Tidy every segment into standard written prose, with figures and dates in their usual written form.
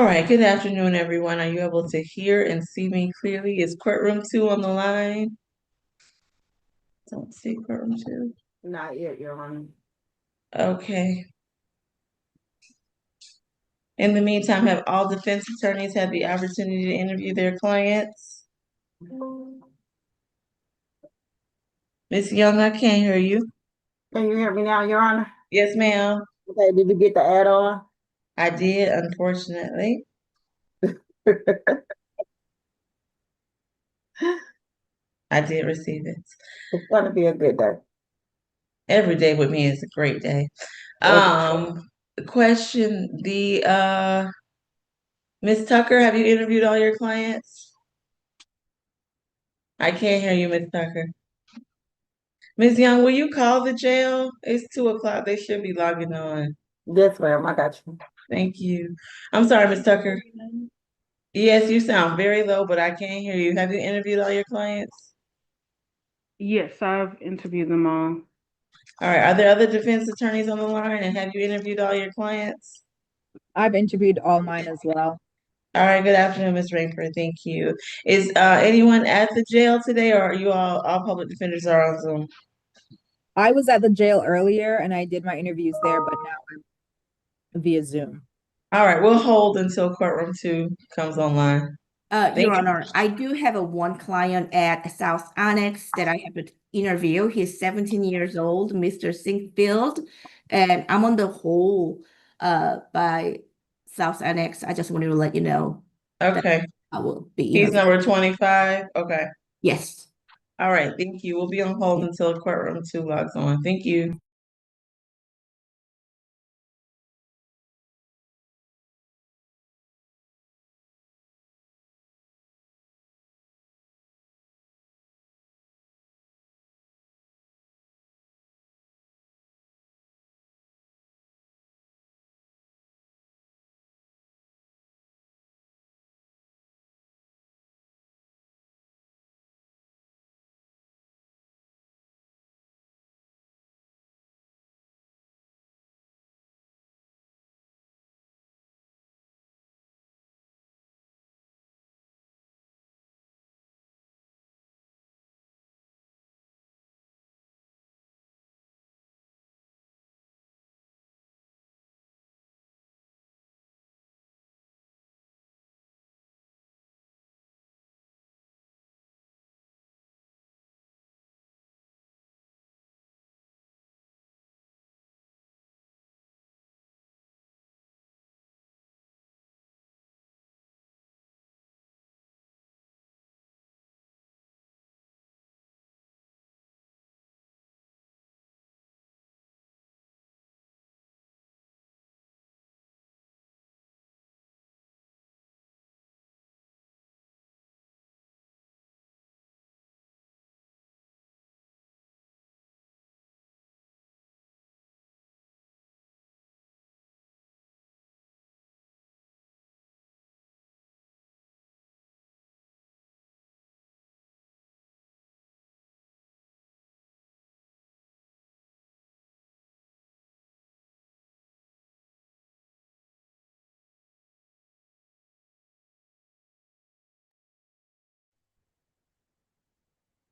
right, good afternoon, everyone. Are you able to hear and see me clearly? Is courtroom two on the line? Don't see courtroom two. Not yet, Your Honor. Okay. In the meantime, have all defense attorneys had the opportunity to interview their clients? Miss Young, I can't hear you. Can you hear me now, Your Honor? Yes, ma'am. Okay, did you get the add-on? I did, unfortunately. I did receive it. It's gonna be a good day. Every day with me is a great day. Okay. Question, Miss Tucker, have you interviewed all your clients? I can't hear you, Miss Tucker. Ms. Young, will you call the jail? It's 2 o'clock. They should be logging on. Yes, ma'am, I got you. Thank you. I'm sorry, Ms. Tucker. Yes, you sound very low, but I can't hear you. Have you interviewed all your clients? Yes, I've interviewed them all. All right. Are there other defense attorneys on the line? And have you interviewed all your clients? I've interviewed all mine as well. All right. Good afternoon, Ms. Rainford. Thank you. Is anyone at the jail today, or are you all public defenders are on Zoom? I was at the jail earlier and I did my interviews there, but now I'm via Zoom. All right. We'll hold until courtroom two comes online. Your Thank you. Honor, I do have one client at South Annex that I have to interview. He's 17 years old, Mr. Singfield, and I'm on the hold by South Annex. I just wanted to let you know that Okay. I will be He's interviewing. number 25. Okay. Yes. All right, thank you. We'll be on hold until courtroom two logs on. Thank you.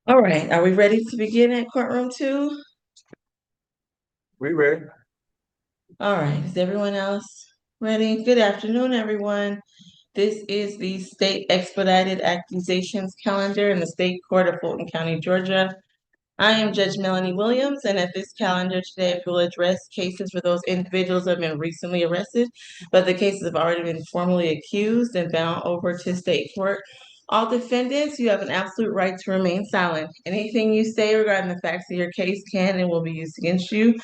All right, are we ready to begin at courtroom two? We ready? All right, is everyone else ready? Good afternoon, everyone. This is the state expedited accusations calendar in the state court of Fulton County, Georgia. I am Judge Melanie Williams, and at this calendar today, we will address cases for those individuals who have been recently arrested, but the cases have already been formally accused and bound over to state court. All defendants, you have an absolute right to remain silent. Anything you say regarding the facts of your case can and will be used against you.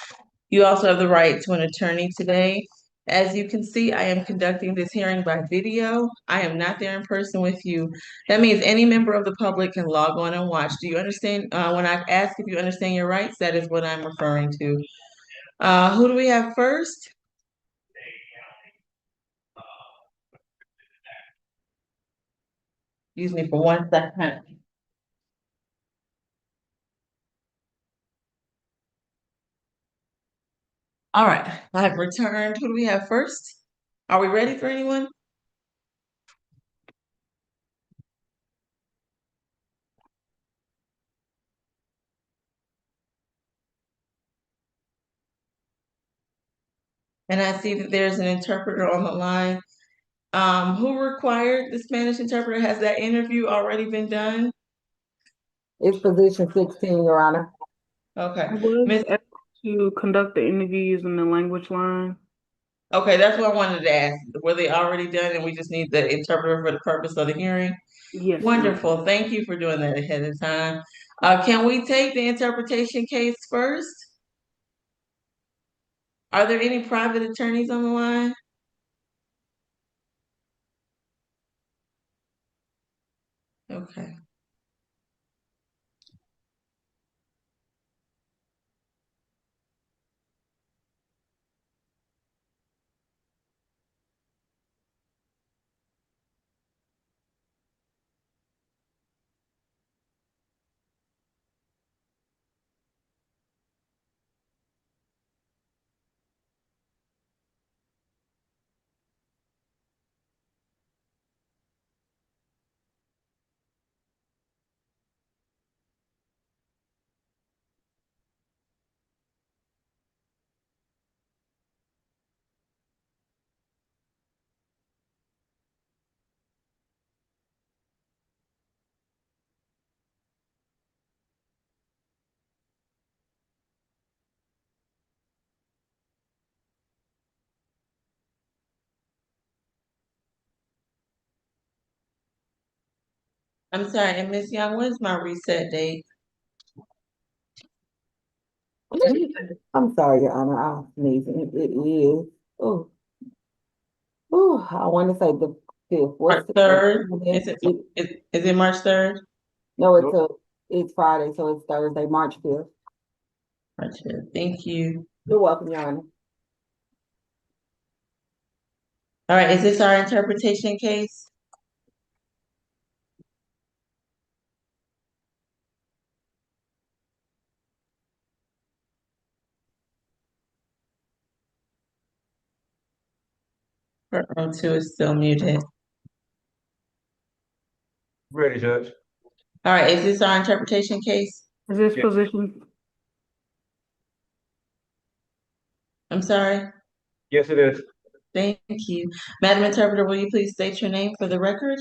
You also have the right to an attorney today. As you can see, I am conducting this hearing by video. I am not there in person with you. That means any member of the public can log on and watch. Do you understand? When I ask if you understand your rights, that is what I'm referring to. Who do we have first? Excuse me for 1 second. All right, I have returned. Who do we have first? Are we ready for anyone? And I see that there's an interpreter on the line. Who required the Spanish interpreter? Has that interview already been done? It's position 16, Your Honor. Okay, I was Miss. asked to conduct the interview using the language line. Okay, that's what I wanted to ask. Were they already done and we just need the interpreter for the purpose of the hearing? Yes, ma'am. Wonderful. Thank you for doing that ahead of time. Can we take the interpretation case first? Are there any private attorneys on the line? Okay. I'm sorry, and Miss Young, when's my reset date? I'm sorry, Your Honor. I'm sneezing. It is. Oh, oh, I want to say the 5th. March What's the 3rd? again? Is it March 3rd? No, Nope. it's Friday, so it's Thursday, March 5th. March 5th. Thank you. You're welcome, Your Honor. All right, is this our interpretation case? Room 2 is still muted. Ready, Judge. All right, is this our interpretation case? Is this Yes. position? I'm sorry. Yes, it is. Thank you. Madam Interpreter, will you please state your name for the record?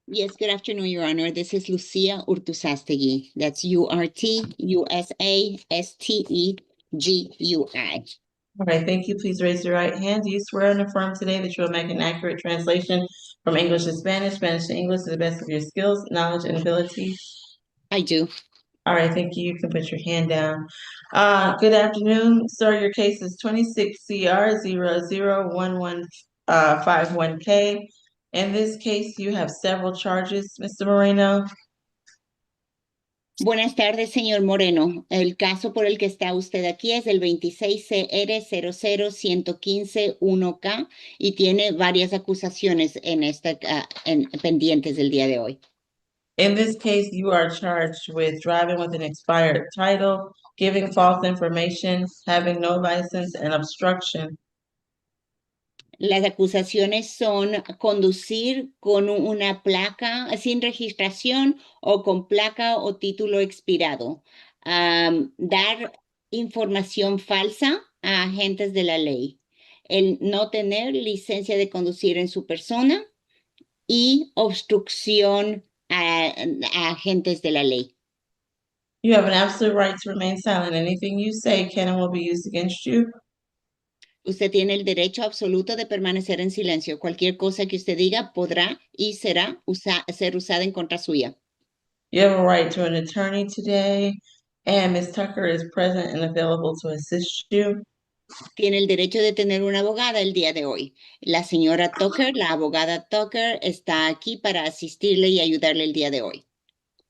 Yes, good afternoon, Your Honor. This is Lucia Urtuzastegui. That's URTUSASTEGUI. All right, thank you. Please raise your right hand. Do you swear and affirm today that you will make an accurate translation from English to Spanish, Spanish to English to the best of your skills, knowledge, and ability? I do. All right, thank you. You can put your hand down. Good afternoon, sir. Your case is 26 CR 001151K. In this case, you have several charges, Mr. Moreno. Buenas tardes, señor Moreno. El caso por el que está usted aquí es el 26CR00115-1K y tiene varias acusaciones pendientes del día de hoy. In this case, you are charged with driving with an expired title, giving false information, having no license, and obstruction. Las acusaciones son conducir con una placa sin registración o con placa o título expirado, dar información falsa a agentes de la ley, el no tener licencia de conducir en su persona y obstrucción a agentes de la ley. You have an absolute right to remain silent. Anything you say can and will be used against you. Usted tiene el derecho absoluto de permanecer en silencio. Cualquier cosa que usted diga podrá y será ser usada en contra suya. You have a right to an attorney today, and Ms. Tucker is present and available to assist you. Tiene el derecho de tener una abogada el día de hoy. La señora Tucker, la abogada Tucker, está aquí para asistirle y ayudarle el día de hoy.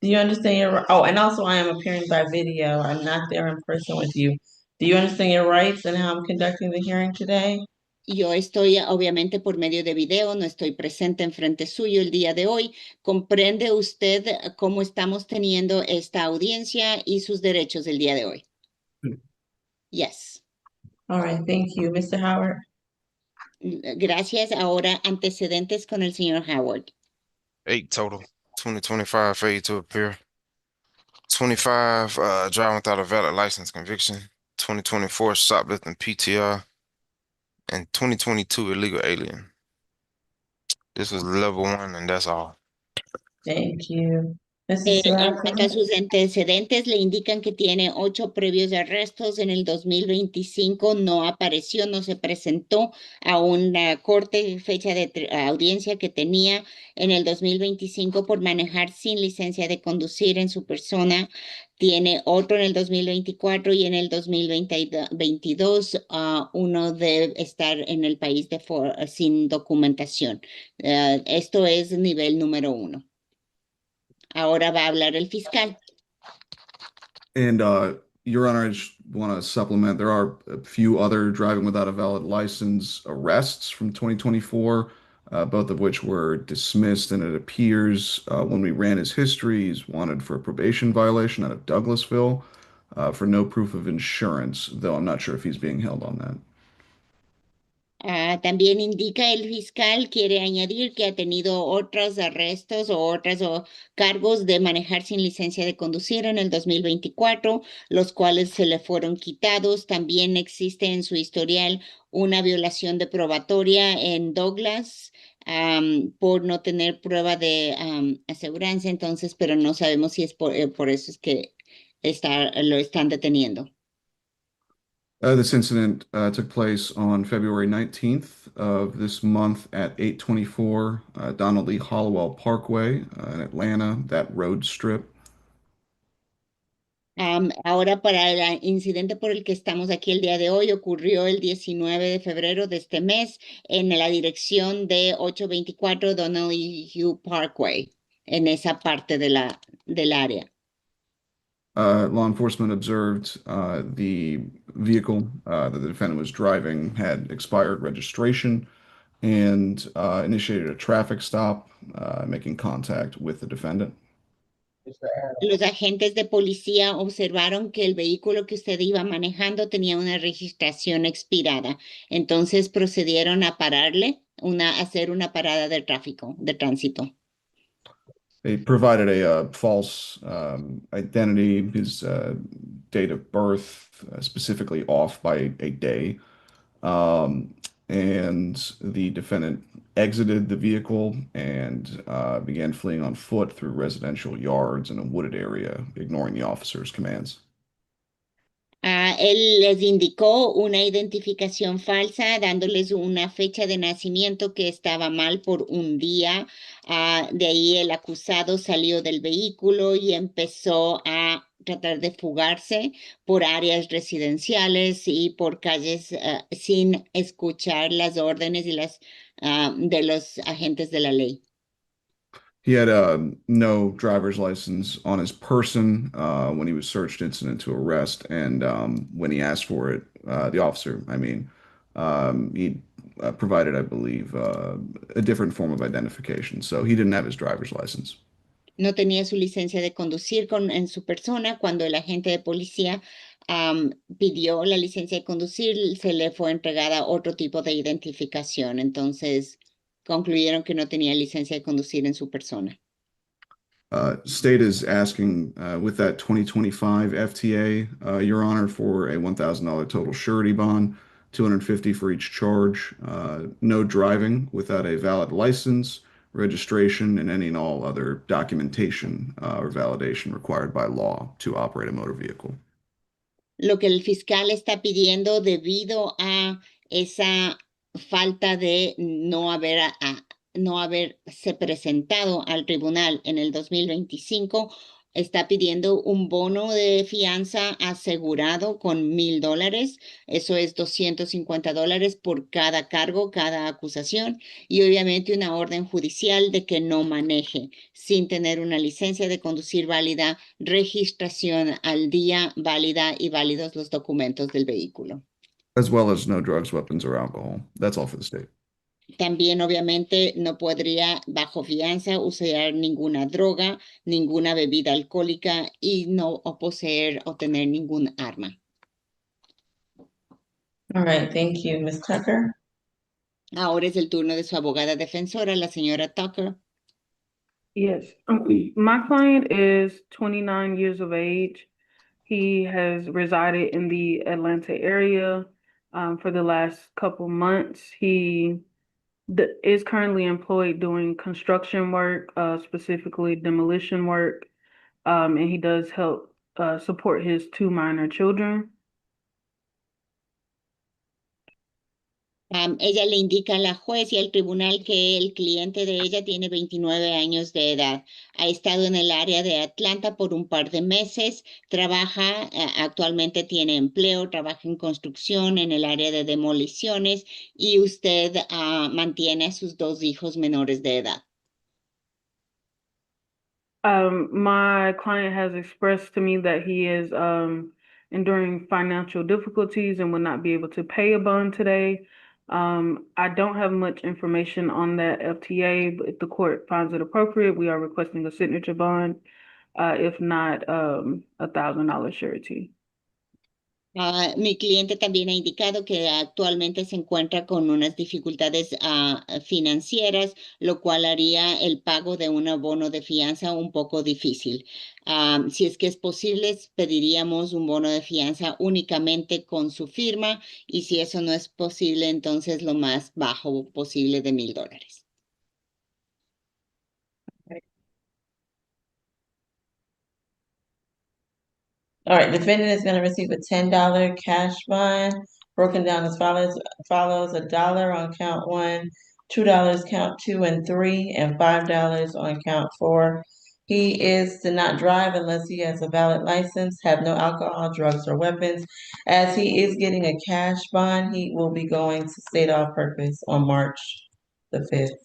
Do you understand your, oh, and also I am appearing by video. I'm not there in person with you. Do you understand your rights and how I'm conducting the hearing today? Yo estoy obviamente por medio de video, no estoy presente en frente suyo el día de hoy. ¿Comprende usted cómo estamos teniendo esta audiencia y sus derechos el día de hoy? Yes. All right, thank you. Mr. Howard? Gracias. Ahora antecedentes con el señor Howard. 8 total. 2025 failure to appear. 25 driving without a valid license conviction. 2024 shoplifting PTR. and 2022 illegal alien. This was level 1, and that's all. Thank you. Mrs. En Saraca? cuanto a sus antecedentes, le indican que tiene 8 previos arrestos. En el 2025 no apareció, no se presentó a una corte, fecha de audiencia que tenía en el 2025 por manejar sin licencia de conducir en su persona. Tiene otro en el 2024 y en el 2022 uno debe estar en el país sin documentación. Esto es nivel número 1. Ahora va a hablar el fiscal. And Your Honor, I just want to supplement. There are a few other driving without a valid license arrests from 2024, both of which were dismissed. And it appears when we ran his history, he's wanted for a probation violation out of Douglasville for no proof of insurance, though I'm not sure if he's being held on that. También indica el fiscal, quiere añadir que ha tenido otros arrestos o otros cargos de manejar sin licencia de conducir en el 2024, los cuales se le fueron quitados. También existe en su historial una violación de probatoria en Douglas por no tener prueba de aseguranza, entonces, pero no sabemos si es por eso es que lo están deteniendo. This incident took place on February 19th of this month at 824 Donald Lee Hollowell Parkway in Atlanta, that road strip. Ahora para el incidente por el que estamos aquí el día de hoy ocurrió el 19 de febrero de este mes en la dirección de 824 Donald Lee Hugh Parkway, en esa parte del área. Law enforcement observed the vehicle that the defendant was driving had expired registration and initiated a traffic stop, making contact with the defendant. Los agentes de policía observaron que el vehículo que usted iba manejando tenía una registración expirada. Entonces procedieron a pararle, hacer una parada de tránsito. They provided a false identity, his date of birth, specifically off by a day. And the defendant exited the vehicle and began fleeing on foot through residential yards in a wooded area, ignoring the officer's commands. Él les indicó una identificación falsa, dándoles una fecha de nacimiento que estaba mal por un día. De ahí el acusado salió del vehículo y empezó a tratar de fugarse por áreas residenciales y por calles sin escuchar las órdenes y de los agentes de la ley. He had no driver's license on his person when he was searched incident to arrest, and when he asked for it, the officer, he provided, I believe, a different form of identification. So he didn't have his driver's license. No tenía su licencia de conducir en su persona. Cuando el agente de policía pidió la licencia de conducir, se le fue entregada otro tipo de identificación. Entonces concluyeron que no tenía licencia de conducir en su persona. State is asking with that 2025 FTA, Your Honor, for a $1,000 total surety bond, $250 for each charge, no driving without a valid license, registration, and any and all other documentation or validation required by law to operate a motor vehicle. Lo que el fiscal está pidiendo debido a esa falta de no haberse presentado al tribunal en el 2025, está pidiendo un bono de fianza asegurado con $1,000. Eso es $250 por cada cargo, cada acusación, y obviamente una orden judicial de que no maneje sin tener una licencia de conducir válida, registración al día válida y válidos los documentos del vehículo. As well as no drugs, weapons, or alcohol. That's all for the state. También, obviamente, no podría, bajo fianza, usar ninguna droga, ninguna bebida alcohólica y no poseer o tener ningún arma. All right, thank you. Ms. Tucker? Ahora es el turno de su abogada defensora, la señora Tucker. Yes. My client is 29 years of age. He has resided in the Atlanta area for the last couple months. He is currently employed doing construction work, specifically demolition work, and he does help support his 2 minor children. Ella le indica a la juez y al tribunal que el cliente de ella tiene 29 años de edad. Ha estado en el área de Atlanta por un par de meses, trabaja, actualmente tiene empleo, trabaja en construcción en el área de demoliciones y usted mantiene a sus 2 hijos menores de edad. My client has expressed to me that he is enduring financial difficulties and will not be able to pay a bond today. I don't have much information on that FTA, but if the court finds it appropriate, we are requesting a signature bond. If not, $1,000 surety. Mi cliente también ha indicado que actualmente se encuentra con unas dificultades financieras, lo cual haría el pago de un abono de fianza un poco difícil. Si es que es posible, pediríamos un bono de fianza únicamente con su firma y si eso no es posible, entonces lo más bajo posible de $1,000. All right, defendant is gonna receive a $10 cash bond, broken down as follows, $1 on count 1, $2 count 2 and 3, and $5 on count 4. He is to not drive unless he has a valid license, have no alcohol, drugs, or weapons. As he is getting a cash bond, he will be going to state all purpose on March the 5th.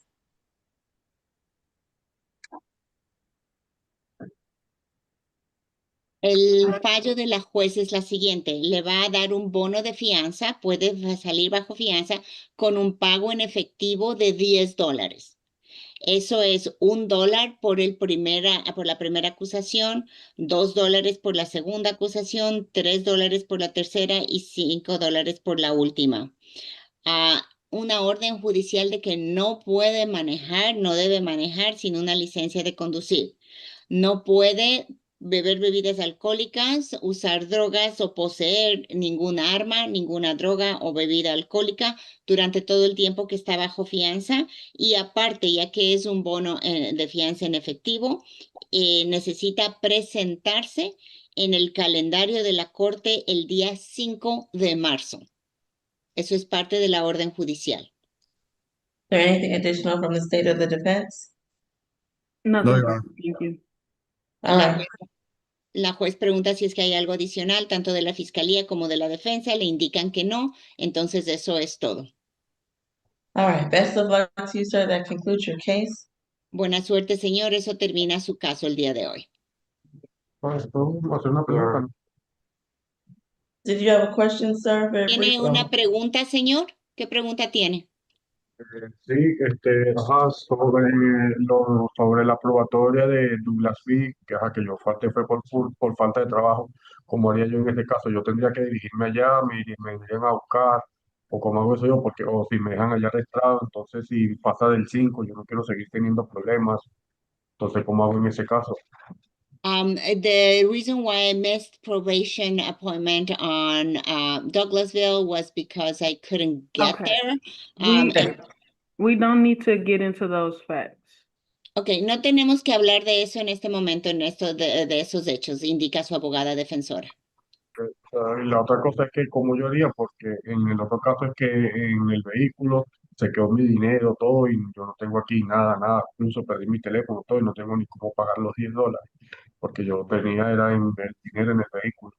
El fallo de la juez es la siguiente, le va a dar un bono de fianza, puede salir bajo fianza con un pago en efectivo de $10. Eso es $1 por la primera acusación, $2 por la segunda acusación, $3 por la tercera y $5 por la última. Una orden judicial de que no puede manejar, no debe manejar sin una licencia de conducir. No puede beber bebidas alcohólicas, usar drogas o poseer ninguna arma, ninguna droga o bebida alcohólica durante todo el tiempo que está bajo fianza. Y aparte, ya que es un bono de fianza en efectivo, necesita presentarse en el calendario de la corte el día 5 de marzo. Eso es parte de la orden judicial. Is there anything additional from the state of the defense? Nothing. No, Your Honor. Thank you. All La right. La juez pregunta si es que hay algo adicional, tanto de la fiscalía como de la defensa, le indican que no, entonces eso es todo. All right, best of luck to you, sir. That concludes your case. Buena suerte, señor, eso termina su caso el día de hoy. Pues, ¿puedo hacer una pregunta? Did you have a question, sir? Very ¿Tiene briefly. una pregunta, señor? ¿Qué pregunta tiene? Sí, sobre la probatoria de Douglas B, que yo falté fue por falta de trabajo. ¿Cómo haría yo en este caso? Yo tendría que dirigirme allá, me irían a buscar, o cómo hago eso yo, porque, o si me dejan allá arrestado, entonces si pasa del 5 yo no quiero seguir teniendo problemas. Entonces, ¿cómo hago en ese caso? The reason why I missed probation appointment on Douglasville was because I couldn't get Okay. there. We don't need to get into those facts. Ok, no tenemos que hablar de eso en este momento, en esto de esos hechos, indica su abogada defensora. Y la otra cosa es que cómo yo haría, porque en el otro caso es que en el vehículo se quedó mi dinero, todo, y yo no tengo aquí nada, incluso perdí mi teléfono, todo, y no tengo ni cómo pagar los $10, porque yo tenía era el dinero en el vehículo.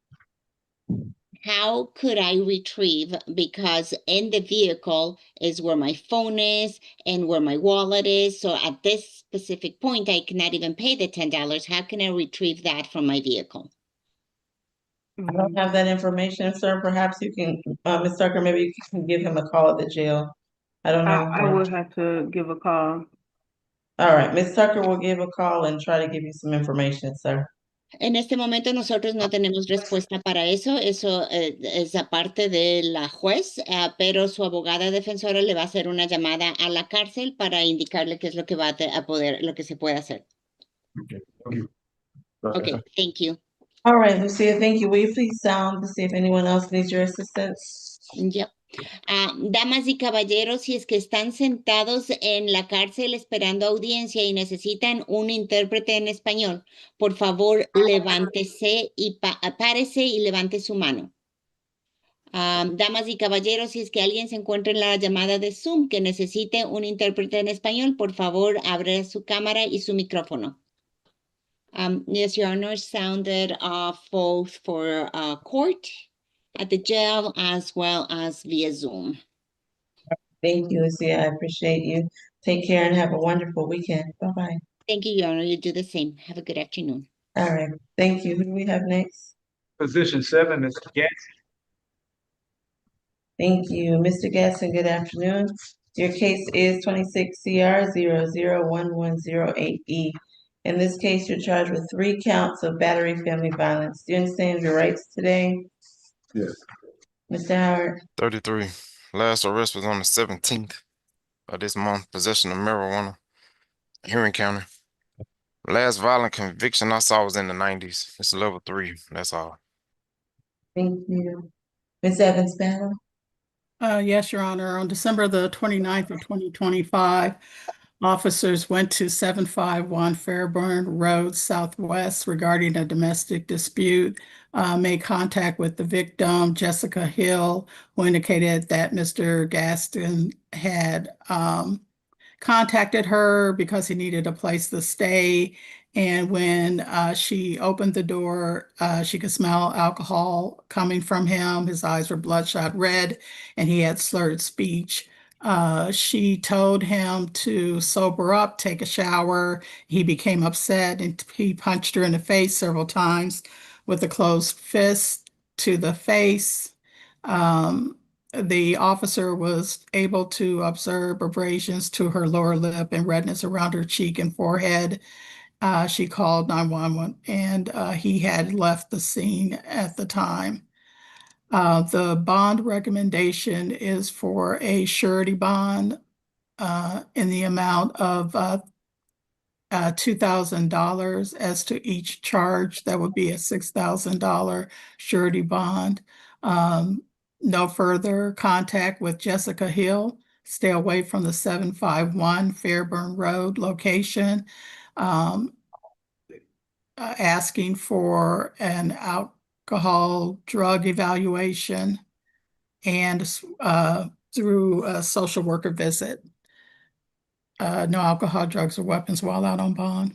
How could I retrieve? Because in the vehicle is where my phone is and where my wallet is. So at this specific point, I cannot even pay the $10. How can I retrieve that from my vehicle? I don't have that information, sir. Perhaps you can, Ms. Tucker, maybe you can give him a call at the jail. I don't know. I would have to give a call. All right, Ms. Tucker will give a call and try to give you some information, sir. En este momento nosotros no tenemos respuesta para eso. Eso es aparte de la juez, pero su abogada defensora le va a hacer una llamada a la cárcel para indicarle qué es lo que va a poder, lo que se puede hacer. Okay, thank you. Okay, thank you. All right, Lucia, thank you. Will you please sound to see if anyone else needs your assistance? Yep. Damas y caballeros, si es que están sentados en la cárcel esperando audiencia y necesitan un intérprete en español, por favor, levántese y párese y levante su mano. Damas y caballeros, si es que alguien se encuentra en la llamada de Zoom que necesite un intérprete en español, por favor, abre su cámara y su micrófono. Yes, Your Honor, sounded both for court, at the jail, as well as via Zoom. Thank you, Lucia. I appreciate you. Take care and have a wonderful weekend. Bye-bye. Thank you, Your Honor. You do the same. Have a good afternoon. All right. Thank you. Who do we have next? Position 7, Mr. Gaston. Thank you, Mr. Gaston. Good afternoon. Your case is 26 CR 001108E. In this case, you're charged with 3 counts of battery family violence. Do you understand your rights today? Yes. Mr. Howard? 33. Last arrest was on the 17th of this month. Possession of marijuana. Here in county. Last violent conviction I saw was in the 90s. It's level 3. That's all. Thank you. Ms. Evans Battle? Yes, Your Honor. On December the 29th of 2025, officers went to 751 Fairburn Road Southwest regarding a domestic dispute, made contact with the victim, Jessica Hill, who indicated that Mr. Gaston had contacted her because he needed a place to stay. And when she opened the door, she could smell alcohol coming from him. His eyes were bloodshot red and he had slurred speech. She told him to sober up, take a shower. He became upset and he punched her in the face several times with a closed fist to the face. The officer was able to observe abrasions to her lower lip and redness around her cheek and forehead. She called 911 and he had left the scene at the time. The bond recommendation is for a surety bond in the amount of $2,000 as to each charge. That would be a $6,000 surety bond. No further contact with Jessica Hill. Stay away from the 751 Fairburn Road location. Asking for an alcohol drug evaluation and through a social worker visit. No alcohol, drugs, or weapons while out on bond.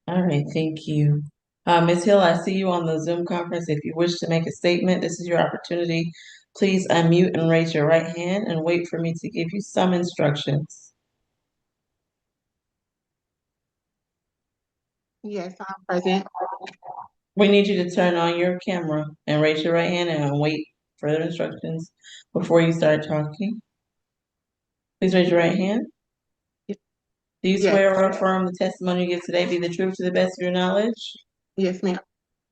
All right, thank you. Ms. Hill, I see you on the Zoom conference. If you wish to make a statement, this is your opportunity. Please unmute and raise your right hand and wait for me to give you some instructions. Yes, I'm present. We need you to turn on your camera and raise your right hand and wait for further instructions before you start talking. Please raise your right hand. Do you swear or affirm the testimony you give today be the truth to the best of your knowledge? Yes, ma'am.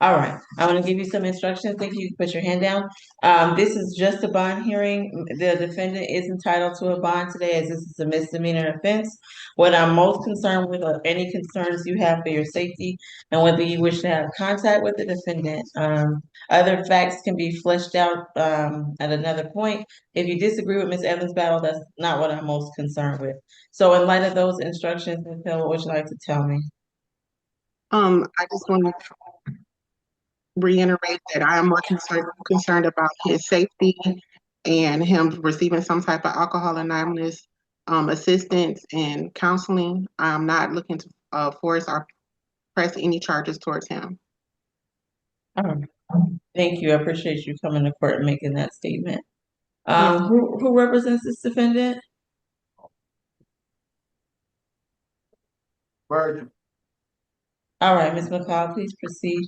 All right, I'm going to give you some instructions. Thank you. You can put your hand down. This is just a bond hearing. The defendant is entitled to a bond today as this is a misdemeanor offense. What I'm most concerned with are any concerns you have for your safety and whether you wish to have contact with the defendant. Other facts can be fleshed out at another point. If you disagree with Ms. Evans' battle, that's not what I'm most concerned with. So in light of those instructions, Ms. Hill, what would you like to tell me? I just want to reiterate that I am more concerned about his safety and him receiving some type of alcohol anonymous assistance and counseling. I'm not looking to force or press any charges towards him. Thank you. I appreciate you coming to court and making that statement. Who represents this defendant? Rger. All right, Ms. McLeod, please proceed.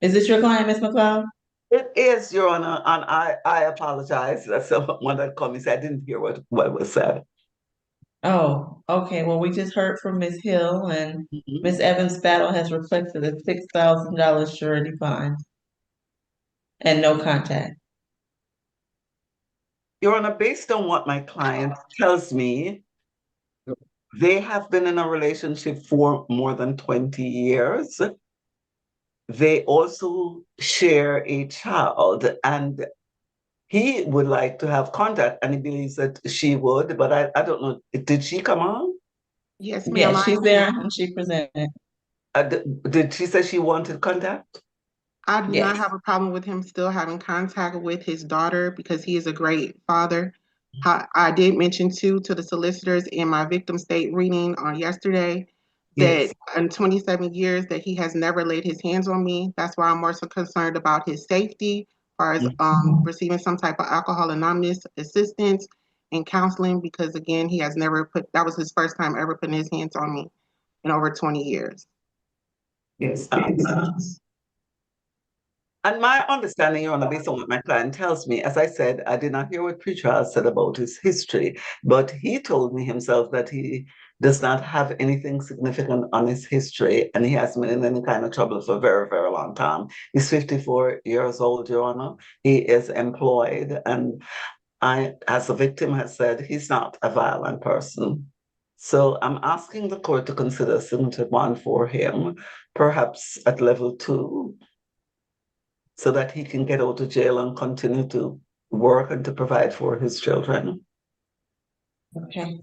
Is this your client, Ms. McLeod? It is, Your Honor, and I apologize. That's someone that called me, so I didn't hear what was said. Oh, okay. Well, we just heard from Ms. Hill and Ms. Evans' battle has requested a $6,000 surety bond and no contact. Your Honor, based on what my client tells me, they have been in a relationship for more than 20 years. they also share a child, and he would like to have contact, and he believes that she would, but I don't know. Did she come on? Yes, ma'am. Yeah, she's there and she presented. Did she say she wanted contact? I do not Yes. have a problem with him still having contact with his daughter because he is a great father. I did mention too to the solicitors in my victim state reading on yesterday that Yes. in 27 years that he has never laid his hands on me. That's why I'm more so concerned about his safety, as far as receiving some type of alcohol anonymous assistance and counseling, because again, he has never that was his first time ever putting his hands on me in over 20 years. Yes. And my understanding, Your Honor, based on what my client tells me, as I said, I did not hear what pretrial said about his history, but he told me himself that he does not have anything significant on his history, and he hasn't been in any kind of trouble for a very, very long time. He's 54 years old, Your Honor. He is employed, and I, as a victim has said, he's not a violent person. So I'm asking the court to consider signature bond for him, perhaps at level 2, so that he can get out of jail and continue to work and to provide for his children. Okay.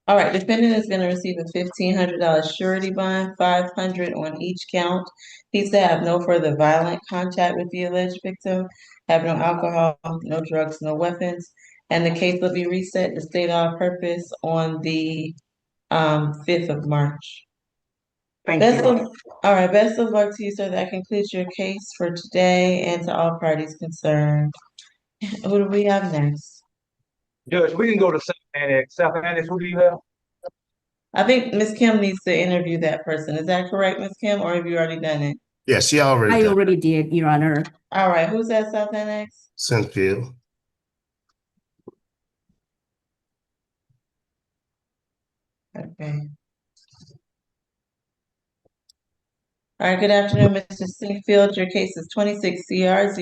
All right, defendant is gonna receive a $1,500 surety bond, 500 on each count. He's to have no further violent contact with the alleged victim, have no alcohol, no drugs, no weapons, and the case will be reset to state all purpose on the 5th of March. Thank Best you. of, all right, best of luck to you, sir. That concludes your case for today and to all parties concerned. Who do we have next? Judge, we can go to South Annex. South Annex, who do you have? I think Ms. Kim needs to interview that person. Is that correct, Ms. Kim, or have you already done it? Yes, she already I done. already did, Your Honor. All right, who's at South Annex? Singfield. Okay. All right, good afternoon, Mr. Singfield. Your case is 26 CR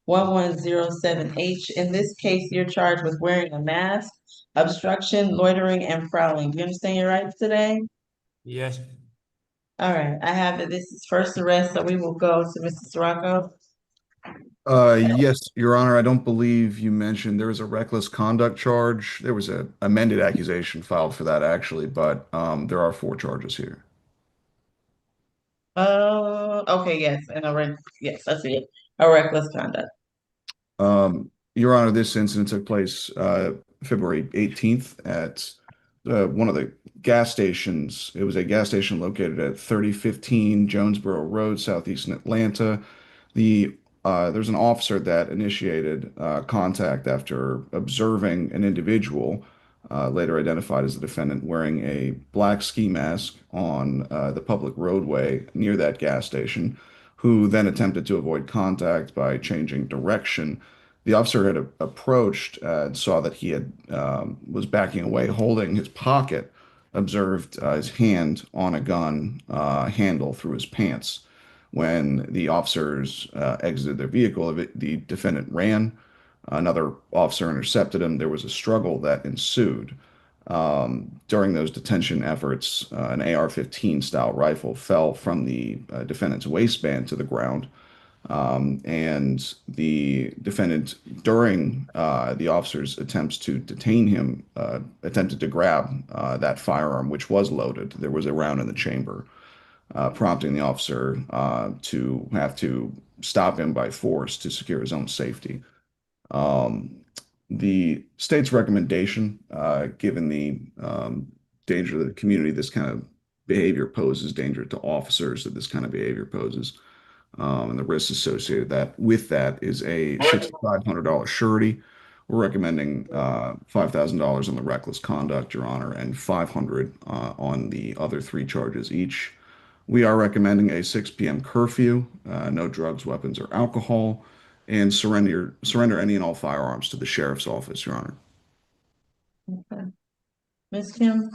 001107H. In this case, you're charged with wearing a mask, obstruction, loitering, and prowling. Do you understand your rights today? Yes. All right, I have it. This is first arrest, so we will go to Mr. Sirocco. Yes, Your Honor, I don't believe you mentioned there was a reckless conduct charge. There was an amended accusation filed for that actually, but there are 4 charges here. Okay, yes, and yes, I see it. A reckless conduct. Your Honor, this incident took place February 18th at one of the gas stations. It was a gas station located at 3015 Jonesboro Road, southeastern Atlanta. There's an officer that initiated contact after observing an individual, later identified as the defendant, wearing a black ski mask on the public roadway near that gas station, who then attempted to avoid contact by changing direction. The officer had approached and saw that he had was backing away, holding his pocket, observed his hand on a gun handle through his pants. When the officers exited their vehicle, the defendant ran. Another officer intercepted him. There was a struggle that ensued. During those detention efforts, an AR-15 style rifle fell from the defendant's waistband to the ground. And the defendant, during the officer's attempts to detain him, attempted to grab that firearm, which was loaded. There was a round in the chamber, prompting the officer to have to stop him by force to secure his own safety. The state's recommendation, given the danger to the community this kind of behavior poses, danger to officers that this kind of behavior poses, and the risks associated with that is a $6,500 surety. We're recommending $5,000 on the reckless conduct, Your Honor, and $500 on the other 3 charges each. We are recommending a 6 p.m. curfew, no drugs, weapons, or alcohol, and surrender any and all firearms to the sheriff's office, Your Honor. Okay. Ms. Kim?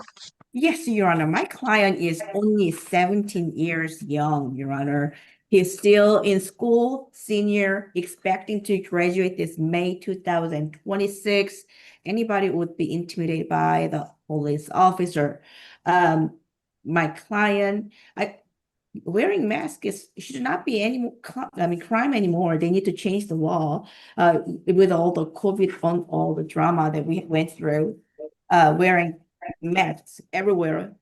Yes, Your Honor. My client is only 17 years young, Your Honor. He's still in school, senior, expecting to graduate this May 2026. Anybody would be intimidated by the police officer. My client, wearing masks should not be any more, crime anymore. They need to change the law with all the COVID on all the drama that we went through, wearing masks everywhere.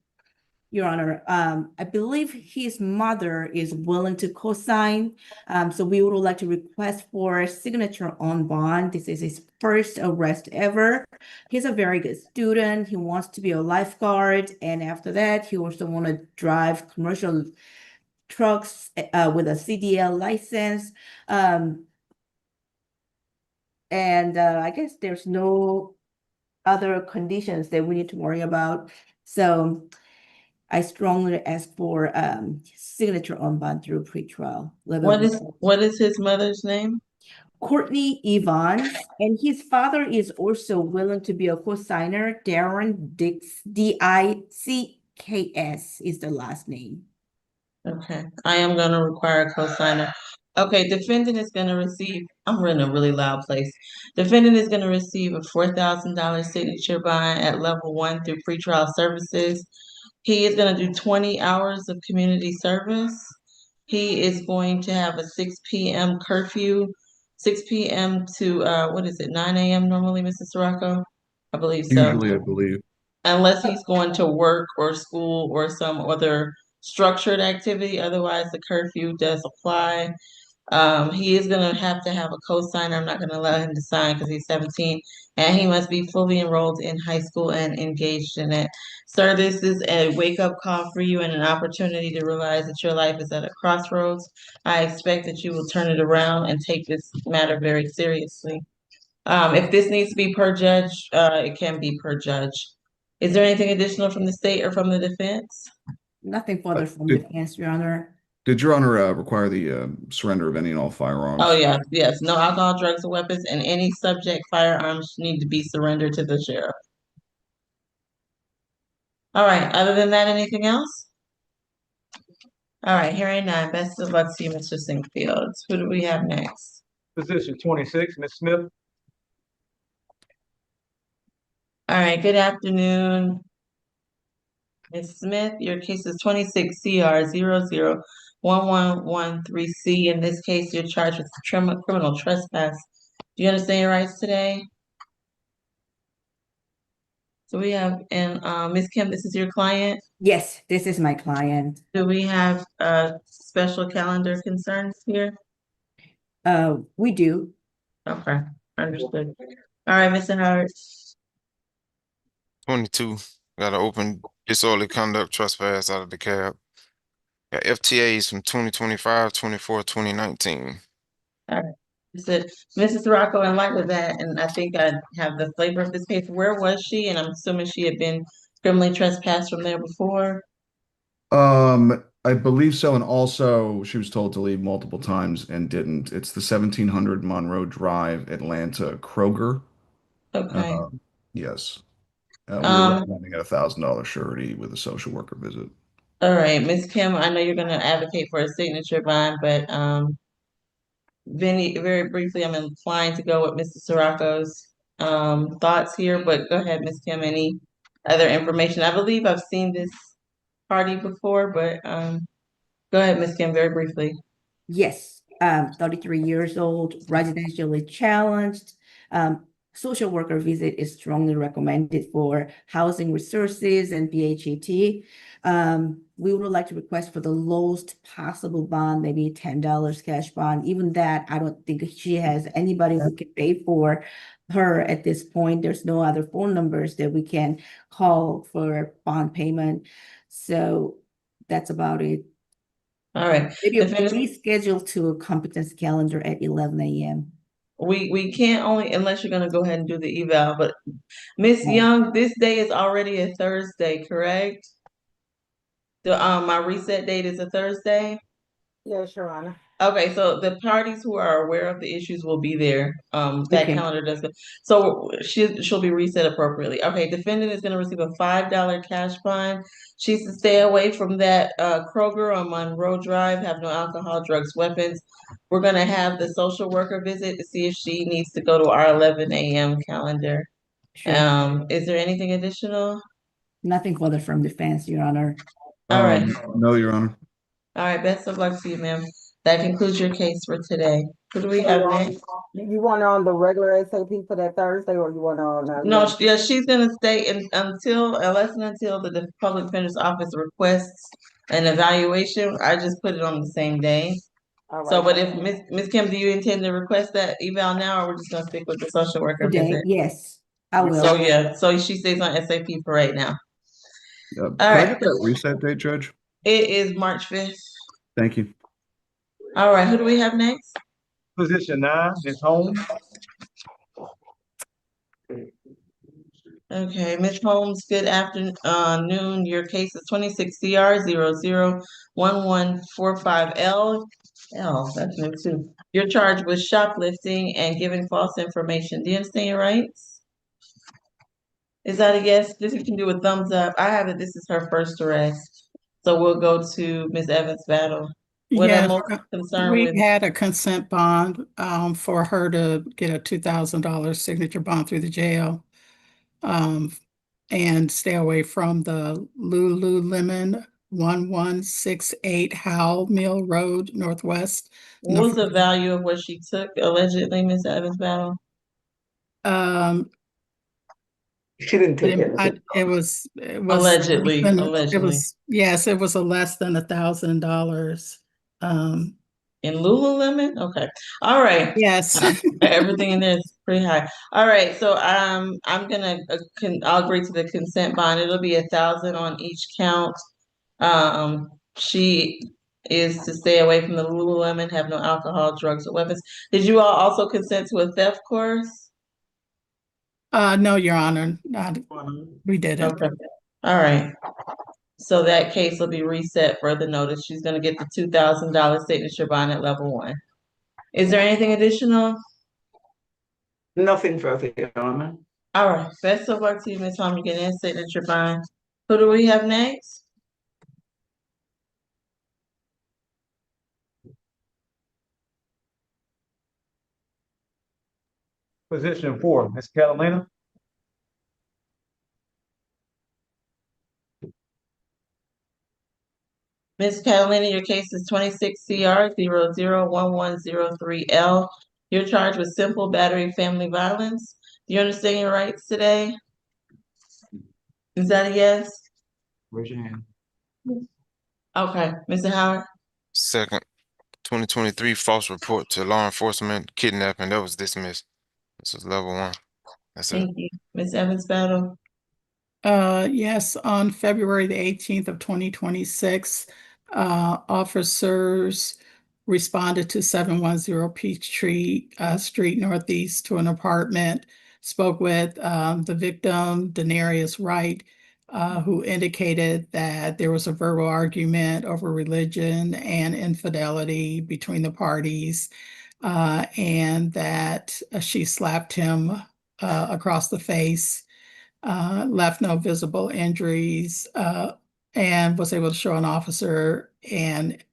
Your Honor, I believe his mother is willing to co-sign. So we would like to request for signature on bond. This is his first arrest ever. He's a very good student. He wants to be a lifeguard. And after that, he also want to drive commercial trucks with a CDL license. I guess there's no other conditions that we need to worry about. So I strongly ask for signature on bond through pretrial. What is his mother's name? Courtney Evans, and his father is also willing to be a co-signer. Darren Dix, Dicks is the last name. Okay, I am gonna require a cosigner. Okay, defendant is gonna receive, I'm in a really loud place. Defendant is gonna receive a $4,000 signature bond at level 1 through pretrial services. He is gonna do 20 hours of community service. He is going to have a 6 p.m. curfew, 6 p.m. to, what is it, 9 a.m. normally, Mrs. Sirocco? I believe so. Usually, I believe. Unless he's going to work or school or some other structured activity, otherwise the curfew does apply. He is gonna have to have a co-signer. I'm not gonna allow him to sign because he's 17, and he must be fully enrolled in high school and engaged in it. Sir, this is a wake-up call for you and an opportunity to realize that your life is at a crossroads. I expect that you will turn it around and take this matter very seriously. If this needs to be per judge, it can be per judge. Is there anything additional from the state or from the defense? Nothing further from defense, Your Honor. Did Your Honor require the surrender of any and all firearms? Oh, yeah, yes. No alcohol, drugs, or weapons, and any subject firearms need to be surrendered to the sheriff. All right, other than that, anything else? All right, hearing none, best of luck to you, Mr. Singfield. Who do we have next? Position 26, Ms. Smith. All right, good afternoon. Ms. Smith, your case is 26 CR 001113C. In this case, you're charged with criminal trespass. Do you understand your rights today? So we have, and Ms. Kim, this is your client? Yes, this is my client. Do we have special calendar concerns here? We do. Okay, understood. All right, Mr. Howard. 22. Got an open disorderly conduct trespass out of the cab. Got FTAs from 2025, 24, 2019. All right. Mrs. Rocco, in light of that, and I think I have the flavor of this case, where was she? And I'm assuming she had been criminally trespassed from there before. I believe so, and also she was told to leave multiple times and didn't. It's the 1700 Monroe Drive, Atlanta, Kroger. Okay. Yes. We're recommending a $1,000 surety with a social worker visit. All right, Ms. Kim, I know you're gonna advocate for a signature bond, but Vinny, very briefly, I'm inclined to go with Mr. Sirocco's thoughts here, but go ahead, Ms. Kim, any other information? I believe I've seen this party before, but go ahead, Ms. Kim, very briefly. Yes, 33 years old, residentially challenged. Social worker visit is strongly recommended for housing resources and BHET. We would like to request for the lowest possible bond, maybe $10 cash bond. Even that, I don't think she has anybody who can pay for her at this point. There's no other phone numbers that we can call for bond payment. So that's about it. All right. Maybe reschedule to a competence calendar at 11 a.m. We can't only, unless you're gonna go ahead and do the eval, but Miss Young, this day is already a Thursday, correct? My reset date is a Thursday? Yes, Your Honor. Okay, so the parties who are aware of the issues will be there. That Okay. calendar does, so she'll be reset appropriately. Okay, defendant is gonna receive a $5 cash bond. She's to stay away from that Kroger on Monroe Drive, have no alcohol, drugs, weapons. We're gonna have the social worker visit to see if she needs to go to our 11 a.m. calendar. Sure. Is there anything additional? Nothing further from defense, Your Honor. All right. No, Your Honor. All right, best of luck to you, ma'am. That concludes your case for today. Who do we So have next? you want her on the regular SAP for that Thursday, or you want her on No, another? yeah, she's gonna stay unless and until the public defender's office requests an evaluation. I just put it on the same day. All So, right. but if Miss Kim, do you intend to request that eval now, or we're just gonna stick with the social worker Today, visit? yes, I So will. yeah, so she stays on SAP for right now. All Could I right, get that reset date, Judge? it is March 5th. Thank you. All right, who do we have next? Position 9, Ms. Holmes. Okay, Ms. Holmes, good afternoon. Your case is 26 CR 001145L. That's new too. You're charged with shoplifting and giving false information. Do you understand your rights? Is that a yes? This you can do a thumbs up. I have it. This is her first arrest. So we'll go to Ms. Evans Battle. What I'm Yes, most concerned we with. had a consent bond for her to get a $2,000 signature bond through the jail and stay away from the Lululemon 1168 Howell Mill Road Northwest. What was the value of what she took allegedly, Ms. Evans Battle? She didn't take anything. It was Allegedly. yes, it was a less than $1,000. In Lululemon? Okay. All right. Yes. Everything in there is pretty high. All right. So I'm gonna I'll agree to the consent bond. It'll be 1,000 on each count. She is to stay away from the Lululemon, have no alcohol, drugs, or weapons. Did you all also consent to a theft course? No, Your Honor, we didn't. Okay. All right. So that case will be reset for the notice. She's gonna get the $2,000 signature bond at level 1. Is there anything additional? Nothing further, Your Honor. All right. Best of luck to you, Ms. Holmes. You're getting a signature bond. Who do we have next? Position 4, Ms. Catalina. Ms. Catalina, your case is 26 CR 001103L. You're charged with simple battery family violence. Do you understand your rights today? Is that a yes? Raise your hand. Okay. Mr. Howard? Second, 2023 false report to law enforcement kidnapping. That was dismissed. This is level 1. That's it. Thank you. Ms. Evans Battle? Yes, on February the 18th of 2026, officers responded to 710 Peachtree Street Northeast to an apartment, spoke with the victim, Denarius Wright, who indicated that there was a verbal argument over religion and infidelity between the parties, and that she slapped him across the face. Left no visible injuries, and was able to show an officer and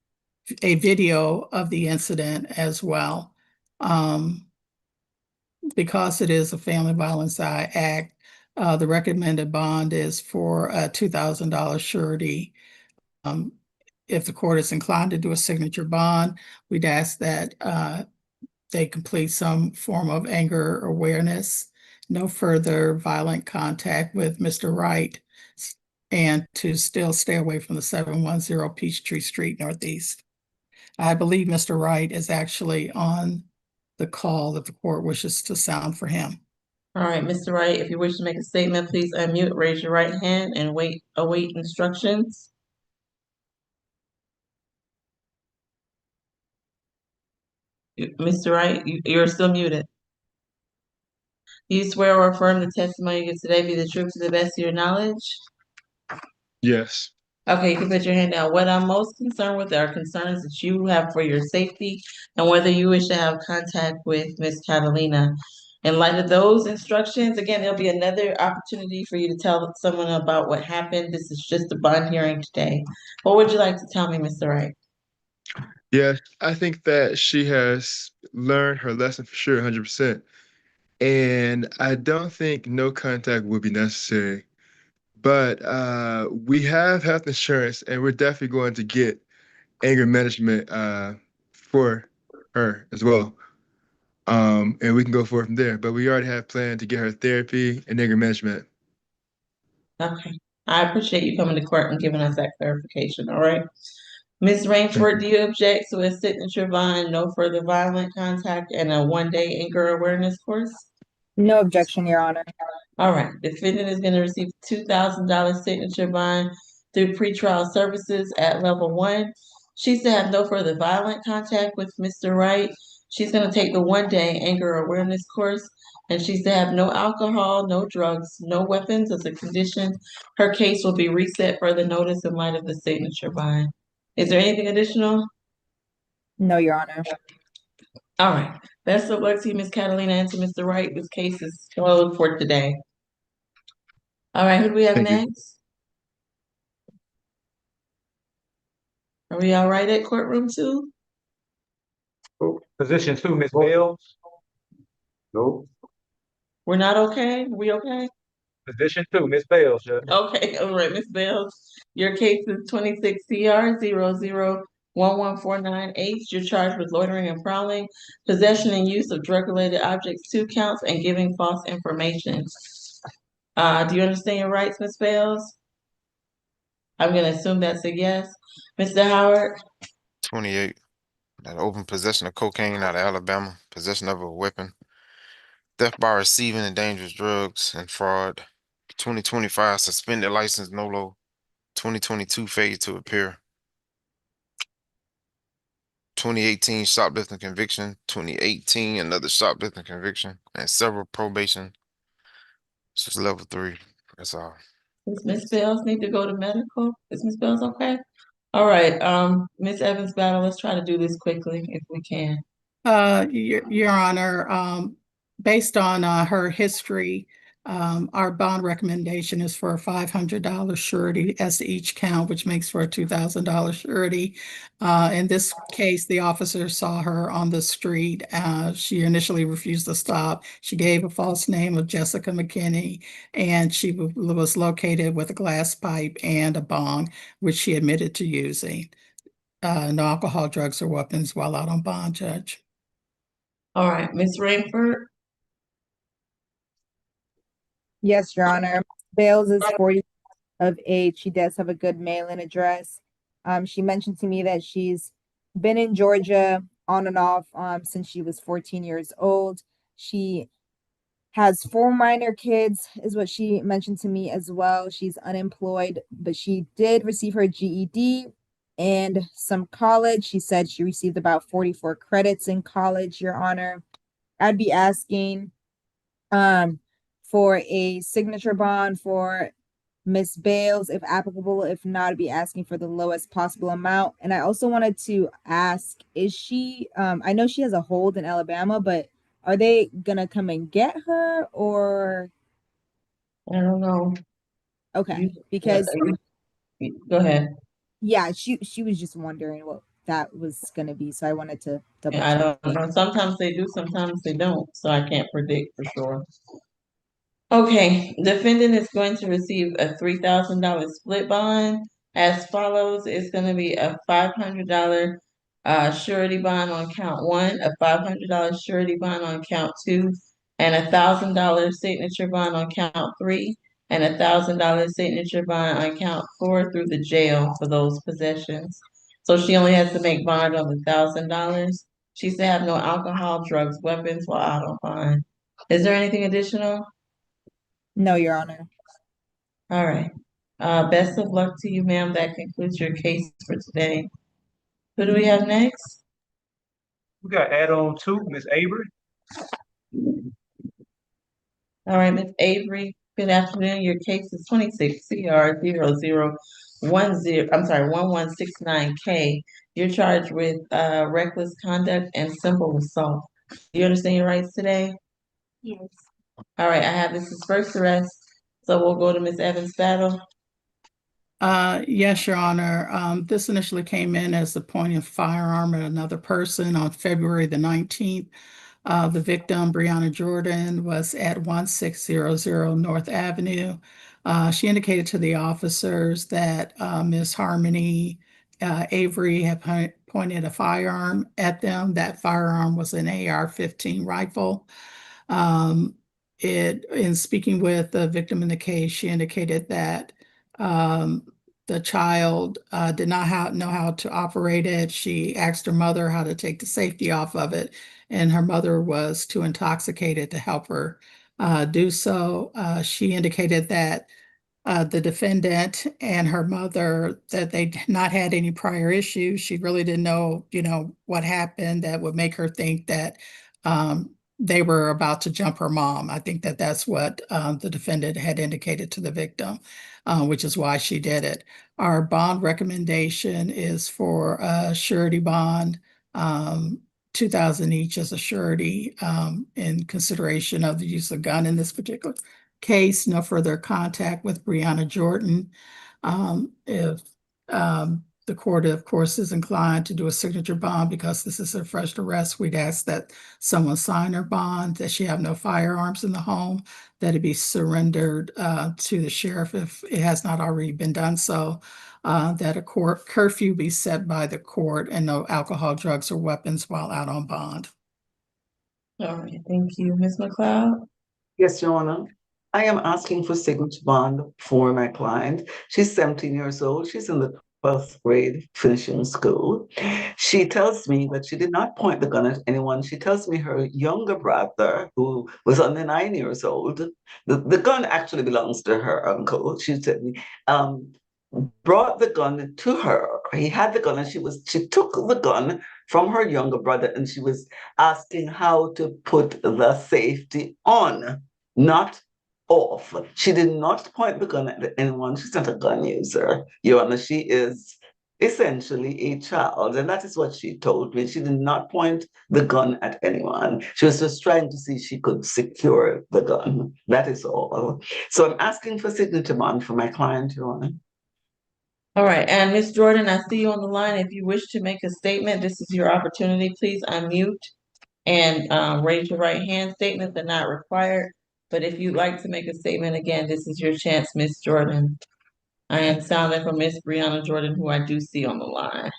a video of the incident as well. Because it is a family violence act, the recommended bond is for a $2,000 surety. If the court is inclined to do a signature bond, we'd ask that they complete some form of anger awareness, no further violent contact with Mr. Wright, and to still stay away from the 710 Peachtree Street Northeast. I believe Mr. Wright is actually on the call that the court wishes to sound for him. All right, Mr. Wright, if you wish to make a statement, please unmute, raise your right hand, and await instructions. Mr. Wright, you're still muted. You swear or affirm the testimony you give today be the truth to the best of your knowledge? Yes. Okay, you can put your hand down. What I'm most concerned with are concerns that you have for your safety and whether you wish to have contact with Ms. Catalina. In light of those instructions, again, there'll be another opportunity for you to tell someone about what happened. This is just a bond hearing today. What would you like to tell me, Mr. Wright? Yes, I think that she has learned her lesson for sure, 100%. And I don't think no contact would be necessary. But we have health insurance, and we're definitely going to get anger management for her as well. And we can go forward from there. But we already have planned to get her therapy and anger management. Okay. I appreciate you coming to court and giving us that clarification, all right? Ms. Thank Rainford, you. do you object to a signature bond, no further violent contact, and a one-day anger awareness course? No objection, Your Honor. All right, defendant is gonna receive $2,000 signature bond through pretrial services at level 1. She's to have no further violent contact with Mr. Wright. She's gonna take the one-day anger awareness course, and she's to have no alcohol, no drugs, no weapons as a condition. Her case will be reset for the notice in light of the signature bond. Is there anything additional? No, Your Honor. All right, best of luck to you, Ms. Catalina, and to Mr. Wright. This case is closed for today. All right, who do we have Thank you. next? Are we all right at courtroom 2? Position 2, Ms. Bales. No. We're not okay? We okay? Position 2, Ms. Bales, Judge. Okay, all right, Ms. Bales. Your case is 26 CR 001149H. You're charged with loitering and prowling, possession and use of drug-related objects, 2 counts, and giving false information. Do you understand your rights, Ms. Bales? I'm gonna assume that's a yes. Mr. Howard? 28. That open possession of cocaine out of Alabama, possession of a weapon, theft by receiving and dangerous drugs, and fraud. 2025 suspended license NOLO. 2022 failure to appear. 2018 shoplifting conviction. 2018 another shoplifting conviction, and several probation. This is level 3. That's all. Does Ms. Bales need to go to medical? Is Ms. Bales okay? All right, Ms. Evans Battle, let's try to do this quickly if we can. Your Honor, based on her history, our bond recommendation is for a $500 surety as to each count, which makes for a $2,000 surety. In this case, the officer saw her on the street. She initially refused to stop. She gave a false name of Jessica McKinney, and she was located with a glass pipe and a bong, which she admitted to using. No alcohol, drugs, or weapons while out on bond, Judge. All right, Ms. Rainford? Yes, Your Honor. Bales is 40 of age. She does have a good mailing address. She mentioned to me that she's been in Georgia on and off since she was 14 years old. She has 4 minor kids, is what she mentioned to me as well. She's unemployed, but she did receive her GED and some college. She said she received about 44 credits in college, Your Honor. I'd be asking for a signature bond for Miss Bales, if applicable. If not, I'd be asking for the lowest possible amount. And I also wanted to ask, is she, I know she has a hold in Alabama, but are they gonna come and get her, or? I don't know. Okay, because Go ahead. yeah, she was just wondering what that was gonna be, so I wanted to double I check. don't know. Sometimes they do, sometimes they don't, so I can't predict for sure. Okay, defendant is going to receive a $3,000 split bond. As follows, it's gonna be a $500 surety bond on count 1, a $500 surety bond on count 2, and a $1,000 signature bond on count 3, and a $1,000 signature bond on count 4 through the jail for those possessions. So she only has to make bond on the $1,000. She's to have no alcohol, drugs, weapons while out on bond. Is there anything additional? No, Your Honor. All right. Best of luck to you, ma'am. That concludes your case for today. Who do we have next? We got add-on 2, Ms. Avery. All right, Ms. Avery. Good afternoon. Your case is 26 CR 1169K. You're charged with reckless conduct and simple assault. Do you understand your rights today? Yes. All right, I have this as first arrest, so we'll go to Ms. Evans Battle. Yes, Your Honor. This initially came in as the pointing of firearm at another person on February the 19th. The victim, Brianna Jordan, was at 1600 North Avenue. She indicated to the officers that Ms. Harmony Avery had pointed a firearm at them. That firearm was an AR-15 rifle. In speaking with the victim in the case, she indicated that the child did not know how to operate it. She asked her mother how to take the safety off of it, and her mother was too intoxicated to help her do so. She indicated that the defendant and her mother, that they'd not had any prior issues. She really didn't know, what happened that would make her think that they were about to jump her mom. I think that that's what the defendant had indicated to the victim, which is why she did it. Our bond recommendation is for a surety bond, 2,000 each as a surety, in consideration of the use of gun in this particular case. No further contact with Brianna Jordan. If the court, of course, is inclined to do a signature bond because this is her first arrest, we'd ask that someone sign her bond, that she have no firearms in the home, that it be surrendered to the sheriff if it has not already been done so, that a court curfew be set by the court, and no alcohol, drugs, or weapons while out on bond. All right, thank you. Ms. McLeod? Yes, Your Honor. I am asking for signature bond for my client. She's 17 years old. She's in the 12th grade finishing school. She tells me that she did not point the gun at anyone. She tells me her younger brother, who was only 9 years old, the gun actually belongs to her uncle. She said, brought the gun to her. He had the gun, and she took the gun from her younger brother, and she was asking how to put the safety on, not off. She did not point the gun at anyone. She's not a gun user, Your Honor. She is essentially a child, and that is what she told me. She did not point the gun at anyone. She was just trying to see if she could secure the gun. That is all. So I'm asking for signature bond for my client, Your Honor. All right, and Ms. Jordan, I see you on the line. If you wish to make a statement, this is your opportunity. Please unmute and raise your right hand. Statements are not required, but if you'd like to make a statement again, this is your chance, Ms. Jordan. I am sounding for Ms. Brianna Jordan, who I do see on the line.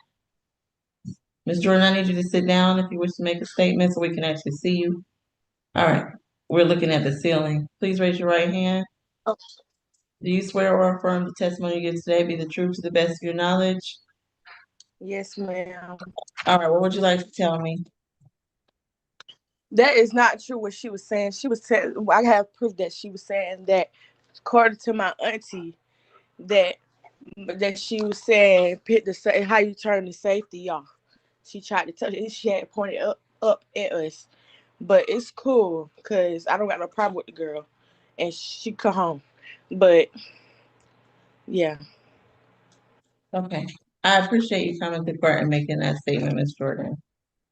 Ms. Jordan, I need you to sit down if you wish to make a statement so we can actually see you. All right, we're looking at the ceiling. Please raise your right hand. Do you swear or affirm the testimony you give today be the truth to the best of your knowledge? Yes, ma'am. All right, what would you like to tell me? That is not true what she was saying. She was saying, I have proof that she was saying that, according to my auntie, that she was saying, how you turn the safety off. She tried to tell it. She had pointed up at us. But it's cool because I don't got no problem with the girl. And she come home. But, yeah. Okay, I appreciate you coming to court and making that statement, Ms. Jordan.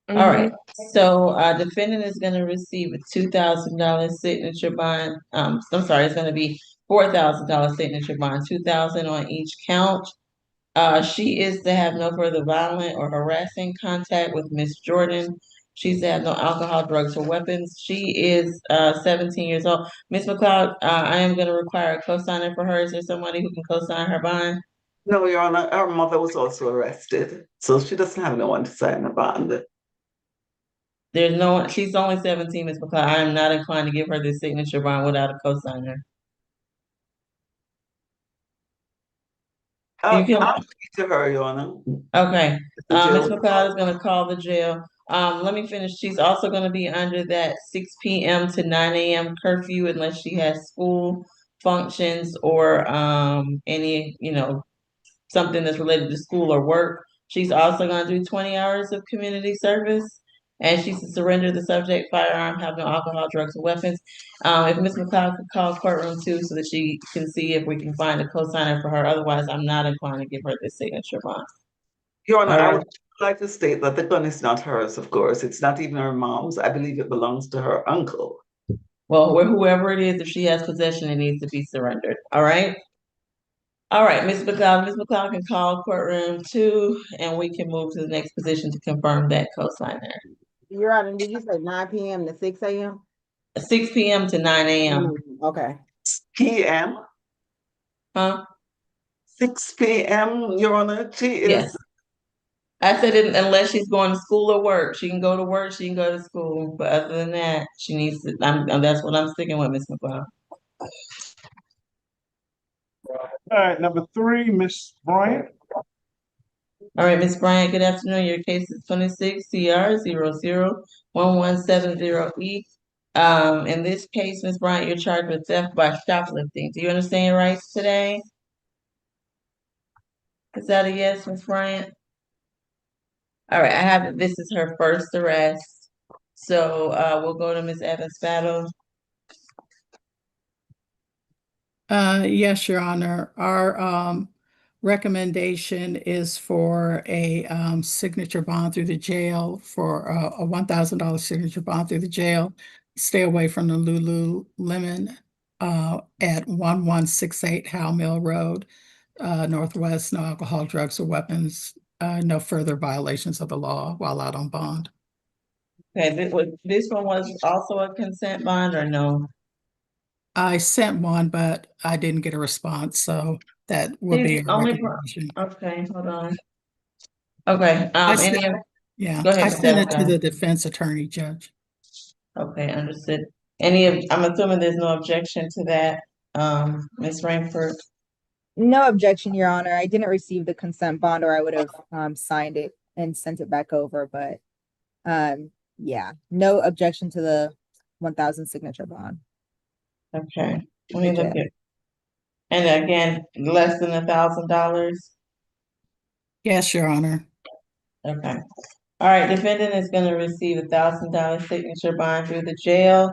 All right, so defendant is going to receive a $2,000 signature bond. I'm sorry, it's going to be $4,000 signature bond, $2,000 on each count. She is to have no further violent or harassing contact with Ms. Jordan. She's to have no alcohol, drugs, or weapons. She is 17 years old. Ms. McLeod, I am going to require a co-signer for her. Is there somebody who can co-sign her bond? No, Your Honor, her mother was also arrested, so she doesn't have no one to sign the bond. There's no one, she's only 17, Ms. McLeod. I am not inclined to give her this signature bond without a co-signer. I'll speak to her, Your Honor. Okay, Ms. jail. McLeod is gonna call the jail. Let me finish. She's also gonna be under that 6 p.m. to 9 a.m. curfew unless she has school functions or any, something that's related to school or work. She's also gonna do 20 hours of community service, and she's to surrender the subject firearm, have no alcohol, drugs, or weapons. If Ms. McLeod could call courtroom 2 so that she can see if we can find a co-signer for her. Otherwise, I'm not inclined to give her this signature bond. Your Honor, All I right. would like to state that the gun is not hers, of course. It's not even her mom's. I believe it belongs to her uncle. Well, whoever it is, if she has possession, it needs to be surrendered. All right. All right, Ms. McLeod. Ms. McLeod can call courtroom 2, and we can move to the next position to confirm that co-signer. Your Honor, did you say 9 p.m. to 6 a.m.? 6 p.m. to 9 a.m. Okay. PM? Huh? 6 p.m., Your Honor. She is Yes. I said unless she's going to school or work, she can go to work, she can go to school. But other than that, she needs to. That's what I'm sticking with, Ms. McLeod. All right, number 3, Miss Bryant. All right, Ms. Bryant, good afternoon. Your case is 26 CR 001170E. In this case, Ms. Bryant, you're charged with theft by shoplifting. Do you understand your rights today? Is that a yes, Ms. Bryant? All right, I have this is her first arrest. So we'll go to Ms. Evans Battle. Yes, Your Honor. Our recommendation is for a signature bond through the jail for a $1,000 signature bond through the jail. Stay away from the Lululemon at 1168 Howe Mill Road, Northwest. No alcohol, drugs, or weapons. No further violations of the law while out on bond. Okay, this one was also a consent bond or no? I sent one, but I didn't get a response, so that will be a recommendation. Okay, hold on. Okay, Yeah, go ahead, I Ms. sent it to Evans. the defense attorney, Judge. Okay, understood. I'm assuming there's no objection to that, Ms. Rainford. No objection, Your Honor. I didn't receive the consent bond, or I would have signed it and sent it back over. But yeah, no objection to the 1,000 signature bond. Okay, let me look at. And again, less than $1,000. Yes, Your Honor. Okay. All right, defendant is going to receive $1,000 signature bond through the jail.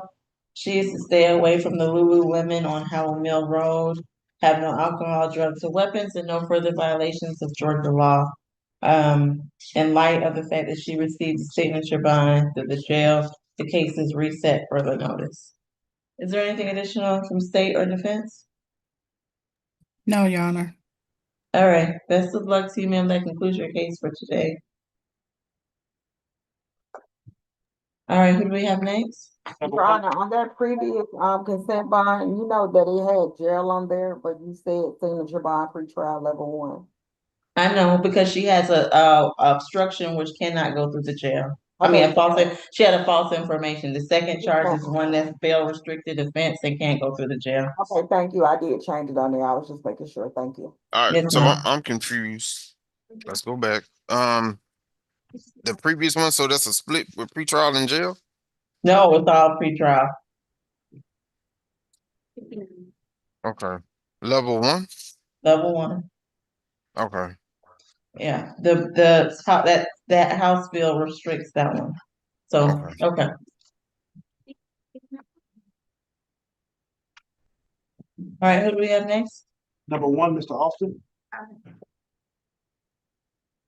She is to stay away from the Lululemon on Howell Mill Road, have no alcohol, drugs, or weapons, and no further violations of Georgia law. In light of the fact that she received a signature bond through the jail, the case is reset for the notice. Is there anything additional from state or defense? No, Your Honor. All right, best of luck to you, ma'am. That concludes your case for today. All right, who do we have next? Your Honor, on that previous consent bond, you know that it had jail on there, but you said signature bond pre-trial level 1. I know because she has a obstruction which cannot go through the jail. I mean, she had a false information. The second charge is one that's bail restricted offense and can't go through the jail. Okay, thank you. I did change it on there. I was just making sure. Thank you. All right, Yes, so ma'am. I'm confused. Let's go back. The previous one, so that's a split with pretrial and jail? No, it's all pretrial. Okay. Level 1? Level 1. Okay. Yeah. That House bill restricts that one. So okay. All right, who do we have next? Number 1, Mr. Austin.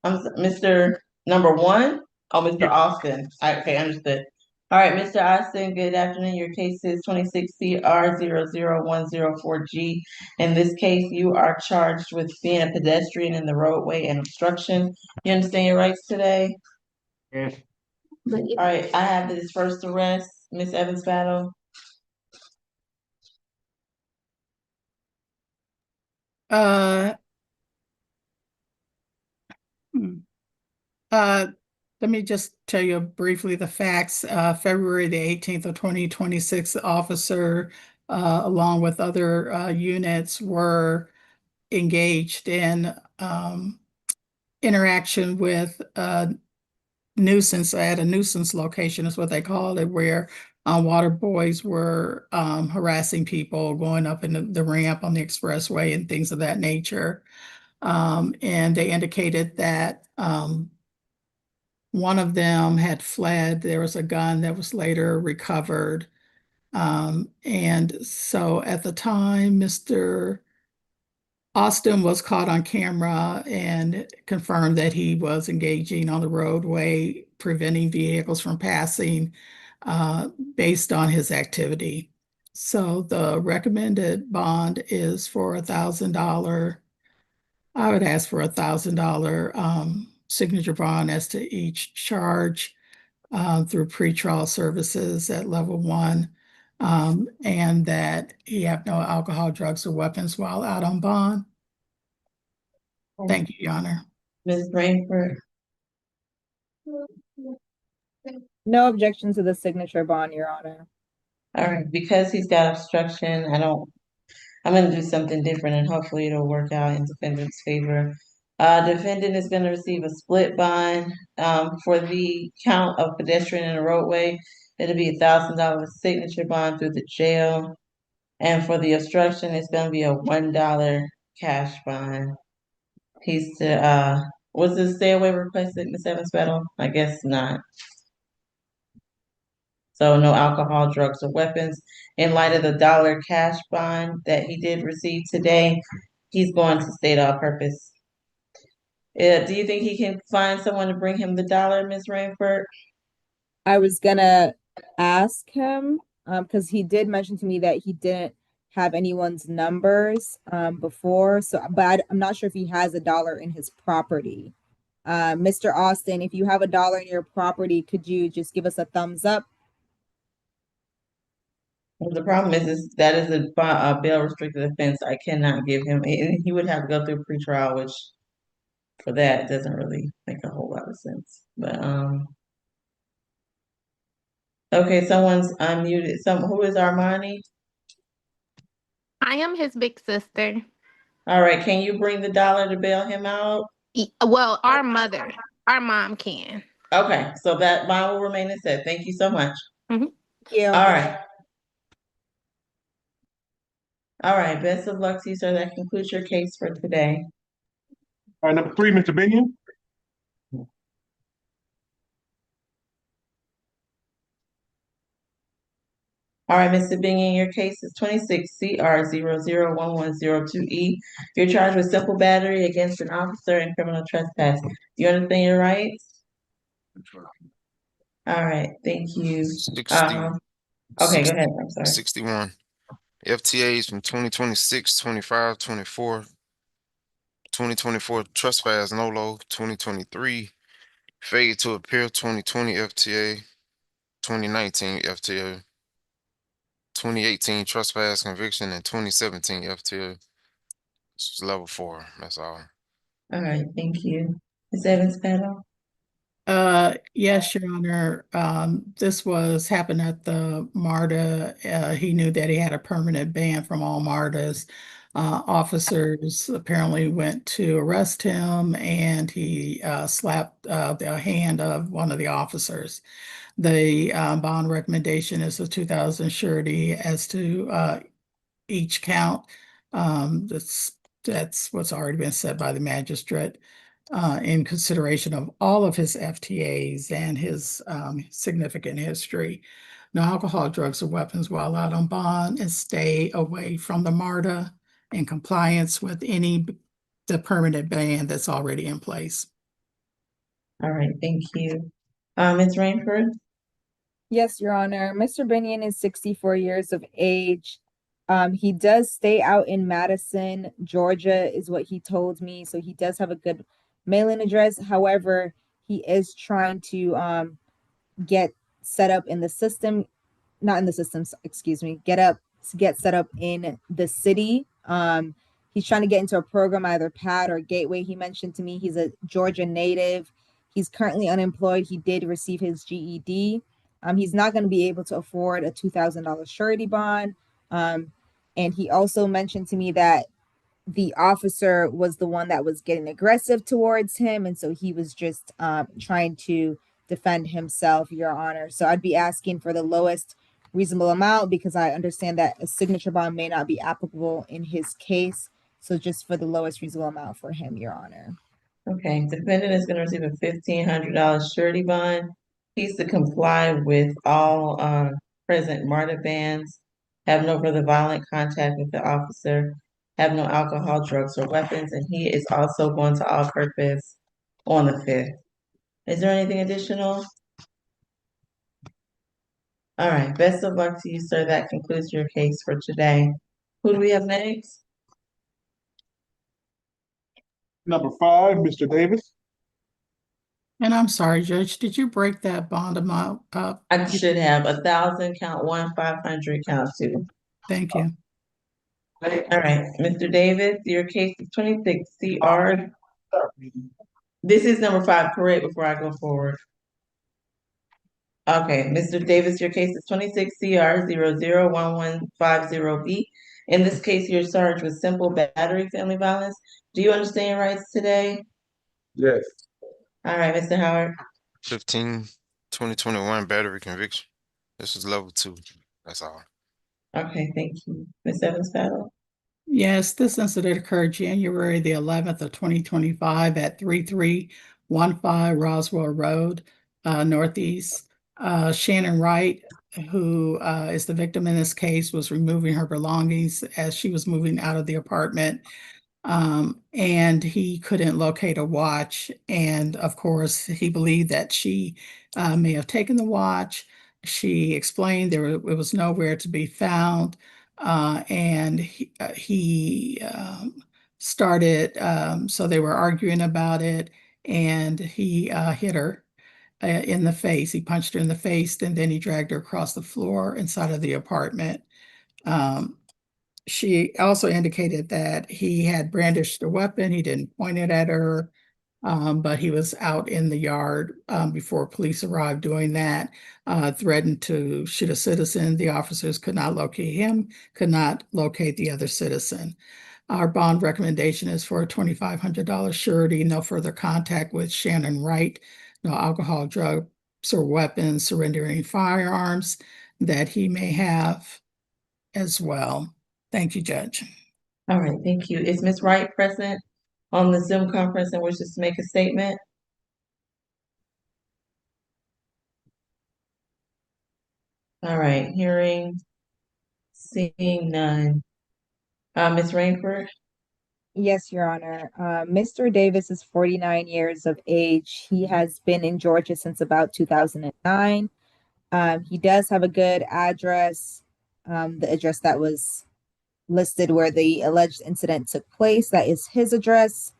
Mr. Number 1? Oh, Mr. Austin. Okay, understood. All right, Mr. Austin, good afternoon. Your case is 26 CR 00104G. In this case, you are charged with being a pedestrian in the roadway and obstruction. You understand your rights today? Yes. All right, I have this first arrest, Miss Evans Battle. Let me just tell you briefly the facts. February the 18th of 2026, the officer, along with other units, were engaged in interaction with nuisance at a nuisance location is what they called it, where water boys were harassing people going up in the ramp on the expressway and things of that nature. And they indicated that one of them had fled. There was a gun that was later recovered. And so at the time, Mr. Austin was caught on camera and confirmed that he was engaging on the roadway, preventing vehicles from passing based on his activity. So the recommended bond is for $1,000. I would ask for $1,000 signature bond as to each charge through pretrial services at level 1, and that he have no alcohol, drugs, or weapons while out on bond. Thank you, Your Honor. Ms. Rainford. No objection to the signature bond, Your Honor. All right, because he's got obstruction, I'm gonna do something different and hopefully it'll work out in defendant's favor. Defendant is gonna receive a split bond, for the count of pedestrian in a roadway. It'll be $1,000 signature bond through the jail. And for the obstruction, it's gonna be a $1 cash bond. He's was the stay away requested, Ms. Evans Battle? I guess not. So no alcohol, drugs, or weapons. In light of the dollar cash bond that he did receive today, he's going to state all purpose. Do you think he can find someone to bring him the dollar, Ms. Rainford? I was gonna ask him, because he did mention to me that he didn't have anyone's numbers before. So, but I'm not sure if he has a dollar in his property. Mr. Austin, if you have a dollar in your property, could you just give us a thumbs up? Well, the problem is that is a bail restricted offense. I cannot give him, and he would have to go through pretrial, which for that doesn't really make a whole lot of sense. But okay, someone's unmuted. Who is Armani? I am his big sister. All right, can you bring the dollar to bail him out? Well, our mom can. Okay, so that bond will remain as said. Thank you so much. Mhm. Yeah. All right. All right, best of luck to you, sir. That concludes your case for today. All right, number 3, Mr. Binion. All right, Mr. Binion, your case is 26 CR 001102E. You're charged with simple battery against an officer and criminal trespass. You understand your rights? All right, thank you. 60, Okay, go ahead. I'm sorry. 61. FTAs from 2026, 25, 24, 2024 trespass NOLO, 2023 failure to appear, 2020 FTA, 2019 FTA, 2018 trespass conviction, and 2017 FTA. This is level 4. That's all. All right, thank you. Ms. Evans panel? Yes, Your Honor. This happened at the MARTA. He knew that he had a permanent ban from all MARTAs. Officers apparently went to arrest him and he slapped the hand of one of the officers. The bond recommendation is a 2,000 surety as to each count. That's what's already been said by the magistrate. In consideration of all of his FTAs and his significant history. No alcohol, drugs, or weapons while out on bond, and stay away from the MARTA in compliance with the permanent ban that's already in place. All right, thank you. Ms. Rainford? Yes, Your Honor. Mr. Binion is 64 years of age. He does stay out in Madison, Georgia, is what he told me. So he does have a good mailing address. However, he is trying to get set up in the system, not in the systems, excuse me, get set up in the city. He's trying to get into a program, either PAD or Gateway. He mentioned to me he's a Georgia native. He's currently unemployed. He did receive his GED. He's not going to be able to afford a $2,000 surety bond. And he also mentioned to me that the officer was the one that was getting aggressive towards him. And so he was just trying to defend himself, Your Honor. So I'd be asking for the lowest reasonable amount because I understand that a signature bond may not be applicable in his case. So just for the lowest reasonable amount for him, Your Honor. Okay, defendant is gonna receive a $1,500 surety bond. He's to comply with all present MARTA bans, have no further violent contact with the officer, have no alcohol, drugs, or weapons, and he is also going to all purpose on the 5th. Is there anything additional? All right, best of luck to you, sir. That concludes your case for today. Who do we have next? Number 5, Mr. Davis. And I'm sorry, Judge, did you break that bond amount up? I should have 1,000, count 1, 500, count 2. Thank you. All right, Mr. Davis, your case is 26 CR. This is number 5, correct, before I go forward. Okay, Mr. Davis, your case is 26CR001150B. In this case, you're charged with simple battery family violence. Do you understand your rights today? Yes. All right, Mr. Howard. 15/2021 battery conviction. This is level 2. That's all. Okay, thank you. Ms. Evans Battle. Yes, this incident occurred January the 11th of 2025 at 3315 Roswell Road, Northeast. Shannon Wright, who is the victim in this case, was removing her belongings as she was moving out of the apartment. And he couldn't locate a watch. And of course, he believed that she may have taken the watch. She explained it was nowhere to be found. And he started, so they were arguing about it, and he hit her in the face. He punched her in the face, and then he dragged her across the floor inside of the apartment. She also indicated that he had brandished a weapon. He didn't point it at her, but he was out in the yard before police arrived doing that, threatened to shoot a citizen. The officers could not locate him, could not locate the other citizen. Our bond recommendation is for a $2,500 surety, no further contact with Shannon Wright, no alcohol, drugs, or weapons, surrendering firearms that he may have as well. Thank you, Judge. All right, thank you. Is Ms. Wright present on the Zoom conference and wishes to make a statement? All right, seeing none. Ms. Rainford? Yes, Your Honor. Mr. Davis is 49 years of age. He has been in Georgia since about 2009. He does have a good address, the address that was listed where the alleged incident took place. That is his address.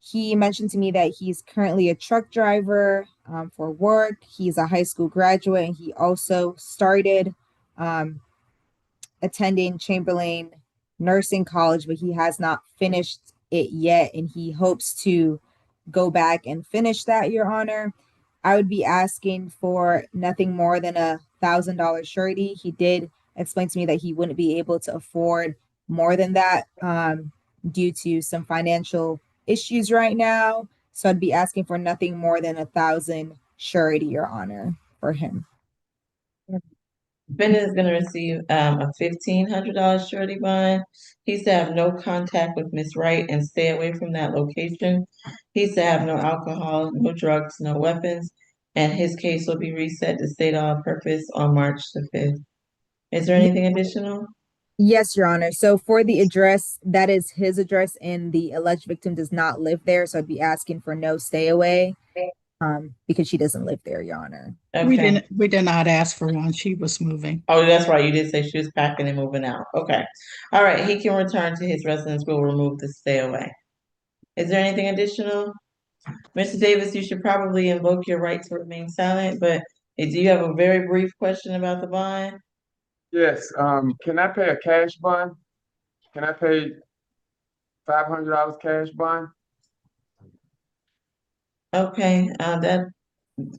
He mentioned to me that he's currently a truck driver for work. He's a high school graduate, and he also started attending Chamberlain Nursing College, but he has not finished it yet, and he hopes to go back and finish that, Your Honor. I would be asking for nothing more than $1,000 surety. He did explain to me that he wouldn't be able to afford more than that due to some financial issues right now. So I'd be asking for nothing more than 1,000 surety, Your Honor, for him. Defendant is going to receive a $1,500 surety bond. He's to have no contact with Ms. Wright and stay away from that location. He's to have no alcohol, no drugs, no weapons, and his case will be reset to state all purpose on March the 5th. Is there anything additional? Yes, Your Honor. So for the address, that is his address, and the alleged victim does not live there. So I'd be asking for no stay away because she doesn't live there, Your Honor. Okay. We did not ask for one. She was moving. Oh, that's right. You did say she was packing and moving out. Okay. All right. He can return to his residence. We'll remove the stay away. Is there anything additional? Mr. Davis, you should probably invoke your right to remain silent, but do you have a very brief question about the bond? Yes. Can I pay a cash bond? Can I pay $500 cash bond? Okay, I'm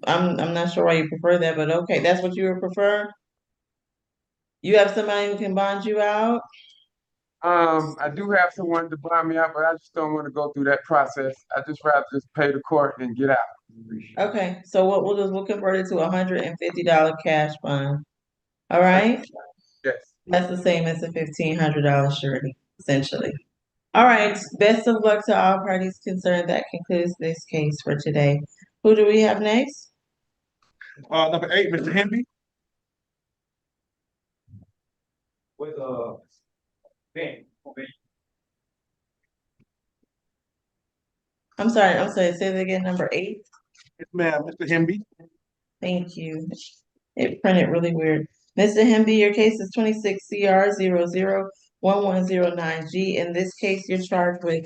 not sure why you prefer that, but okay, that's what you would prefer? You have somebody who can bond you out? I do have someone to bond me out, but I just don't want to go through that process. I just rather just pay the court and get out. Okay, so what we'll do is we'll convert it to $150 cash bond. All right? Yes. That's the same as the $1,500 surety, essentially. All right, best of luck to all parties concerned. That concludes this case for today. Who do we have next? Number 8, Mr. Henby. With Ben. I'm sorry, say that again, number 8? Yes, ma'am, Mr. Henby. Thank you. It printed really weird. Mr. Henby, your case is 26CR001109G. In this case, you're charged with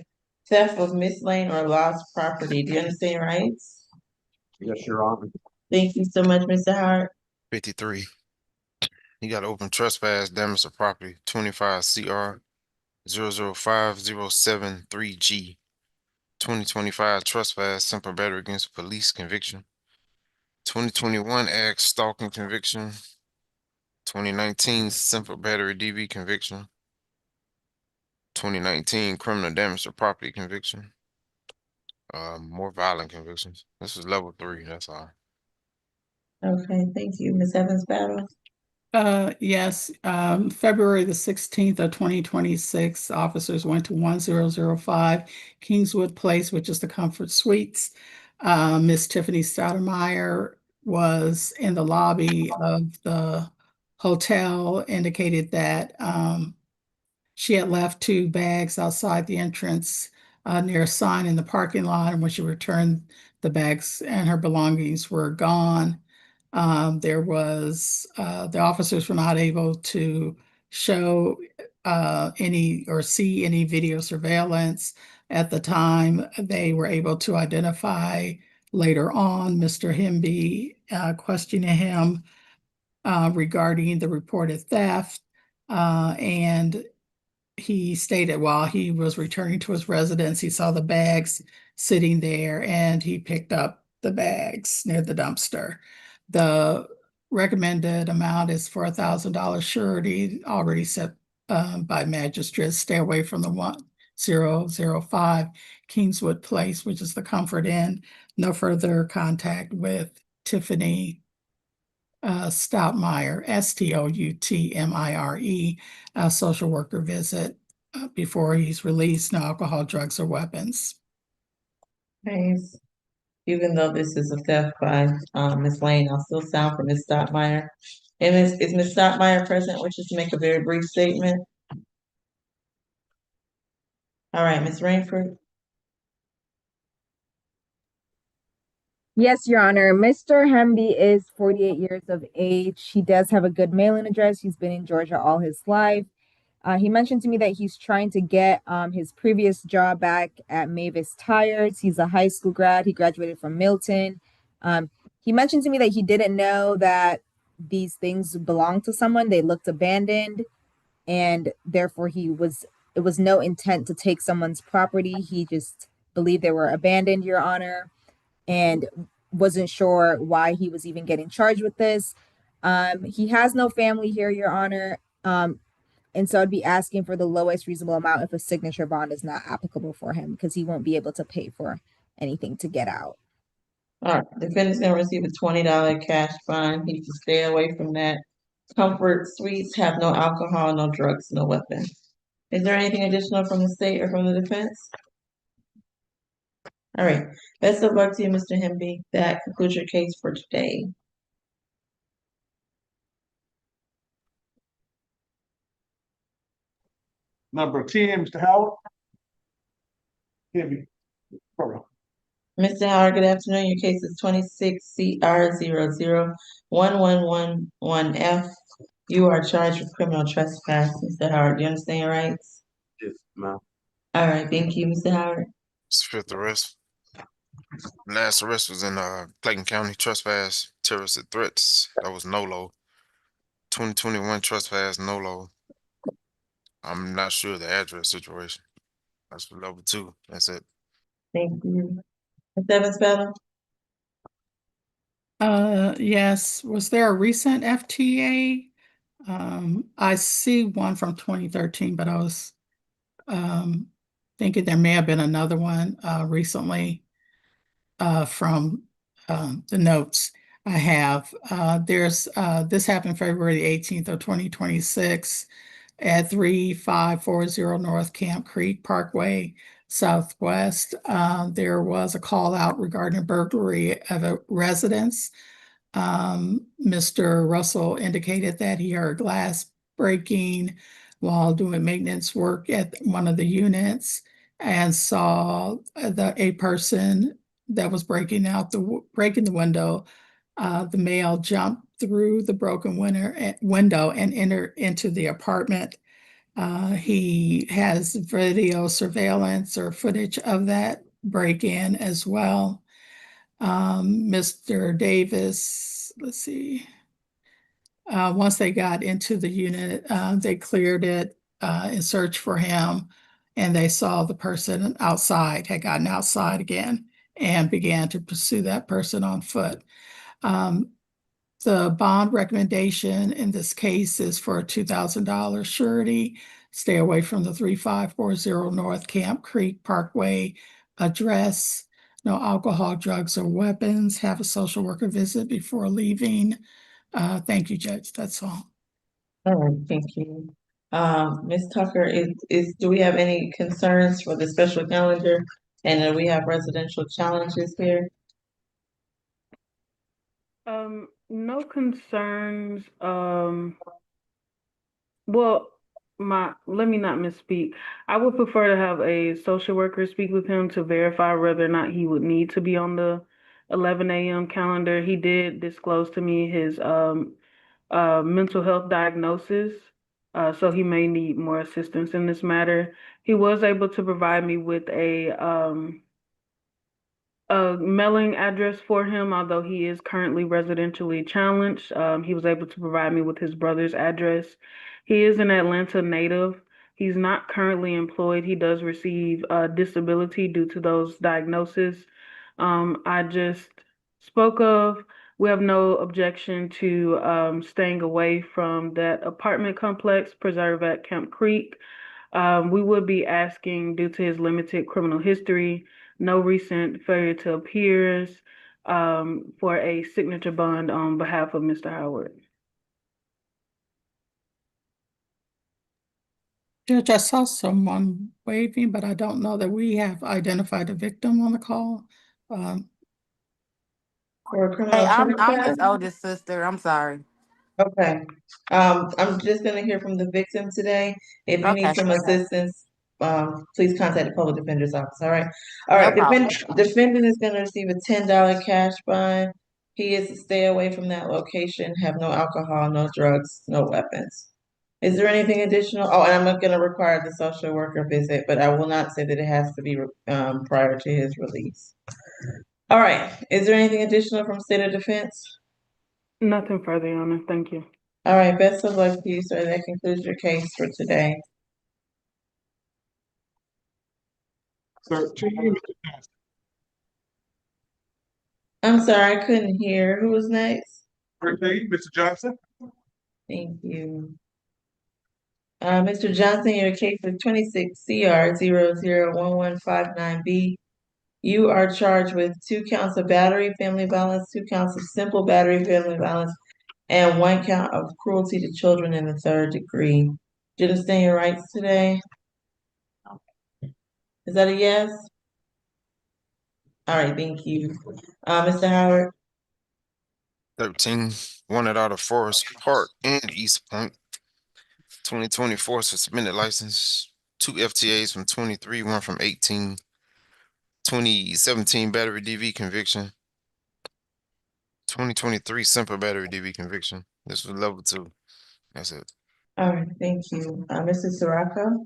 theft of mislaying or lost property. Do you understand your rights? Yes, Your Honor. Thank you so much, Mr. Howard. 53. You got open trespass, damage to property, 25CR 005073G. 2025 trespass, simple battery against police conviction. 2021 ag stalking conviction. 2019 simple battery DV conviction. 2019 criminal damage to property conviction. More violent convictions. This is level 3, that's all. Okay, thank you. Ms. Evans Battle? Yes, February the 16th of 2026, officers went to 1005 Kingswood Place, which is the Comfort Suites. Miss Tiffany Stoudemire was in the lobby of the hotel, indicated that she had left 2 bags outside the entrance near a sign in the parking lot, and when she returned, the bags and her belongings were gone. The officers were not able to show any or see any video surveillance at the time. They were able to identify later on Mr. Henby, questioning him regarding the reported theft, and he stated while he was returning to his residence, he saw the bags sitting there and he picked up the bags near the dumpster. The recommended amount is for $1,000 surety already set by magistrates. Stay away from the 1005 Kingswood Place, which is the Comfort Inn. No further contact with Tiffany Stoutmire, Stoutmire, a social worker visit before he's released. No alcohol, drugs, or weapons. Nice. Even though this is a theft by Ms. Lane, I'll still sound for Ms. Stoutmire. And is Ms. Stoutmire present, wishes to make a very brief statement? All right, Ms. Rainford? Yes, Your Honor. Mr. Henby is 48 years of age. He does have a good mailing address. He's been in Georgia all his life. He mentioned to me that he's trying to get his previous job back at Mavis Tires. He's a high school grad. He graduated from Milton. He mentioned to me that he didn't know that these things belonged to someone. They looked abandoned, and therefore it was no intent to take someone's property. He just believed they were abandoned, Your Honor, and wasn't sure why he was even getting charged with this. He has no family here, Your Honor. And so I'd be asking for the lowest reasonable amount if a signature bond is not applicable for him, because he won't be able to pay for anything to get out. All right, defendant's gonna receive a $20 cash fine. He should stay away from that. Comfort Suites have no alcohol, no drugs, no weapons. Is there anything additional from the state or from the defense? All right, best of luck to you, Mr. Henby. That concludes your case for today. Number 10, Mr. Howard. Henby. Mr. Howard, good afternoon. Your case is 26 CR 001111F. You are charged with criminal trespass, Mr. Howard. Do you understand your rights? Yes, ma'am. All right, thank you, Mr. Howard. It's 5th arrest. Last arrest was in Clayton County, trespass, terrorist threats. That was NOLO. 2021 trespass, NOLO. I'm not sure the address situation. That's for level 2. That's it. Thank you. Ms. Evans Battle? Yes. Was there a recent FTA? I see one from 2013, but I was thinking there may have been another one recently from the notes I have. This happened February 18th of 2026 at 3540 North Camp Creek Parkway Southwest. There was a call out regarding a burglary of a residence. Mr. Russell indicated that he heard glass breaking while doing maintenance work at one of the units and saw a person that was breaking the window. The male jumped through the broken window and entered into the apartment. He has video surveillance or footage of that break-in as well. Mr. Davis, let's see. Once they got into the unit, they cleared it in search for him, and they saw the person outside, had gotten outside again, and began to pursue that person on foot. The bond recommendation in this case is for a $2,000 surety. Stay away from the 3540 North Camp Creek Parkway address. No alcohol, drugs, or weapons. Have a social worker visit before leaving. Thank you, Judge. That's all. All right, thank you. Ms. Tucker, do we have any concerns for the special calendar? And do we have residential challenges here? No concerns. Well, let me not misspeak. I would prefer to have a social worker speak with him to verify whether or not he would need to be on the 11 a.m. calendar. He did disclose to me his mental health diagnosis, so he may need more assistance in this matter. He was able to provide me with a mailing address for him, although he is currently residentially challenged. He was able to provide me with his brother's address. He is an Atlanta native. He's not currently employed. He does receive disability due to those diagnoses. I just spoke of. We have no objection to staying away from that apartment complex, Preserve at Camp Creek. We would be asking, due to his limited criminal history, no recent failure to appears, for a signature bond on behalf of Mr. Howard. Judge, I saw someone waving, but I don't know that we have identified a victim on the call. For a criminal Hey, I'm homicide? his oldest sister. I'm sorry. Okay. I'm just gonna hear from the victim today. If you need Okay. some assistance, please contact the public defender's office, all right? All No right, problem. defendant is gonna receive a $10 cash bond. He is to stay away from that location, have no alcohol, no drugs, no weapons. Is there anything additional? Oh, and I'm not gonna require the social worker visit, but I will not say that it has to be, prior to his release. All right, is there anything additional from State of Defense? Nothing further, Your Honor. Thank you. All right, best of luck to you, sir. That concludes your case for today. 13. I'm sorry, I couldn't hear. Who was next? 13, Mr. Johnson. Thank you. Mr. Johnson, your case is 26 CR 001159B. You are charged with 2 counts of battery, family violence, 2 counts of simple battery, family violence, and 1 count of cruelty to children in the 3rd degree. Do you understand your rights today? Is that a yes? All right, thank you. Mr. Howard? 13, wanted out of Forest Park and East Point. 2024 suspended license. 2 FTAs from 23, 1 from 18. 2017 battery DV conviction. 2023 simple battery DV conviction. This was level 2. That's it. All right, thank you. Mr. Sirocco?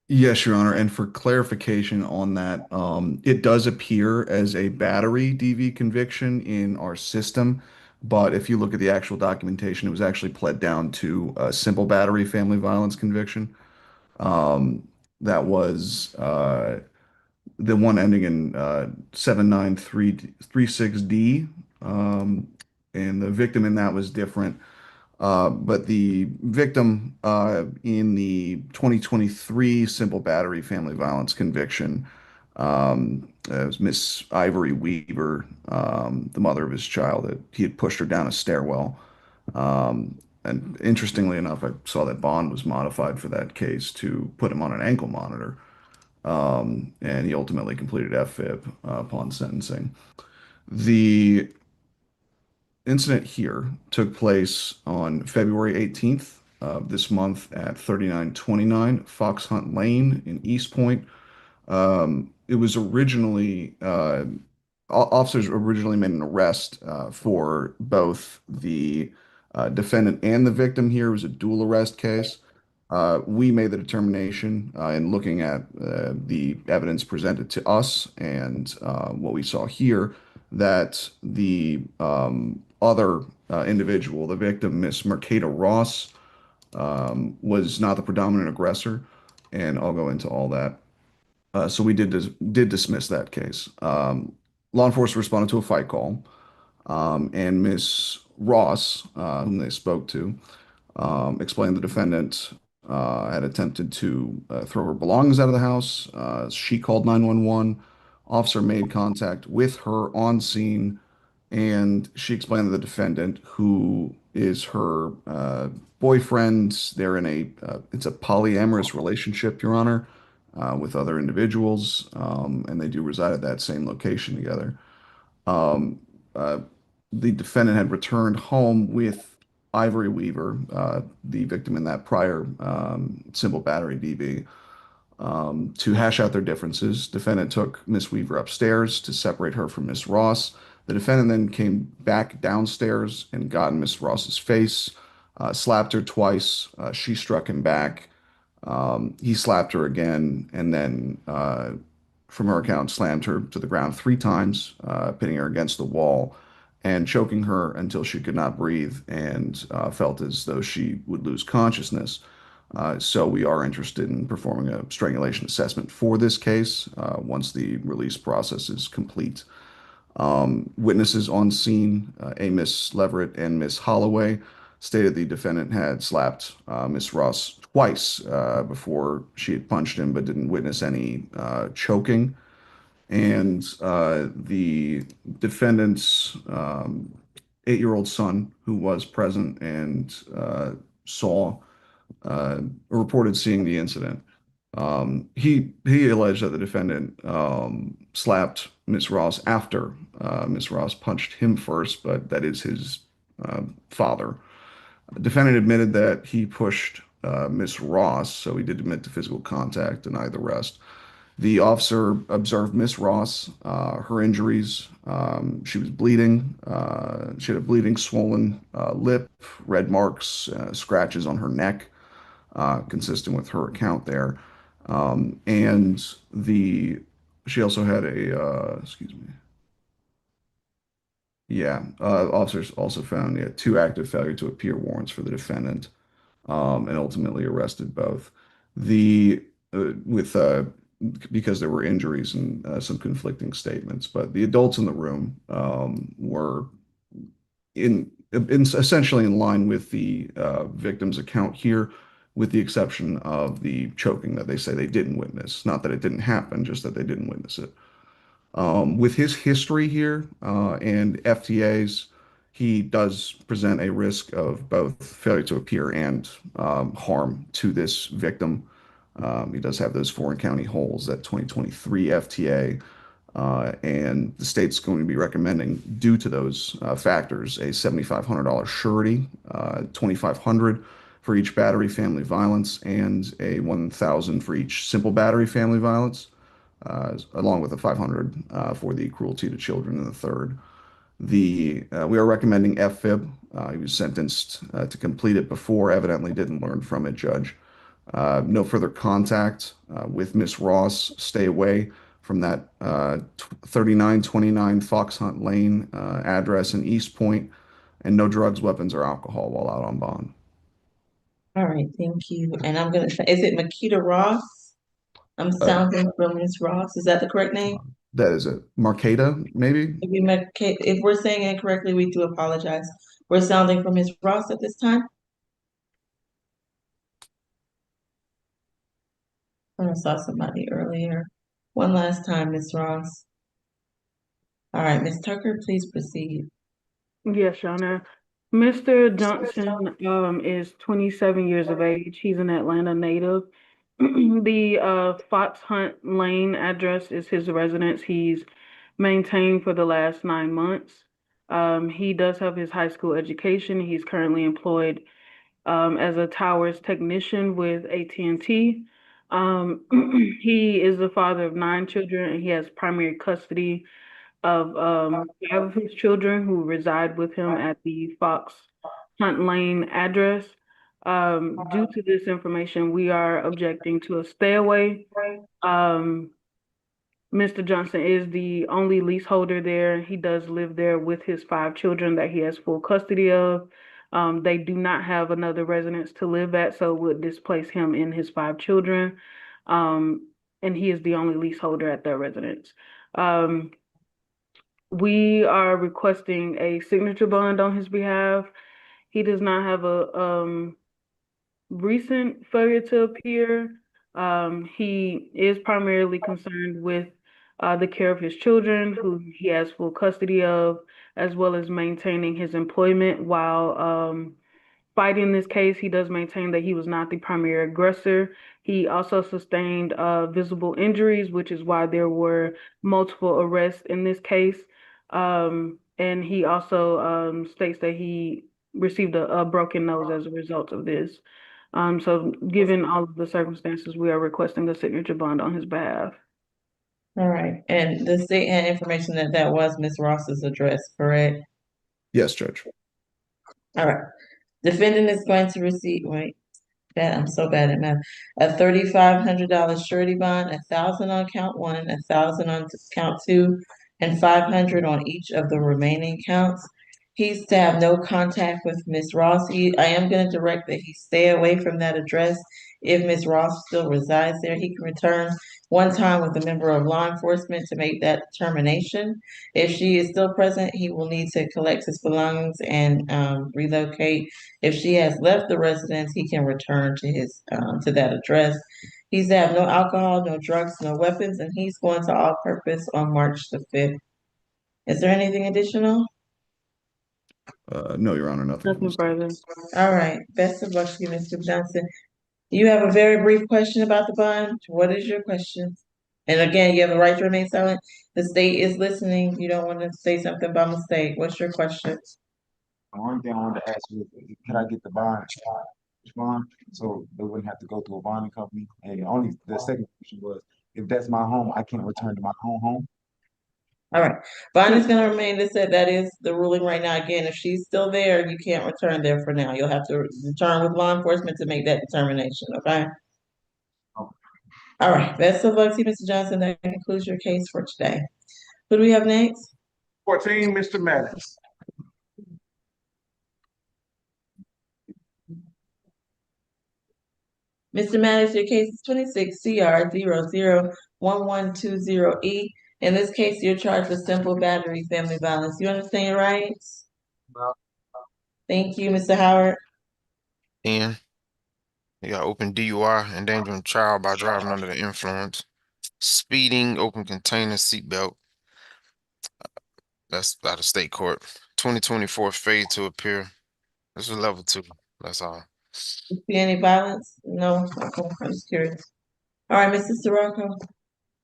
Yes, Your Honor. And for clarification on that, it does appear as a battery DV conviction in our system. But if you look at the actual documentation, it was actually pled down to a simple battery family violence conviction. That was the one ending in 79336D. And the victim in that was different. But the victim in the 2023 simple battery family violence conviction was Miss Avery Weaver, the mother of his child, that he had pushed her down a stairwell. And interestingly enough, I saw that bond was modified for that case to put him on an ankle monitor. And he ultimately completed FFIP upon sentencing. The incident here took place on February 18th of this month at 3929 Fox Hunt Lane in East Point. It was originally, officers originally made an arrest for both the defendant and the victim here. It was a dual arrest case. We made the determination in looking at the evidence presented to us and what we saw here that the other individual, the victim, Miss Mercado Ross, was not the predominant aggressor, and I'll go into all that. So we did dismiss that case. Law enforcement responded to a fight call. And Miss Ross, whom they spoke to, explained the defendant had attempted to throw her belongings out of the house. She called 911. Officer made contact with her on scene, and she explained to the defendant, who is her boyfriend. They're in it's a polyamorous relationship, Your Honor, with other individuals, and they do reside at that same location together. Um, uh, the defendant had returned home with Ivory Weaver, the victim in that prior simple battery DB, to hash out their differences. Defendant took Miss Weaver upstairs to separate her from Miss Ross. The defendant then came back downstairs and got in Miss Ross's face, slapped her twice. She struck him back. He slapped her again, and then, from her account, slammed her to the ground 3 times, pitting her against the wall and choking her until she could not breathe and felt as though she would lose consciousness. So we are interested in performing a strangulation assessment for this case once the release process is complete. Witnesses on scene, a Miss Leverett and Miss Holloway, stated the defendant had slapped Miss Ross twice before she had punched him, but didn't witness any choking. And the defendant's 8-year-old son, who was present and saw reported seeing the incident. He alleged that the defendant slapped Miss Ross after Miss Ross punched him first, but that is his father. The defendant admitted that he pushed Miss Ross, so he did admit to physical contact, denied the rest. The officer observed Miss Ross, her injuries. She was bleeding. She had a bleeding, swollen lip, red marks, scratches on her neck, consistent with her account there. And she also had excuse me. Yeah, officers also found 2 active failure to appear warrants for the defendant, and ultimately arrested both. The with Because there were injuries and some conflicting statements, but the adults in the room were essentially in line with the victim's account here, with the exception of the choking that they say they didn't witness. Not that it didn't happen, just that they didn't witness it. With his history here and FTAs, he does present a risk of both failure to appear and harm to this victim. He does have those foreign county holes, that 2023 FTA, and the state's going to be recommending, due to those factors, a $7,500 surety, $2,500 for each battery family violence, and a $1,000 for each simple battery family violence, along with a $500 for the cruelty to children in the third. We are recommending FFIB. He was sentenced to complete it before, evidently didn't learn from it, Judge. No further contact with Miss Ross. Stay away from that 3929 Fox Hunt Lane address in East Point, and no drugs, weapons, or alcohol while out on bond. All right, thank you. And I'm gonna say, is it Makita Ross? I'm sounding from Miss Ross. Is that the correct name? That is it. Marcata, maybe? If we're saying it correctly, we do apologize. We're sounding from Miss Ross at this time. I saw somebody earlier. One last time, Miss Ross. All right, Miss Tucker, please proceed. Yes, Your Honor. Mr. Johnson is 27 years of age. He's an Atlanta native. The Fox Hunt Lane address is his residence. He's maintained for the last 9 months. He does have his high school education. He's currently employed as a towers technician with AT&T. He is the father of 9 children, and he has primary custody of 5 of his children who reside with him at the Fox Hunt Lane address. Due to this information, we are objecting to a stay away. Mr. Johnson is the only leaseholder there. He does live there with his 5 children that he has full custody of. They do not have another residence to live at, so it would displace him and his 5 children. And he is the only leaseholder at their residence. We are requesting a signature bond on his behalf. He does not have a recent failure to appear. He is primarily concerned with the care of his children, who he has full custody of, as well as maintaining his employment while fighting this case. He does maintain that he was not the primary aggressor. He also sustained visible injuries, which is why there were multiple arrests in this case. And he also states that he received a broken nose as a result of this. So given all of the circumstances, we are requesting a signature bond on his behalf. All right, and the state had information that that was Ms. Ross's address, correct? Yes, Judge. All right. Defendant is going to receive, wait, I'm so bad at math. A $3,500 surety bond, 1,000 on count one, 1,000 on count two, and 500 on each of the remaining counts. He's to have no contact with Ms. Ross. I am going to direct that he stay away from that address. If Ms. Ross still resides there, he can return one time with a member of law enforcement to make that determination. If she is still present, he will need to collect his belongings and relocate. If she has left the residence, he can return to his to that address. He's to have no alcohol, no drugs, no weapons, and he's going to all purpose on March the 5th. Is there anything additional? No, Your Honor, nothing. Nothing further. All right. Best of luck to you, Mr. Johnson. You have a very brief question about the bond. What is your question? And again, you have the right to remain silent. The state is listening. You don't want to say something by mistake. What's your question? The only thing I wanted to ask you is, could I get the bond, so they wouldn't have to go through a bonding company? And only the second question was, if that's my home, I can't return to my own home. All right. Bond is going to remain the same. That is the ruling right now. Again, if she's still there, you can't return there for now. You'll have to return with law enforcement to make that determination. Okay. All right. Best of luck to you, Mr. Johnson. That concludes your case for today. Who do we have next? 14, Mr. Maddox. Mr. Maddox, your case is 26 CR 001120E. In this case, you're charged with simple battery family violence. You understand your rights? No. Thank you, Mr. Howard. And you got open DUI, endangering child by driving under the influence, speeding, open container, seatbelt. That's out of state court. 2024 failure to appear. This is level 2. That's all. See any violence? No. Okay, I'm just curious. All right, Mr. Sirocco.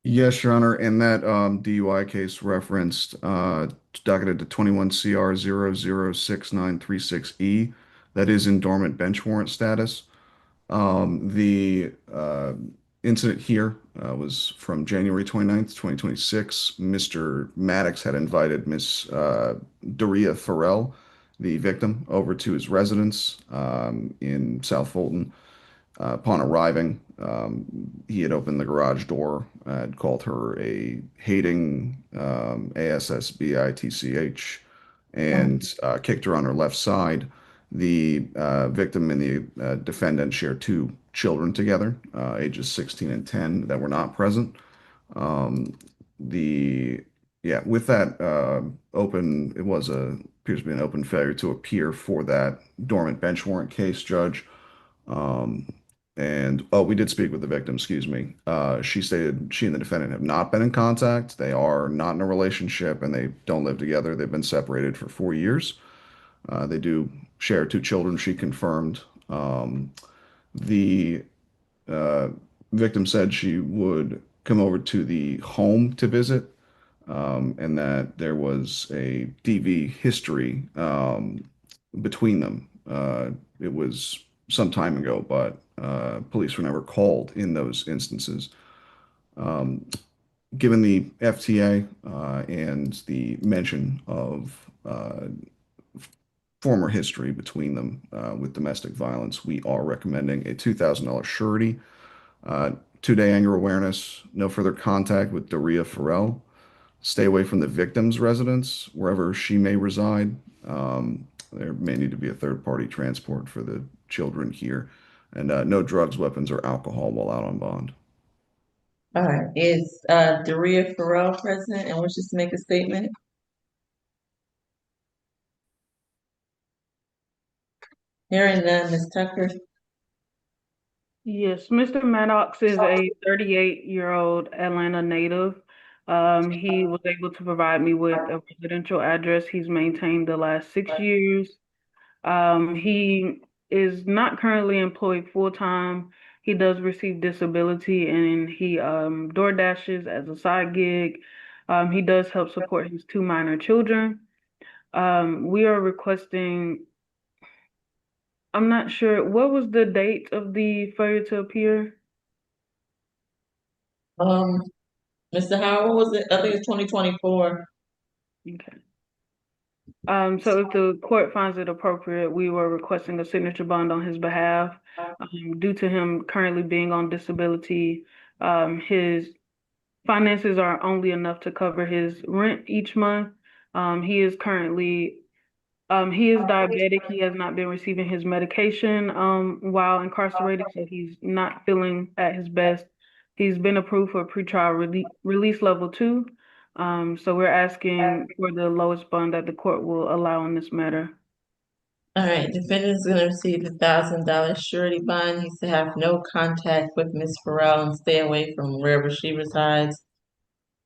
Yes, Your Honor. In that DUI case referenced, docketed to 21 CR 006936E, that is in dormant bench warrant status. The incident here was from January 29th, 2026. Mr. Maddox had invited Miss Doria Farrell, the victim, over to his residence in South Fulton. Upon arriving, he had opened the garage door, had called her a hating ASSBITCH, and kicked her on her left side. The victim and the defendant share 2 children together, ages 16 and 10, that were not present. With that open, it was appears to be an open failure to appear for that dormant bench warrant case, Judge. We did speak with the victim, excuse me. She stated she and the defendant have not been in contact. They are not in a relationship and they don't live together. They've been separated for 4 years. They do share 2 children, she confirmed. The victim said she would come over to the home to visit, and that there was a DV history between them. It was some time ago, but police were never called in those instances. Given the FTA and the mention of former history between them with domestic violence, we are recommending a $2,000 surety, 2-day anger awareness, no further contact with Doria Farrell, stay away from the victim's residence, wherever she may reside. There may need to be a third-party transport for the children here, and no drugs, weapons, or alcohol while out on bond. All right. Is Doria Farrell present and wishes to make a statement? Hearing none, Ms. Tucker. Yes, Mr. Maddox is a 38-year-old Atlanta native. He was able to provide me with a residential address he's maintained the last 6 years. He is not currently employed full-time. He does receive disability and he door dashes as a side gig. He does help support his 2 minor children. We are requesting, I'm not sure, what was the date of the failure to appear? Mr. Howard, what was it? I think it's 2024. Okay. So if the court finds it appropriate, we were requesting a signature bond on his behalf. Due to him currently being on disability, his finances are only enough to cover his rent each month. He is currently he is diabetic. He has not been receiving his medication while incarcerated, so he's not feeling at his best. He's been approved for pretrial release level 2. So we're asking for the lowest bond that the court will allow in this matter. All right, defendant is gonna receive the $1,000 surety bond. He's to have no contact with Ms. Farrell and stay away from wherever she resides.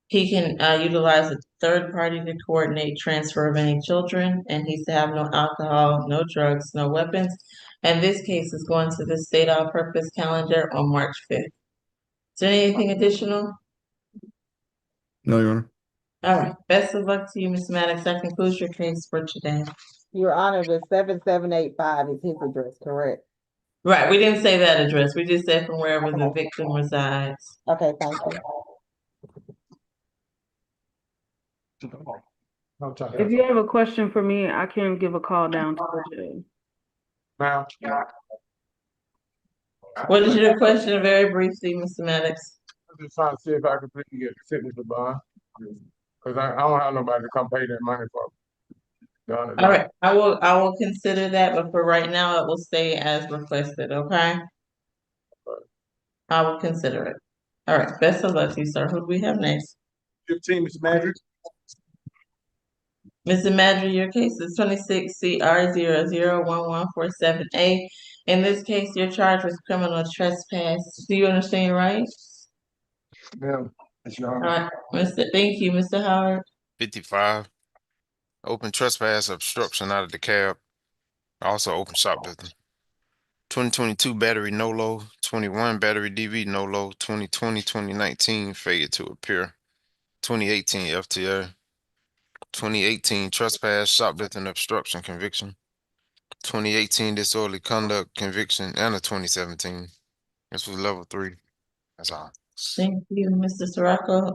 He can utilize a third party to coordinate transfer of any children, and he's to have no alcohol, no drugs, no weapons. And this case is going to the state all-purpose calendar on March 5th. Is there anything additional? No, Your Honor. All right, best of luck to you, Ms. Maddox. That concludes your case for today. Your Honor, the 7785 is his address, correct? Right, we didn't say that address. We just said from wherever the victim resides. Okay, thank you. If you have a question for me, I can give a call down to the jail. Ma'am, What is your question, very briefly, Mr. Maddox? I'm just trying to see if I can please get a signature bond. Cause I don't have nobody to come pay that money for me. All right, I will consider that, but for right now, it will stay as requested, okay? I will consider it. All right, best of luck to you, sir. Who do we have next? 15, Mr. Maddox. Mr. Madry, your case is 26 CR 001147A. In this case, you're charged with criminal trespass. Do you understand, right? Ma'am, that's your All honor. right, thank you, Mr. Howard. 55. Open trespass, obstruction out of the cab. Also open shoplifting. 2022 battery no low. 21 battery DV no low. 2020 failure to appear. 2018 FTA. 2018 trespass, shoplifting, obstruction conviction. 2018 disorderly conduct conviction, and a 2017. This was level 3. That's all. Thank you, Mr. Sirocco.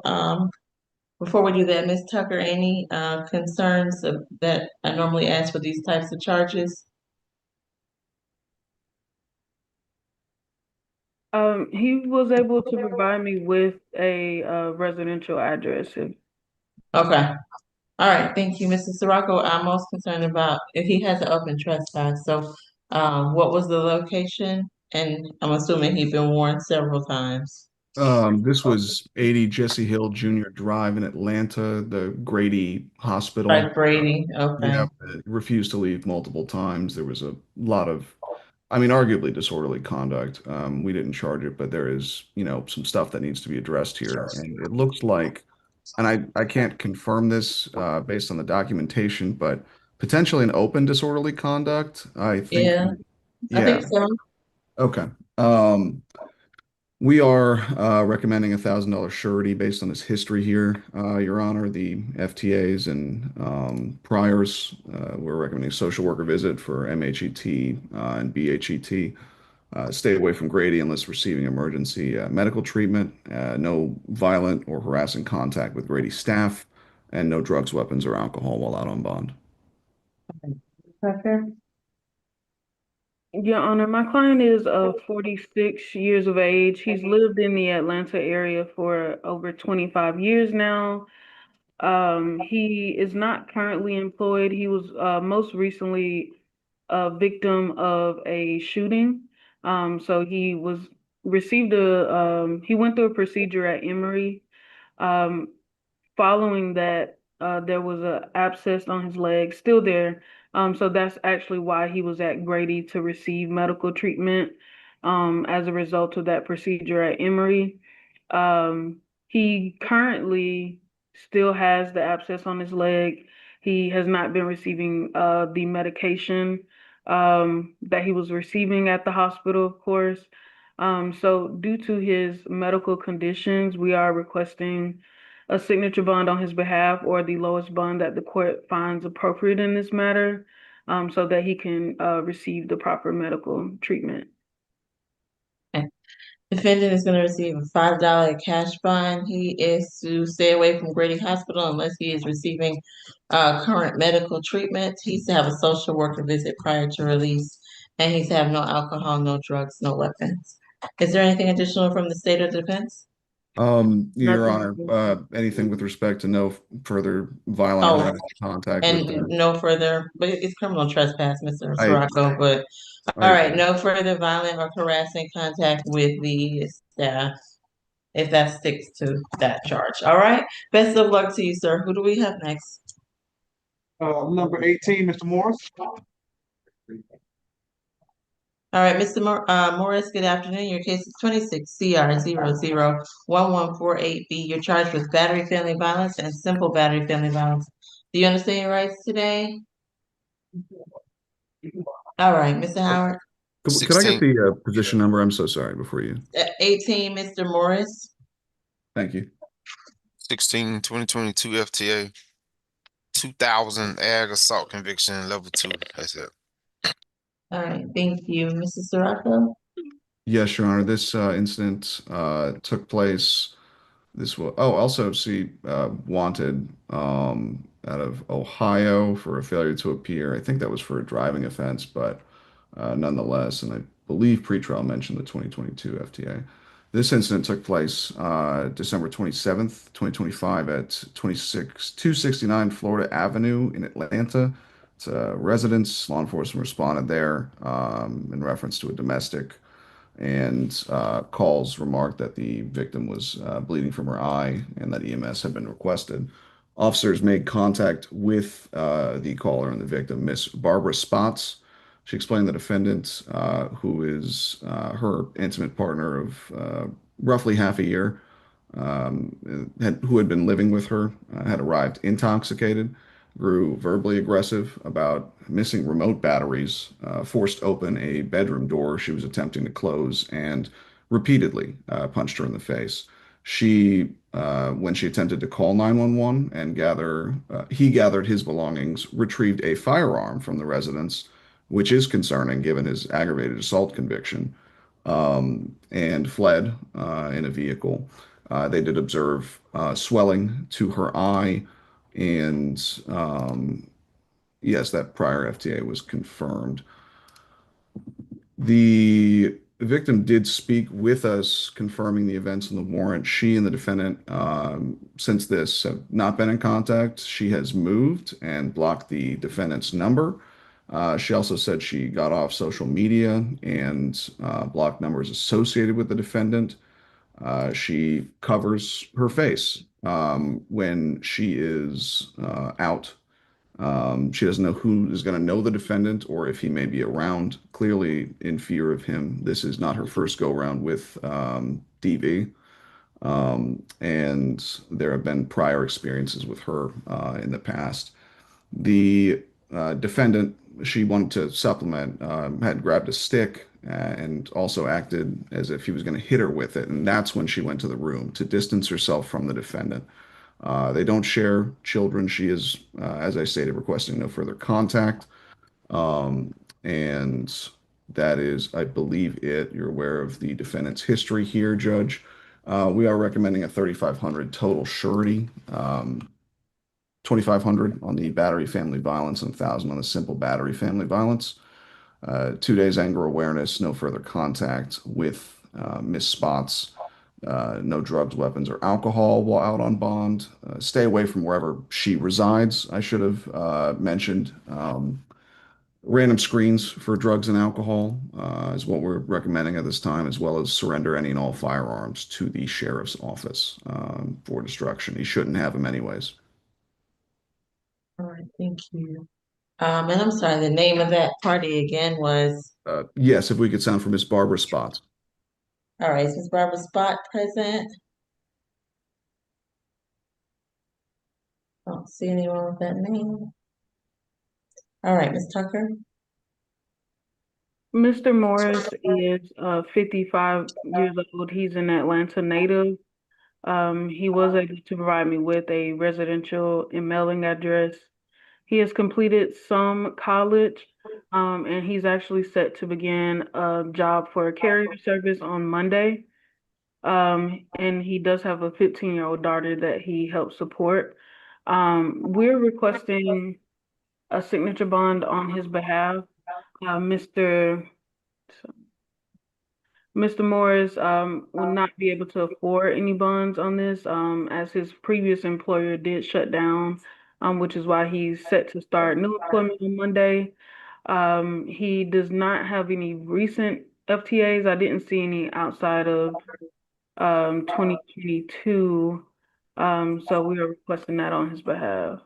Before we do that, Ms. Tucker, any concerns that I normally ask for these types of charges? He was able to provide me with a residential address. Okay. All right, thank you, Mr. Sirocco. I'm most concerned about if he has an open trespass. So, what was the location? And I'm assuming he's been warned several times. This was 80 Jesse Hill Jr. Drive in Atlanta, the Grady Hospital. Right, Grady, okay. Yeah, refused to leave multiple times. There was a lot of, I mean, arguably disorderly conduct. We didn't charge it, but there is, some stuff that needs to be addressed here. And it looks like, and I can't confirm this based on the documentation, but potentially an open disorderly conduct. I think, Yeah, I think so. Okay. We are recommending $1,000 surety based on his history here, Your Honor. The FTAs and priors, we're recommending social worker visit for MHET and BHET. Stay away from Grady unless receiving emergency medical treatment. No violent or harassing contact with Grady staff, and no drugs, weapons, or alcohol while out on bond. Okay. Your Honor, my client is 46 years of age. He's lived in the Atlanta area for over 25 years now. He is not currently employed. He was most recently a victim of a shooting. So he received he went through a procedure at Emory. Following that, there was a abscess on his leg, still there. So that's actually why he was at Grady to receive medical treatment as a result of that procedure at Emory. He currently still has the abscess on his leg. He has not been receiving the medication that he was receiving at the hospital, of course. So due to his medical conditions, we are requesting a signature bond on his behalf or the lowest bond that the court finds appropriate in this matter, so that he can receive the proper medical treatment. Defendant is going to receive a $5 cash bond. He is to stay away from Grady Hospital unless he is receiving current medical treatment. He's to have a social worker visit prior to release, and he's to have no alcohol, no drugs, no weapons. Is there anything additional from the state or defense? Your Nothing. Honor, anything with respect to no further violent Oh, harassment contact with and no further, but it's criminal trespass, Mr. I Sirocco, but I all right, agree. no further violent or harassing contact with the staff, if that sticks to that charge. All right, best of luck to you, sir. Who do we have next? Number 18, Mr. Morris. All right, Mr. Morris, good afternoon. Your case is 26 CR 001148B. You're charged with battery family violence and simple battery family violence. Do you understand your rights today? All right, Mr. Howard. Could I get 16, the position number? I'm so sorry before you. 18, Mr. Morris. Thank you. 16, 2022 FTA, 2000 ag assault conviction, level 2. That's it. All right, thank you. Mrs. Sirocco? Yes, Your Honor. This incident took place. This will. Oh, also see wanted out of Ohio for a failure to appear. I think that was for a driving offense, but nonetheless, and I believe pretrial mentioned the 2022 FTA. This incident took place December 27th, 2025 at 269 Florida Avenue in Atlanta. It's a residence. Law enforcement responded there in reference to a domestic, and calls remarked that the victim was bleeding from her eye and that EMS had been requested. Officers made contact with the caller and the victim, Miss Barbara Spots. She explained the defendant, who is her intimate partner of roughly half a year, who had been living with her, had arrived intoxicated, grew verbally aggressive about missing remote batteries, forced open a bedroom door she was attempting to close, and repeatedly punched her in the face. When she attempted to call 911 and he gathered his belongings, retrieved a firearm from the residence, which is concerning given his aggravated assault conviction, and fled in a vehicle. They did observe swelling to her eye, and yes, that prior FTA was confirmed. The victim did speak with us, confirming the events in the warrant. She and the defendant, since this, have not been in contact. She has moved and blocked the defendant's number. She also said she got off social media and blocked numbers associated with the defendant. She covers her face when she is out. She doesn't know who is going to know the defendant or if he may be around, clearly in fear of him. This is not her first go around with DV. And there have been prior experiences with her in the past. The defendant, she wanted to supplement, had grabbed a stick and also acted as if he was going to hit her with it. And that's when she went to the room to distance herself from the defendant. They don't share children. She is, as I stated, requesting no further contact. And that is, I believe, it. You're aware of the defendant's history here, Judge. We are recommending a $3,500 total surety, $2,500 on the battery family violence and $1,000 on the simple battery family violence. 2 days anger awareness, no further contact with Miss Spots. No drugs, weapons, or alcohol while out on bond. Stay away from wherever she resides. I should have mentioned random screens for drugs and alcohol is what we're recommending at this time, as well as surrender any and all firearms to the sheriff's office for destruction. He shouldn't have them anyways. All right, thank you. And I'm sorry, the name of that party again was, Yes, if we could sound for Miss Barbara Spots. all right, is Ms. Barbara Spot present? Don't see anyone with that name. All right, Ms. Tucker. Mr. Morris is 55 years old. He's an Atlanta native. He was able to provide me with a residential and mailing address. He has completed some college, and he's actually set to begin a job for a carrier service on Monday. And he does have a 15-year-old daughter that he helps support. We're requesting a signature bond on his behalf. Mr. Morris will not be able to afford any bonds on this, as his previous employer did shut down, which is why he's set to start new employment on Monday. He does not have any recent FTAs. I didn't see any outside of 2022. So we are requesting that on his behalf.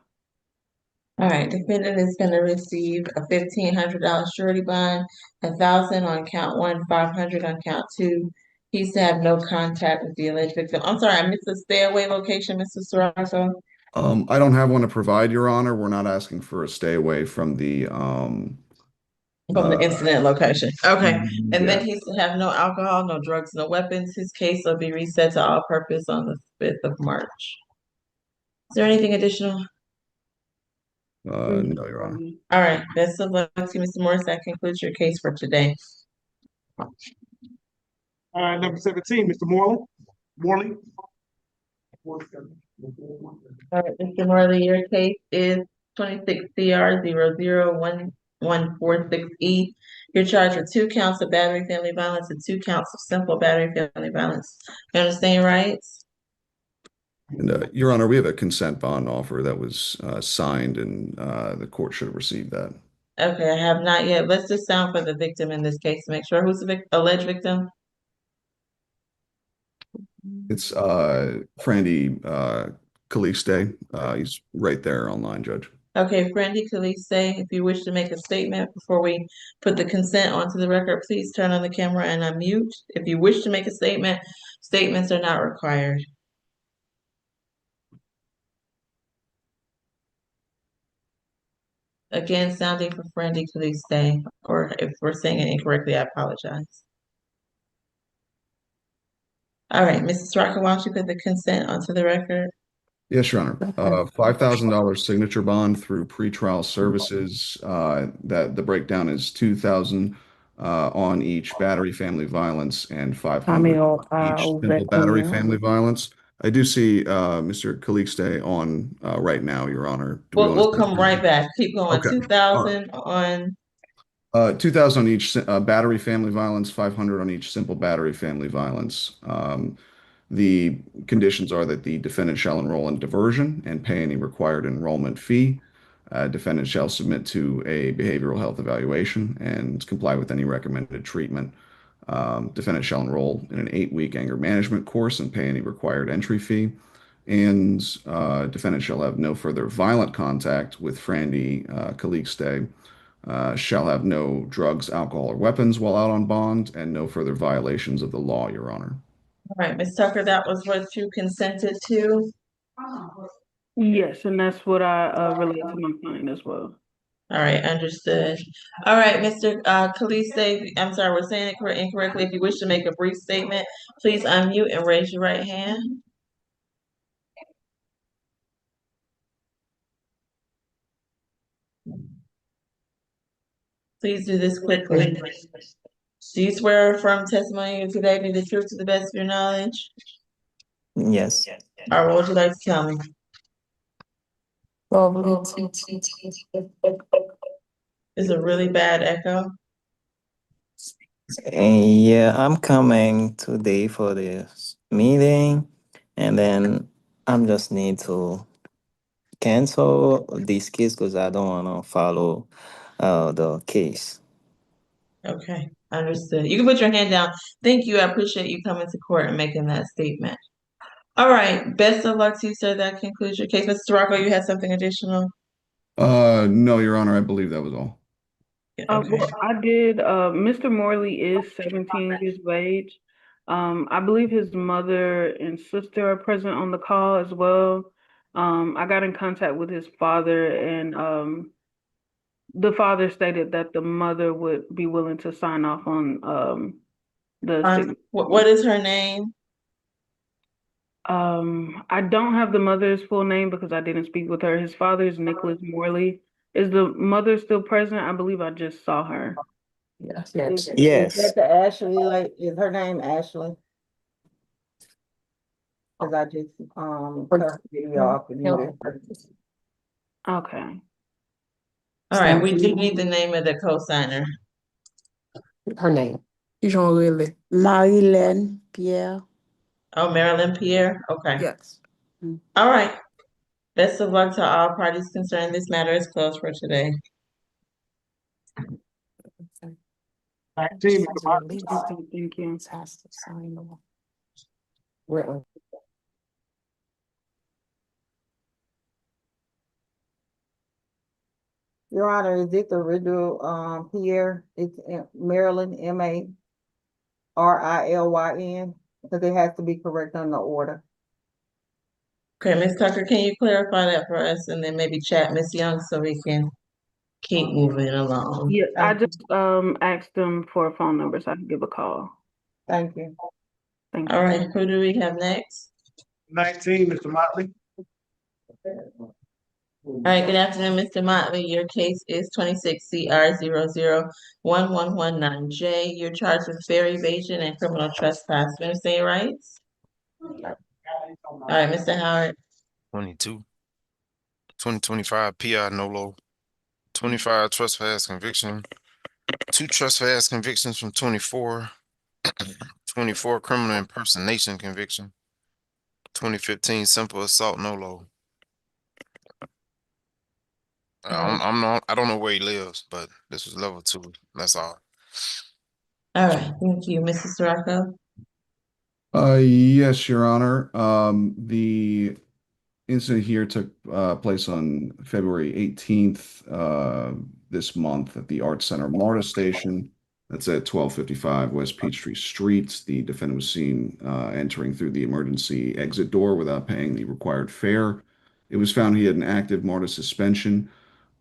All right, defendant is gonna receive a $1,500 surety bond, 1,000 on count one, 500 on count two. He's to have no contact with the alleged victim. I'm sorry, I missed the stay away location, Mr. Sarasso. I don't have one to provide, Your Honor. We're not asking for a stay away from the From the incident location. Okay, and yeah. then he's to have no alcohol, no drugs, no weapons. His case will be reset to all purpose on the 5th of March. Is there anything additional? No, Your Honor. All right, best of luck to you, Mr. Morris. That concludes your case for today. All right, number 17, Mr. Morley. All right, Mr. Morley, your case is 26 CR 00146E. You're charged with 2 counts of battery family violence and 2 counts of simple battery family violence. You understand your rights? And, Your Honor, we have a consent bond offer that was signed, and the court should have received that. Okay, I have not yet. Let's just sound for the victim in this case to make sure. Who's the alleged victim? It's Frandy Caliste. He's right there online, Judge. Okay, Brandy Calise, if you wish to make a statement before we put the consent onto the record, please turn on the camera and unmute. If you wish to make a statement, statements are not required. Again, sounding for Brandy Calise, or if we're saying it incorrectly, I apologize. All right, Mrs. Rocker, why don't you put the consent onto the record? Yes, Your Honor. $5,000 signature bond through pretrial services. That the breakdown is $2,000 on each battery family violence and $500 on each simple battery family violence. I do see Mr. Calixte on right now, Your Honor. We'll come right back. Keep going. Okay. 2,000 on 2,000 on each battery family violence, 500 on each simple battery family violence. The conditions are that the defendant shall enroll in diversion and pay any required enrollment fee. Defendant shall submit to a behavioral health evaluation and comply with any recommended treatment. Defendant shall enroll in an 8-week anger management course and pay any required entry fee. And defendant shall have no further violent contact with Frandy Calixte. Shall have no drugs, alcohol, or weapons while out on bond, and no further violations of the law, Your Honor. All right, Ms. Tucker, that was what you consented to? Yes, and that's what I relayed to my client as well. All right, understood. All right, Mr. Calise, I'm sorry, we're saying it incorrectly. If you wish to make a brief statement, please unmute and raise your right hand. Please do this quickly. Do you swear or affirm testimony you today be the truth to the best of your knowledge? Yes. All right, what would you like to tell me? It's a really bad echo. Yeah, I'm coming today for this meeting, and then I'm just need to cancel this case because I don't want to follow the case. Okay, understood. You can put your hand down. Thank you. I appreciate you coming to court and making that statement. All right, best of luck to you, sir. That concludes your case. Mr. Rocco, you had something additional? No, Your Honor, I believe that was all. Well, I did, Mr. Morley is 17 years of age. I believe his mother and sister are present on the call as well. I got in contact with his father, and the father stated that the mother would be willing to sign off on the signature. What is her name? I don't have the mother's full name because I didn't speak with her. His father is Nicholas Morley. Is the mother still present? I believe I just saw her. Yes. Yes. Is that the Ashley, like, is her name Ashley? Cause I just, cut her video off and muted her. Okay. All right, we do need the name of the co-signer. Her name. Jean-Louis. Marilyn Pierre. Oh, Marilyn Pierre, okay. Yes. All right. Best of luck to all parties concerned. This matter is closed for today. 19, Thank you. Has to sign off. Where? Your Honor, is it the original, Pierre? It's Marilyn, Marilyn, because it has to be correct on the order. Okay, Ms. Tucker, can you clarify that for us and then maybe chat Ms. Young so we can keep moving along? Yeah, I just asked them for a phone number so I can give a call. Thank you. Thank you. All right, who do we have next? 19, Mr. Motley. All right, good afternoon, Mr. Motley. Your case is 26 CR 001119J. You're charged with fair evasion and criminal trespass. You understand your rights? All right, Mr. Howard. 22. 2025 PI NOLO. 25 trespass conviction. 2 trespass convictions from 24. 24 criminal impersonation conviction. 2015 simple assault NOLO. I don't know where he lives, but this was level 2. That's all. All right, thank you, Mrs. Sirocco. Yes, Your Honor. The incident here took place on February 18th this month at the Art Center MARTA station. That's at 1255 West Peachtree Street. The defendant was seen entering through the emergency exit door without paying the required fare. It was found he had an active MARTA suspension.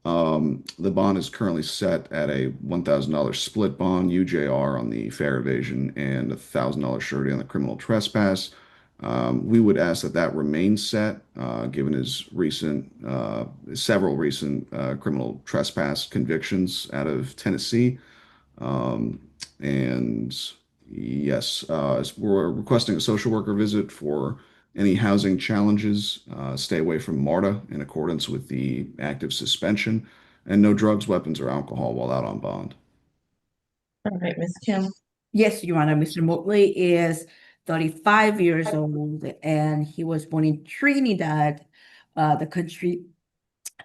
The bond is currently set at a $1,000 split bond, UJR on the fare evasion, and a $1,000 surety on the criminal trespass. We would ask that that remains set, given his several recent criminal trespass convictions out of Tennessee. And yes, we're requesting a social worker visit for any housing challenges. Stay away from MARTA in accordance with the active suspension, and no drugs, weapons, or alcohol while out on bond. All right, Ms. Kim. Yes, Your Honor. Mr. Moley is 35 years old, and he was born in Trinidad, the country.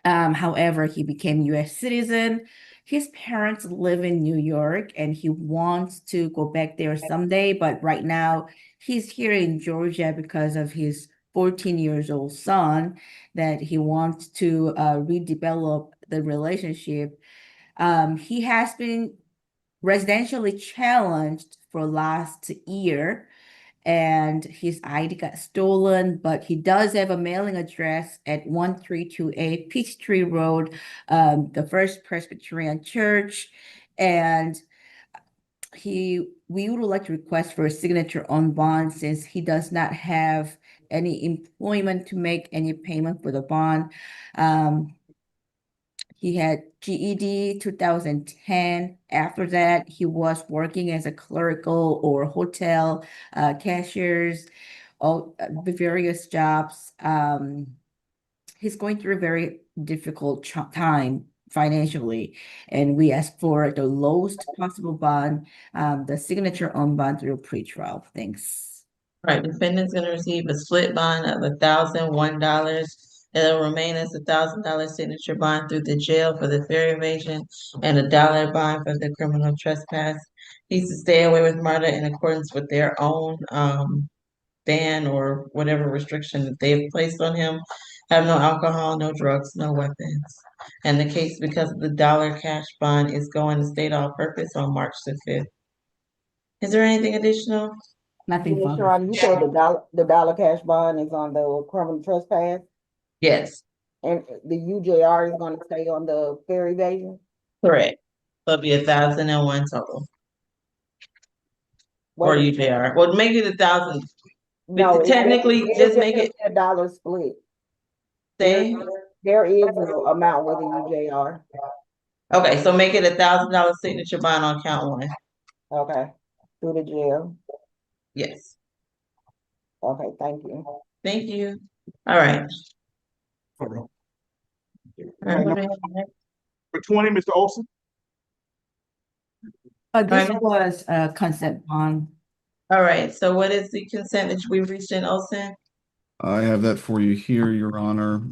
However, he became U.S. citizen. His parents live in New York, and he wants to go back there someday. But right now, he's here in Georgia because of his 14 years old son that he wants to redevelop the relationship. He has been residentially challenged for last year, and his ID got stolen, but he does have a mailing address at 1328 Peachtree Road, the First Presbyterian Church, and we would like to request for a signature on bond since he does not have any employment to make any payment for the bond. He had GED 2010. After that, he was working as a clerical or hotel cashiers, all various jobs. He's going through a very difficult time financially, and we ask for the lowest possible bond, the signature on bond through pretrial. Thanks. All right, defendant's gonna receive a split bond of $1,001. It'll remain as $1,000 signature bond through the jail for the fare evasion and $1 bond for the criminal trespass. He's to stay away with MARTA in accordance with their own ban or whatever restriction that they've placed on him. have no alcohol, no drugs, no weapons. And the case, because of the dollar cash bond, is going to state all purpose on March the 5th. Is there anything additional? Nothing Yes, further. Your Honor, you said the dollar cash bond is on the criminal trespass, Yes, and the UJR is gonna stay on the fair evasion? correct. So it'll be 1,001 total for Wait, UJR. Well, make it 1,000. no, But technically, just make it a dollar split. say. There is an amount with the UJR. Okay, so make it $1,000 signature bond on count one. Okay, through the jail. Yes. Okay, thank you. Thank you. All right. For real. All right, what do we have next? For 20, Mr. Olson. This was a consent bond. All right, so what is the consent that we've reached in Olson? I have that for you here, Your Honor.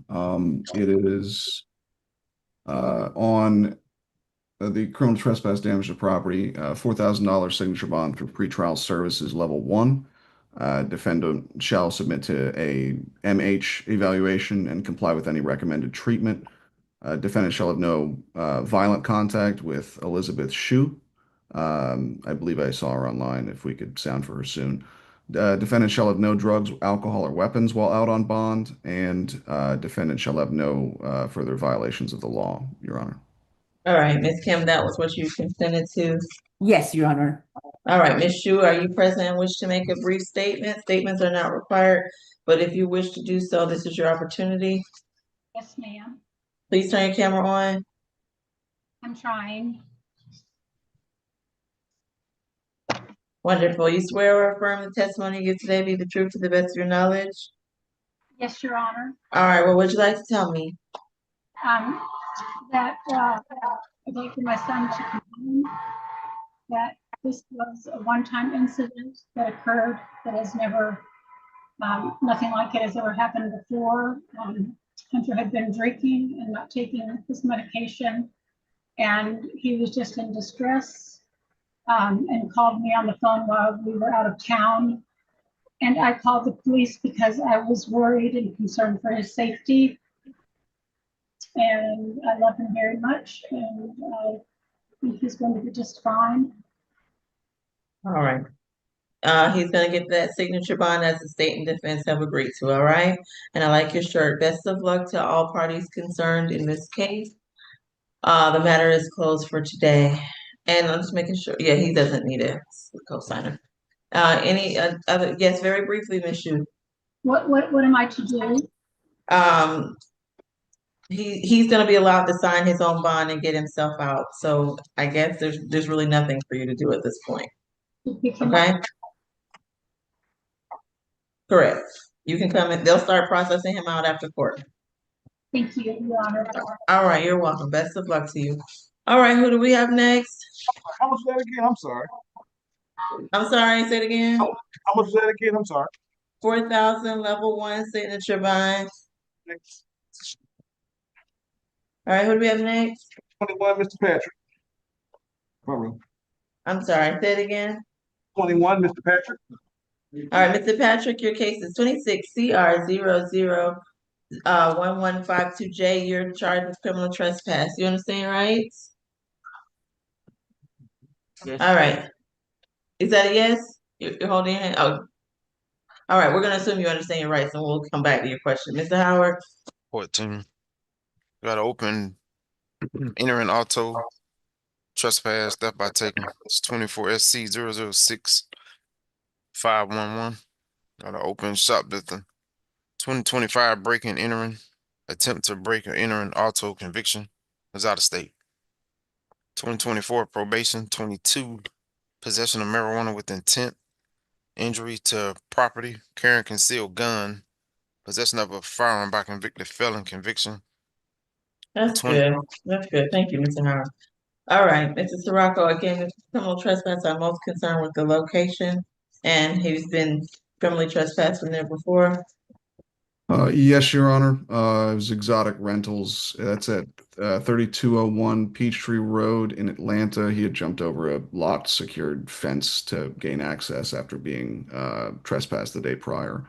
It is on the criminal trespass damage to property, $4,000 signature bond for pretrial services level 1. Defendant shall submit to a MH evaluation and comply with any recommended treatment. Defendant shall have no violent contact with Elizabeth Shue. I believe I saw her online, if we could sound for her soon. Defendant shall have no drugs, alcohol, or weapons while out on bond, and defendant shall have no further violations of the law, Your Honor. All right, Ms. Kim, that was what you consented to. Yes, Your Honor. All right, Ms. Shue, are you present and wish to make a brief statement? Statements are not required, but if you wish to do so, this is your opportunity. Yes, ma'am. Please turn your camera on. I'm trying. Wonderful. You swear or affirm the testimony you give today be the truth to the best of your knowledge? Yes, Your Honor. All right, well, what would you like to tell me? That I'd like for my son to confirm that this was a one-time incident that occurred that has never, nothing like it has ever happened before. Hunter had been drinking and not taking his medication, and he was just in distress and called me on the phone while we were out of town. And I called the police because I was worried and concerned for his safety. And I love him very much, and I think he's going to be just fine. All right. He's gonna get that signature bond as the state and defense have agreed to, all right? And I like your shirt. Best of luck to all parties concerned in this case. The matter is closed for today. And I'm just making sure, yeah, he doesn't need a co-signer. Any other, yes, very briefly, Ms. Shue. What am I to do? He's gonna be allowed to sign his own bond and get himself out. So I guess there's really nothing for you to do at this point. Okay? Correct. You can come in, they'll start processing him out after court. Thank you, Your Honor. All right, you're welcome. Best of luck to you. All right, who do we have next? How much was that again? I'm sorry. I'm sorry, say it again. How much was that again? I'm sorry. 4,000 level 1 signature bond. Next. All right, who do we have next? 21, Mr. Patrick. I'm sorry, say it again. 21, Mr. Patrick. All right, Mr. Patrick, your case is 26 CR 001152J. You're charged with criminal trespass. You understand your rights? Yes. All right. Is that a yes? You're holding your hand? Oh. All right, we're gonna assume you understand your rights and we'll come back to your question. Mr. Howard? 14. Got to open entering auto trespass theft by taking. It's 24 SC 006 511. Got to open shoplifting. 2025 breaking entering. Attempt to break or entering auto conviction is out of state. 2024 probation. 22 possession of marijuana with intent. Injury to property. Carrying concealed gun. Possession of a firearm by convicted felon conviction. That's good. That's good. Thank you, Mr. Howard. All right, Mr. Sirocco, again, this criminal trespass, I'm most concerned with the location, and he's been criminally trespassed from there before. Yes, Your Honor. It was Exotic Rentals. That's at 3201 Peachtree Road in Atlanta. He had jumped over a locked, secured fence to gain access after being trespassed the day prior.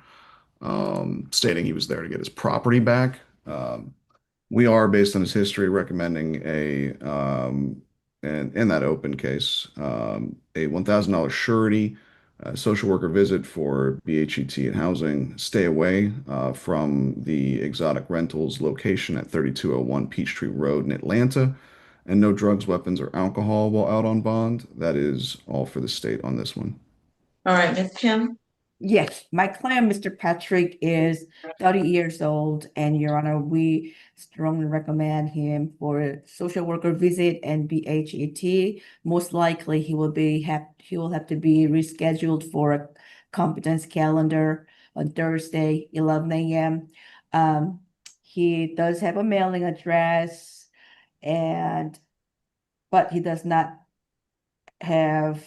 stating he was there to get his property back. We are, based on his history, recommending and in that open case, a $1,000 surety, social worker visit for BHET and housing, stay away from the exotic rentals location at 3201 Peachtree Road in Atlanta, and no drugs, weapons, or alcohol while out on bond. That is all for the state on this one. All right, Ms. Kim? Yes, my client, Mr. Patrick, is 30 years old, and Your Honor, we strongly recommend him for a social worker visit and BHET. Most likely, he will have to be rescheduled for a competence calendar on Thursday, 11 a.m. He does have a mailing address, but he does not have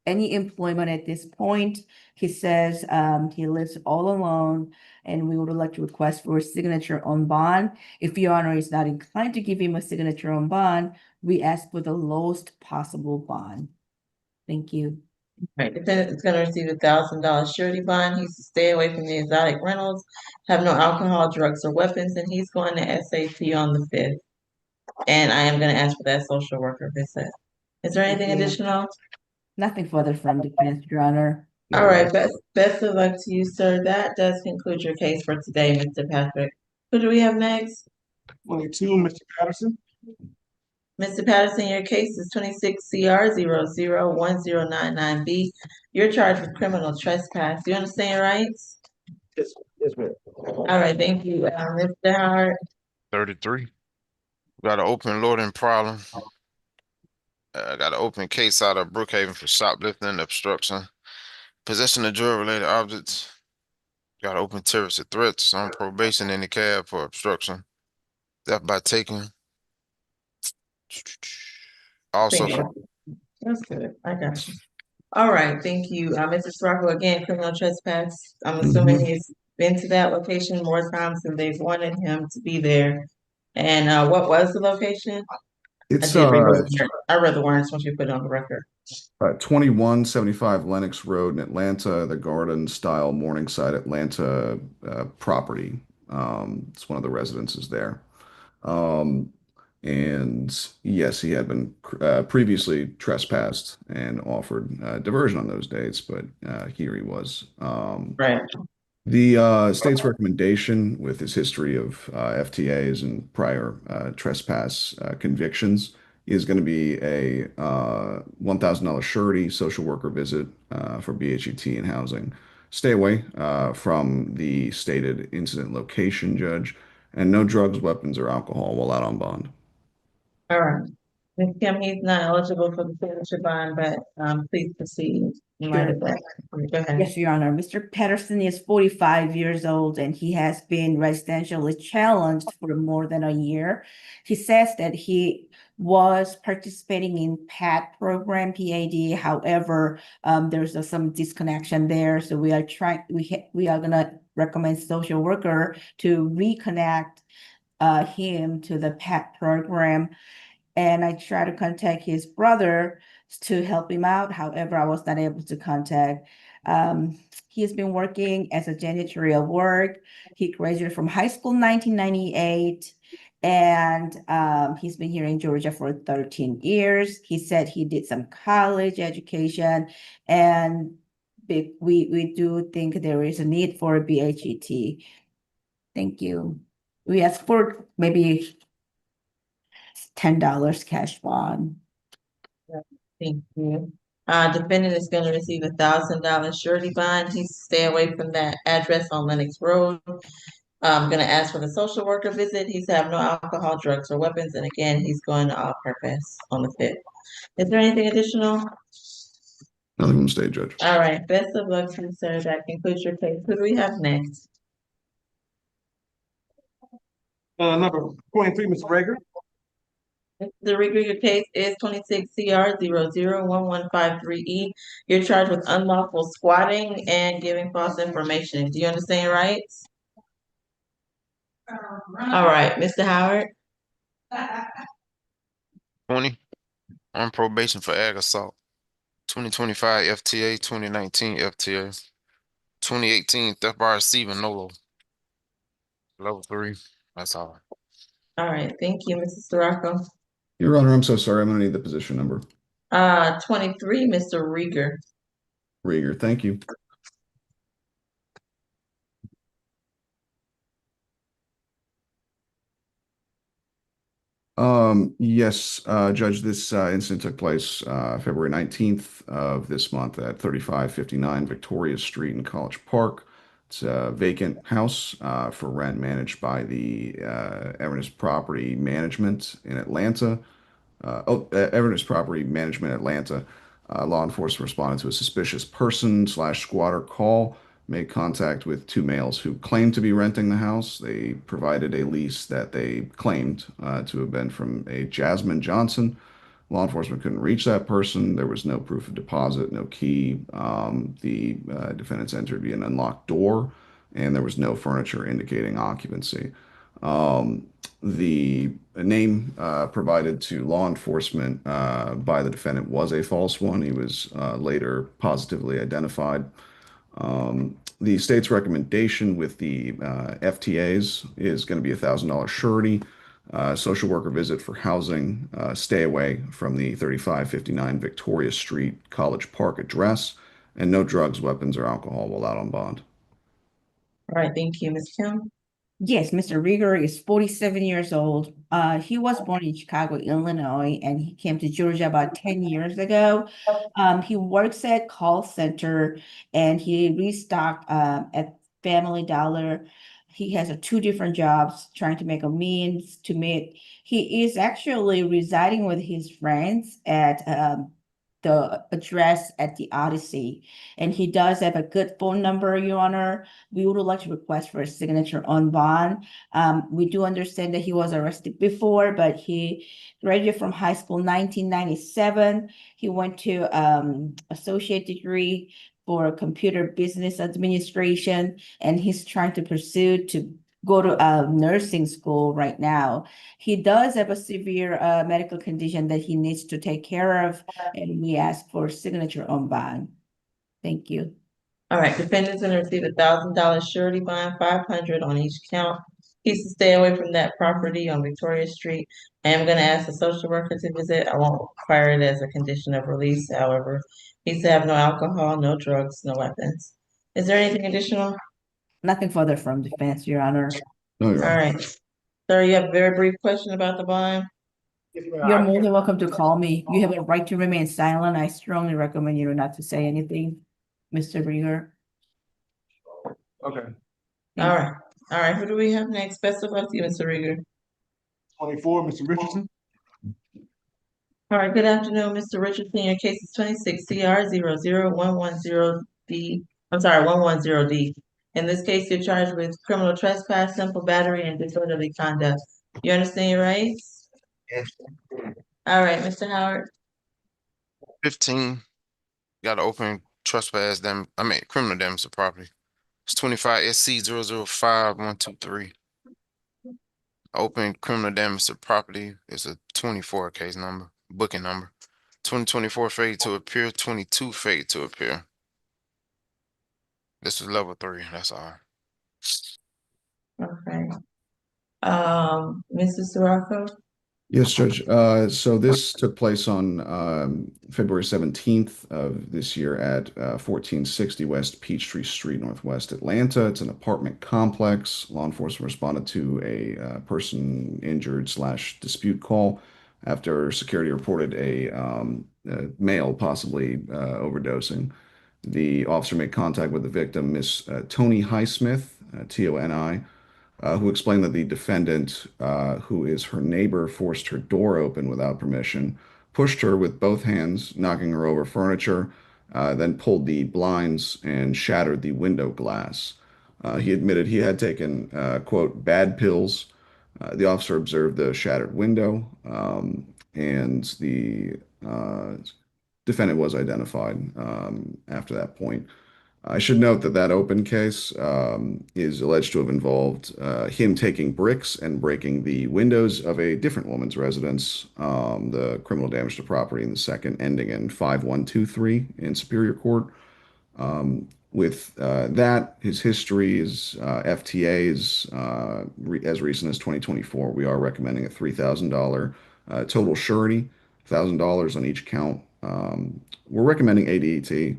any employment at this point. He says he lives all alone, and we would like to request for a signature on bond. If Your Honor is not inclined to give him a signature on bond, we ask for the lowest possible bond. Thank you. Right, defendant is gonna receive $1,000 surety bond. He's to stay away from the exotic rentals, have no alcohol, drugs, or weapons, and he's going to SAP on the 5th. And I am gonna ask for that social worker visit. Is there anything Thank you. additional? Nothing further from defense, Your Honor. All right, best of luck to you, sir. That does conclude your case for today, Mr. Patrick. Who do we have next? 22, Mr. Patterson. Mr. Patterson, your case is 26 CR 001099B. You're charged with criminal trespass. Do you understand your rights? Yes, ma'am. All right, thank you. Mr. Howard. 33. Got an open loading problem. Got an open case out of Brookhaven for shoplifting, obstruction, possession of drug-related objects. Got open terrorist threats on probation in the cab for obstruction, theft by taking. Also, That's good. I got you. All right, thank you. Mr. Sparkle, again, criminal trespass. I'm assuming he's been to that location more times than they've wanted him to be there. And what was the location? It's I read the warrants once you put it on the record. 2175 Lenox Road in Atlanta, the Garden Style Morningside Atlanta property. It's one of the residences there. And yes, he had been previously trespassed and offered diversion on those dates, but here he was. Right. The state's recommendation, with his history of FTAs and prior trespass convictions, is going to be a $1,000 surety social worker visit for BHET and housing. Stay away from the stated incident location, Judge, and no drugs, weapons, or alcohol while out on bond. All right. Ms. Kim, he's not eligible for the signature bond, but please proceed in light of that. Go ahead. Yes, Your Honor. Mr. Patterson is 45 years old, and he has been residentially challenged for more than a year. He says that he was participating in PAD program, PAD. However, there's some disconnection there. So we are gonna recommend social worker to reconnect him to the PAD program. And I tried to contact his brother to help him out. However, I was not able to contact. He's been working as a janitorial work. He graduated from high school in 1998, and he's been here in Georgia for 13 years. He said he did some college education, and we do think there is a need for a BHET. Thank you. We asked for maybe $10 cash bond. Thank you. Defendant is going to receive $1,000 surety bond. He's to stay away from that address on Lenox Road. I'm going to ask for the social worker visit. He's to have no alcohol, drugs, or weapons. And again, he's going to all-purpose on the 5th. Is there anything additional? Nothing on stage, Judge. All right. Best of luck to you, sir. That concludes your case. Who do we have next? Number 23, Mr. Rger. The Rger, your case is 26 CR 001153E. You're charged with unlawful squatting and giving false information. Do you understand your rights? All right, Mr. Howard. 20 on probation for ag assault. 2025 FTA, 2019 FTA, 2018 theft by receiving NOLO. Level 3. That's all. All right, thank you, Mrs. Sirocco. Your Honor, I'm so sorry. I'm gonna need the position number. 23, Mr. Rger. Rger, thank you. Yes, Judge, this incident took place February 19th of this month at 3559 Victoria Street in College Park. It's a vacant house for rent managed by the Everness Property Management in Atlanta. Everness Property Management Atlanta. Law enforcement responded to a suspicious person / squatter call, made contact with two males who claimed to be renting the house. They provided a lease that they claimed to have been from a Jasmine Johnson. Law enforcement couldn't reach that person. There was no proof of deposit, no key. The defendants entered via an unlocked door, and there was no furniture indicating occupancy. The name provided to law enforcement by the defendant was a false one. He was later positively identified. The state's recommendation with the FTAs is going to be $1,000 surety, social worker visit for housing, stay away from the 3559 Victoria Street College Park address, and no drugs, weapons, or alcohol while out on bond. All right, thank you, Ms. Kim. Yes, Mr. Rger is 47 years old. He was born in Chicago, Illinois, and he came to Georgia about 10 years ago. He works at call center and he restocked at Family Dollar. He has two different jobs, trying to make a means to meet. He is actually residing with his friends at the address at the Odyssey, and he does have a good phone number, Your Honor. We would like to request for a signature on bond. We do understand that he was arrested before, but he graduated from high school 1997. He went to associate degree for computer business administration, and he's trying to pursue to go to nursing school right now. He does have a severe medical condition that he needs to take care of, and we ask for signature on bond. Thank you. All right, defendant's gonna receive $1,000 surety bond, 500 on each count. He's to stay away from that property on Victoria Street. I am gonna ask the social worker to visit. I won't require it as a condition of release, however. He's to have no alcohol, no drugs, no weapons. Is there anything additional? Nothing further from defense, Your Honor. No, All Your Honor. right. Sir, you have a very brief question about the bond? You're more than welcome to call me. You have a right to remain silent. I strongly recommend you not to say anything, Mr. Rger. Okay. All right. All right, who do we have next? Best of luck to you, Mr. Rger. 24, Mr. Richardson. All right, good afternoon, Mr. Richardson. Your case is 26 CR 00110D. I'm sorry, 110D. In this case, you're charged with criminal trespass, simple battery, and disorderly conduct. You understand your rights? Yes. All right, Mr. Howard. 15. Got to open trespass criminal damage to property. It's 25 SC 005123. Open criminal damage to property is a 24 case number, booking number. 2024 fade to appear, 22 fade to appear. This is level 3, that's all. Okay. Mrs. Sirocco? Yes, Judge. So this took place on February 17th of this year at 1460 West Peachtree Street, Northwest Atlanta. It's an apartment complex. Law enforcement responded to a person injured / dispute call after security reported a male possibly overdosing. The officer made contact with the victim, Miss Toni Highsmith, Toni, who explained that the defendant, who is her neighbor, forced her door open without permission, pushed her with both hands, knocking her over furniture, then pulled the blinds and shattered the window glass. He admitted he had taken, quote, bad pills. The officer observed the shattered window, and the defendant was identified after that point. I should note that that open case is alleged to have involved him taking bricks and breaking the windows of a different woman's residence. The criminal damage to property in the second ending in 5123 in Superior Court. With that, his history is FTAs as recent as 2024. We are recommending a $3,000 total surety, $1,000 on each count. We're recommending ADET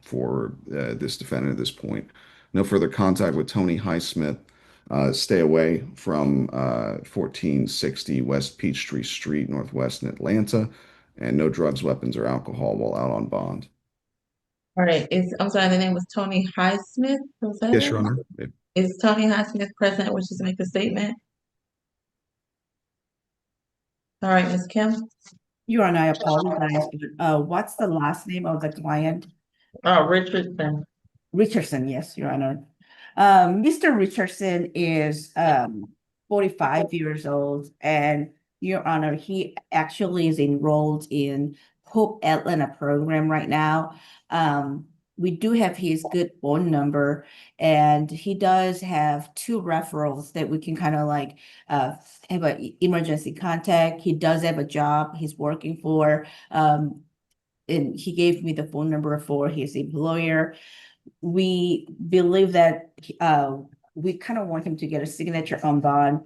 for this defendant at this point. No further contact with Tony Highsmith. Stay away from 1460 West Peachtree Street, Northwest in Atlanta, and no drugs, weapons, or alcohol while out on bond. All right, I'm sorry, the name was Tony Highsmith, was that Yes, it? Your Honor. Is Tony Highsmith present, wishes to make a statement? All right, Ms. Kim? Your Honor, I apologize, but what's the last name of the client? Oh, Richardson. Richardson, yes, Your Honor. Mr. Richardson is 45 years old, and Your Honor, he actually is enrolled in Hope Atlanta program right now. We do have his good phone number, and he does have 2 referrals that we can kind of like have an emergency contact. He does have a job he's working for, and he gave me the phone number for his employer. We believe that we kind of want him to get a signature on bond.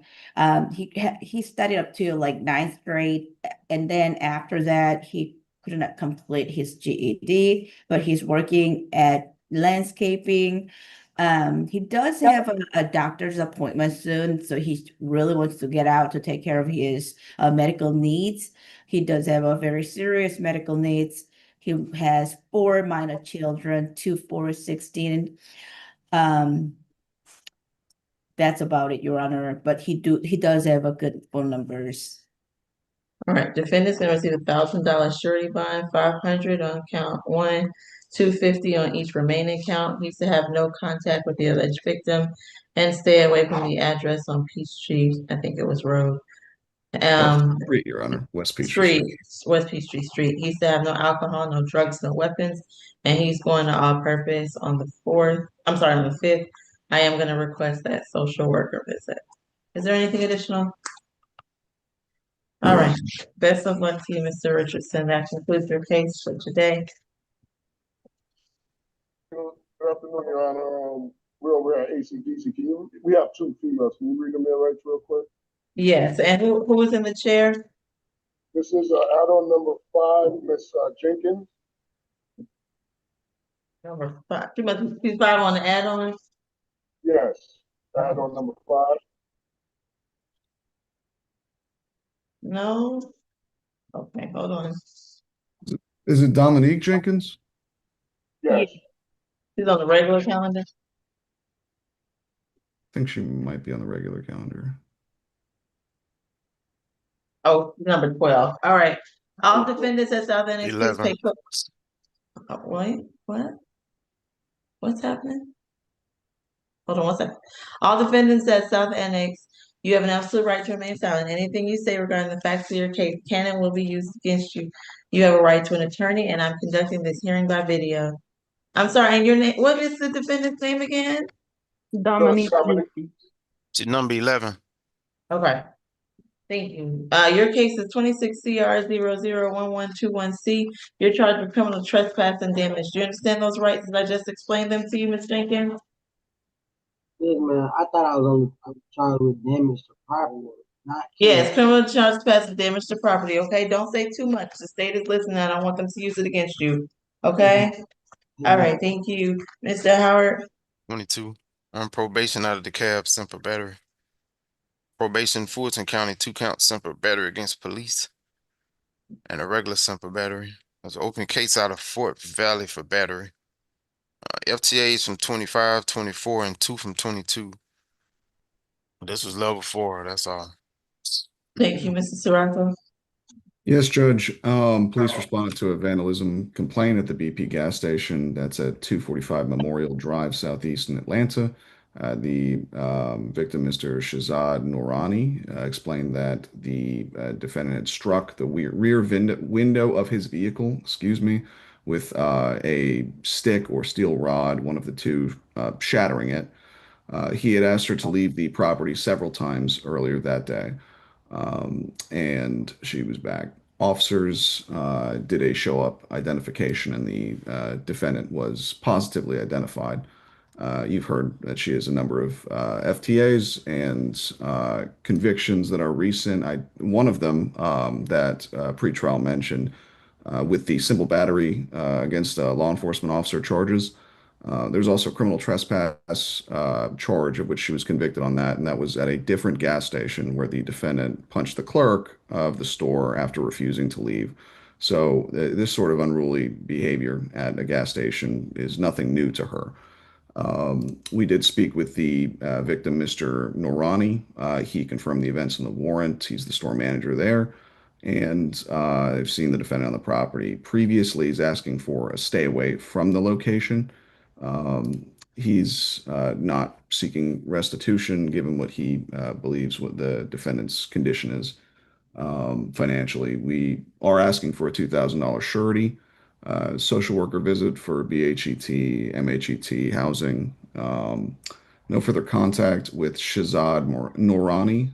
He studied up to like 9th grade, and then after that he could not complete his GED, but he's working at landscaping. He does have a doctor's appointment soon, so he really wants to get out to take care of his medical needs. He does have a very serious medical needs. He has 4 minor children, 2, 4, 16. That's about it, Your Honor. But he does have a good phone numbers. All right, defendant's gonna receive $1,000 surety bond, 500 on count 1, 250 on each remaining count. He's to have no contact with the alleged victim and stay away from the address on Peachtree, I think it was Road. Street, Your Honor. West Peachtree Street, West Peachtree Street. He's to have no alcohol, no drugs, no weapons, and he's going to all purpose on the 4th. I'm sorry, on the 5th. I am gonna request that social worker visit. Is there anything additional? All right, best of luck to you, Mr. Richardson. That concludes your case for today. Good afternoon, Your Honor. We're over at ACDC. We have 2 females. Can you read them in rights real quick? Yes, and who was in the chair? This is add-on number 5, Miss Jenkins. Number 5. You must be 5 on the add-on? Yes, add-on number 5. No? Okay, hold on. Is it Dominique Jenkins? Yes. She's on the regular calendar? I think she might be on the regular calendar. Oh, number 12. All right. All defendants at South Annex, please 11. take. Wait, what? What's happening? Hold on one second. All defendants at South Annex, you have an absolute right to remain silent. Anything you say regarding the facts of your case can and will be used against you. You have a right to an attorney, and I'm conducting this hearing by video. I'm sorry, and your name, what is the defendant's name again? Dominique. She's number 11. Okay. Thank you. Your case is 26 CR 001121C. You're charged with criminal trespass and damage. Do you understand those rights? Did I just explain them to you, Ms. Jenkins? Yes, man. I thought I was charged with damage to property, not Yes, criminal trespass and damage to property. Okay, don't say too much. The state is listening. I don't want them to use it against you. Okay. All right. Thank you, Mr. Howard. 22. On probation out of the cab, simple battery. Probation, Fulton County, 2 counts, simple battery against police. And a regular simple battery. There's an open case out of Fort Valley for battery. FTAs from 25, 24, and 2 from 22. This was level 4, that's all. Thank you, Mr. Sirocco. Yes, Judge. Police responded to a vandalism complaint at the BP gas station. That's at 245 Memorial Drive, Southeast in Atlanta. The victim, Mr. Shazad Noorani, explained that the defendant had struck the rear window of his vehicle, with a stick or steel rod, one of the two, shattering it. He had asked her to leave the property several times earlier that day, and she was back. Officers did a show up identification, and the defendant was positively identified. You've heard that she has a number of FTAs and convictions that are recent. One of them that pretrial mentioned with the simple battery against law enforcement officer charges. There's also a criminal trespass charge of which she was convicted on that, and that was at a different gas station where the defendant punched the clerk of the store after refusing to leave. So this sort of unruly behavior at a gas station is nothing new to her. We did speak with the victim, Mr. Norani. He confirmed the events in the warrant. He's the store manager there. And I've seen the defendant on the property. Previously, he's asking for a stay away from the location. He's not seeking restitution given what he believes what the defendant's condition is financially. We are asking for a $2,000 surety, social worker visit for BHET, MHET, housing. No further contact with Shazad Noorani.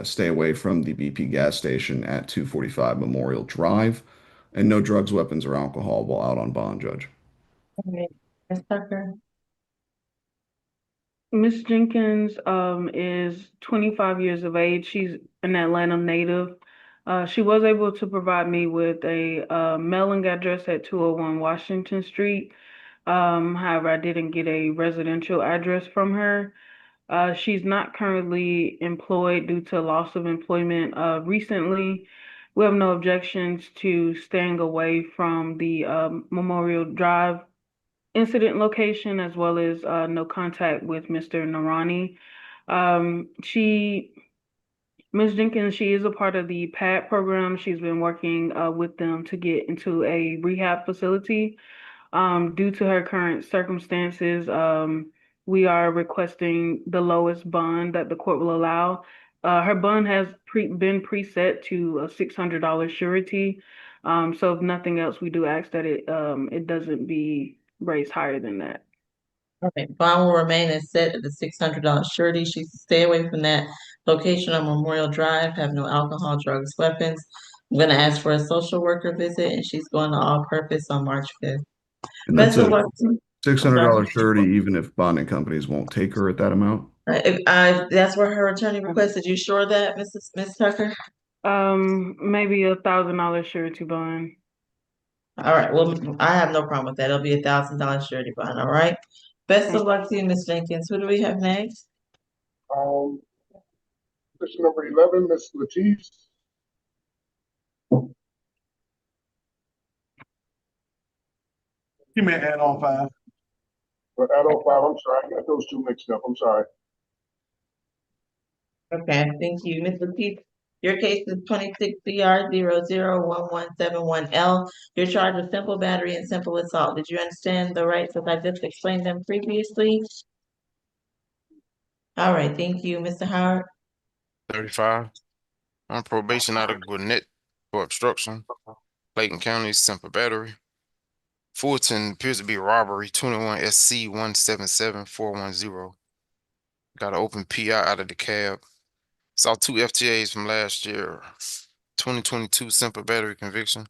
Stay away from the BP gas station at 245 Memorial Drive. And no drugs, weapons, or alcohol while out on bond, Judge. All right. Ms. Tucker. Miss Jenkins is 25 years of age. She's an Atlanta native. She was able to provide me with a mailing address at 201 Washington Street. However, I didn't get a residential address from her. She's not currently employed due to loss of employment recently. We have no objections to staying away from the Memorial Drive incident location, as well as no contact with Mr. Narani. Ms. Jenkins, she is a part of the PAD program. She's been working with them to get into a rehab facility. Due to her current circumstances, we are requesting the lowest bond that the court will allow. Her bond has been preset to a $600 surety. So if nothing else, we do ask that it doesn't be raised higher than that. Okay, bond will remain as set at the $600 surety. She's to stay away from that location on Memorial Drive, have no alcohol, drugs, weapons. I'm gonna ask for a social worker visit, and she's going to all-purpose on March 5th. And that's Best of a luck. $600 surety, even if bonding companies won't take her at that amount. That's where her attorney requested. You sure of that, Ms. Tucker? Maybe $1,000 surety bond. All right, well, I have no problem with that. It'll be $1,000 surety bond, all right? Best of luck to you, Ms. Jenkins. Who do we have next? Question number 11, Ms. Latise. You may add on 5. But add-on 5, I'm sorry, I got those two mixed up, I'm sorry. Okay, thank you. Ms. Latise, your case is 26 CR 001171L. You're charged with simple battery and simple assault. Did you understand the rights as I just explained them previously? All right, thank you. Mr. Howard? 35. On probation out of Gwinnett for obstruction. Clayton County, simple battery. Fulton appears to be robbery, 21 SC 177410. Got an open PI out of the cab. Saw 2 FTAs from last year. 2022 simple battery conviction.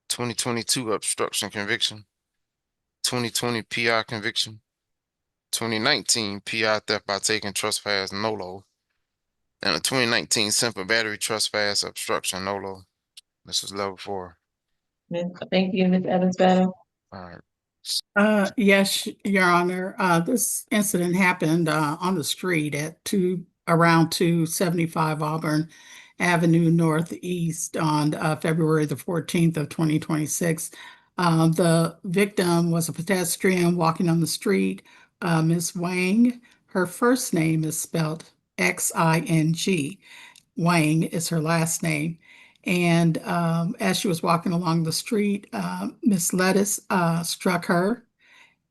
2022 obstruction conviction. 2020 PI conviction. 2019 PI theft by taking trespass NOLO. And a 2019 simple battery trespass obstruction NOLO. This is level 4. Thank you, Ms. Evans Battle. All right. Yes, Your Honor. This incident happened on the street at around 275 Auburn Avenue Northeast on February the 14th of 2026. The victim was a pedestrian walking on the street, Ms. Wang. Her first name is spelled Xing. Wang is her last name. And as she was walking along the street, Miss Latise struck her,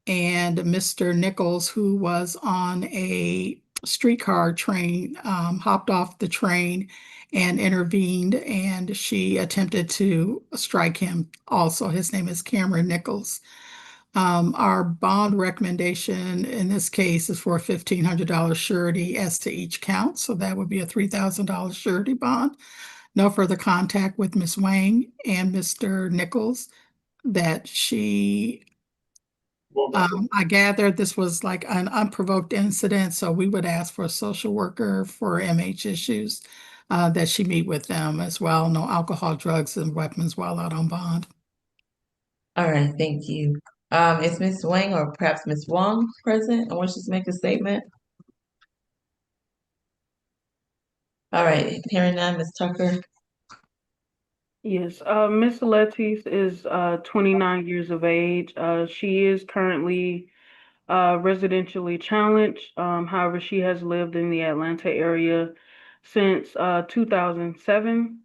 and Mr. Nichols, who was on a streetcar train, hopped off the train and intervened, and she attempted to strike him also. His name is Cameron Nichols. Our bond recommendation in this case is for a $1,500 surety as to each count, so that would be a $3,000 surety bond. no further contact with Ms. Wang and Mr. Nichols, that she, I gathered this was like an unprovoked incident, so we would ask for a social worker for MH issues, that she meet with them as well. No alcohol, drugs, and weapons while out on bond. All right, thank you. Is Ms. Wang or perhaps Ms. Wong present and wishes to make a statement? All right, hearing none, Ms. Tucker. Yes, Miss Latise is 29 years of age. She is currently residentially challenged. However, she has lived in the Atlanta area since 2007.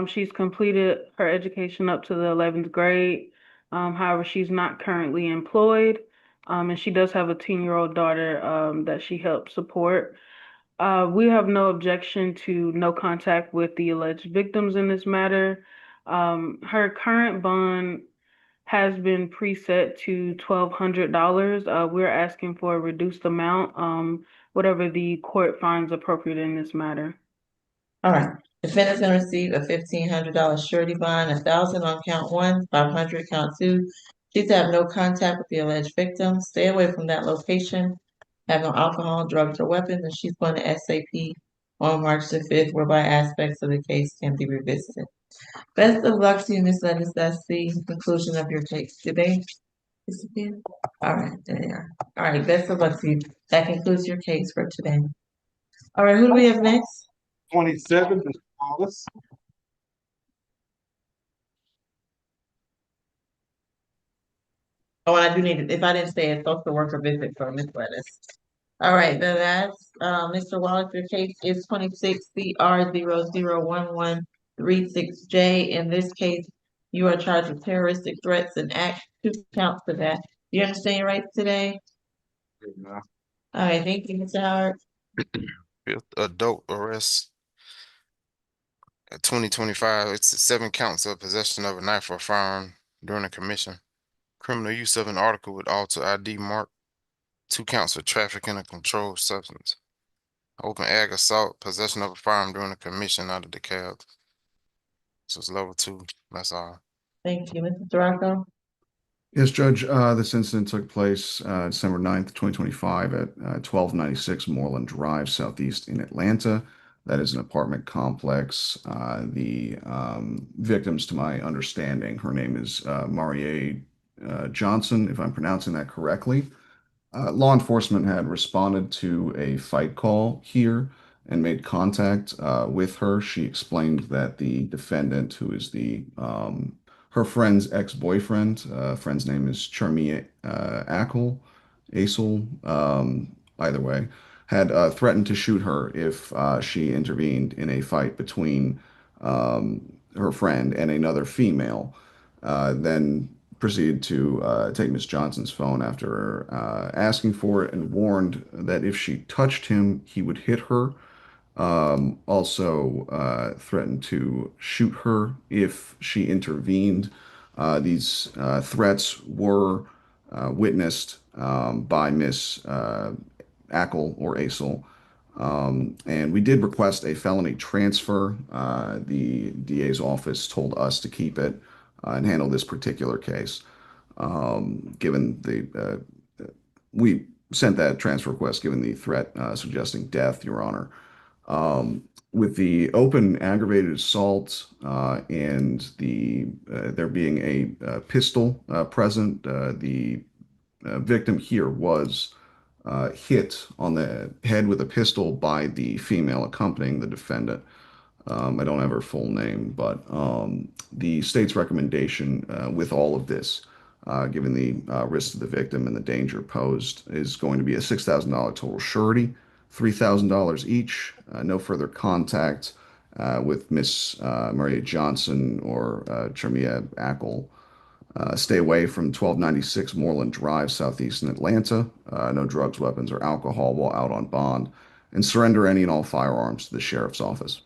She's completed her education up to the 11th grade. However, she's not currently employed. And she does have a 10-year-old daughter that she helps support. We have no objection to no contact with the alleged victims in this matter. Her current bond has been preset to $1,200. We're asking for a reduced amount, whatever the court finds appropriate in this matter. All right, defendant's gonna receive a $1,500 surety bond, 1,000 on count one, 500 count two. She's to have no contact with the alleged victim, stay away from that location, have no alcohol, drugs, or weapons, and she's going to SAP on March the 5th, whereby aspects of the case can be revisited. Best of luck to you, Ms. Levis. That's the conclusion of your case today. Disappear? All right, there you are. All right, best of luck to you. That concludes your case for today. All right, who do we have next? 27, Mr. Wallace. Oh, and I do need it. If I didn't say it, social worker visit for Ms. Lettuce. All right, then that's Mr. Wallace. Your case is 26 CR 001136J. In this case, you are charged with terroristic threats and acts, 2 counts for that. You understand your rights today? All right, thank you, Mr. Howard. Fifth adult arrest. 2025, it's 7 counts of possession of a knife or firearm during a commission. Criminal use of an article with alter ID mark. 2 counts for trafficking a controlled substance. Open ag assault, possession of a firearm during a commission out of the cab. So it's level 2. That's all. Thank you, Mr. Duraco. Yes, Judge, this incident took place December 9th, 2025 at 1296 Moreland Drive, Southeast in Atlanta. That is an apartment complex. The victims, to my understanding, her name is Marie Johnson, if I'm pronouncing that correctly. Law enforcement had responded to a fight call here and made contact with her. She explained that the defendant, who is her friend's ex-boyfriend, friend's name is Charmia Acel, either way, had threatened to shoot her if she intervened in a fight between her friend and another female. Then proceeded to take Miss Johnson's phone after asking for it and warned that if she touched him, he would hit her. Also threatened to shoot her if she intervened. These threats were witnessed by Miss Acel or Acel. And we did request a felony transfer. The DA's office told us to keep it and handle this particular case. Given we sent that transfer request given the threat suggesting death, Your Honor. With the open aggravated assault and there being a pistol present, the victim here was hit on the head with a pistol by the female accompanying the defendant. I don't have her full name, but the state's recommendation with all of this, given the risk to the victim and the danger posed, is going to be a $6,000 total surety, $3,000 each, no further contact with Miss Maria Johnson or Charmia Acel. Stay away from 1296 Moreland Drive, Southeast in Atlanta. No drugs, weapons, or alcohol while out on bond. And surrender any and all firearms to the sheriff's office.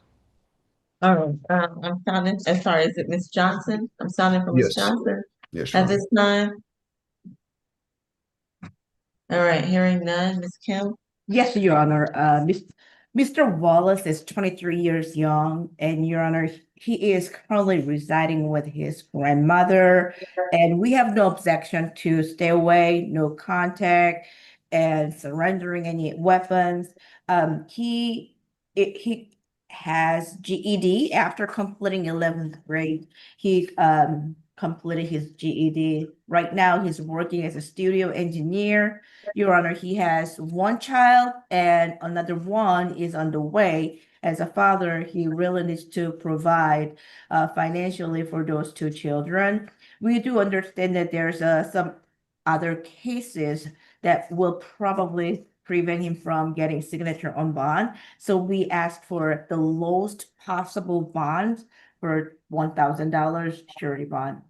All right, I'm sounding, sorry, is it Miss Johnson? I'm sounding for Miss Yes. Johnson Yes, Your at Honor. this time. All right, hearing none, Miss Kim. Yes, Your Honor. Mr. Wallace is 23 years young, and Your Honor, he is currently residing with his grandmother, and we have no objection to stay away, no contact, and surrendering any weapons. He has GED after completing 11th grade. He completed his GED. Right now, he's working as a studio engineer. Your Honor, he has one child and another one is on the way. As a father, he really needs to provide financially for those two children. We do understand that there's some other cases that will probably prevent him from getting signature on bond. So we ask for the lowest possible bond for $1,000 surety bond.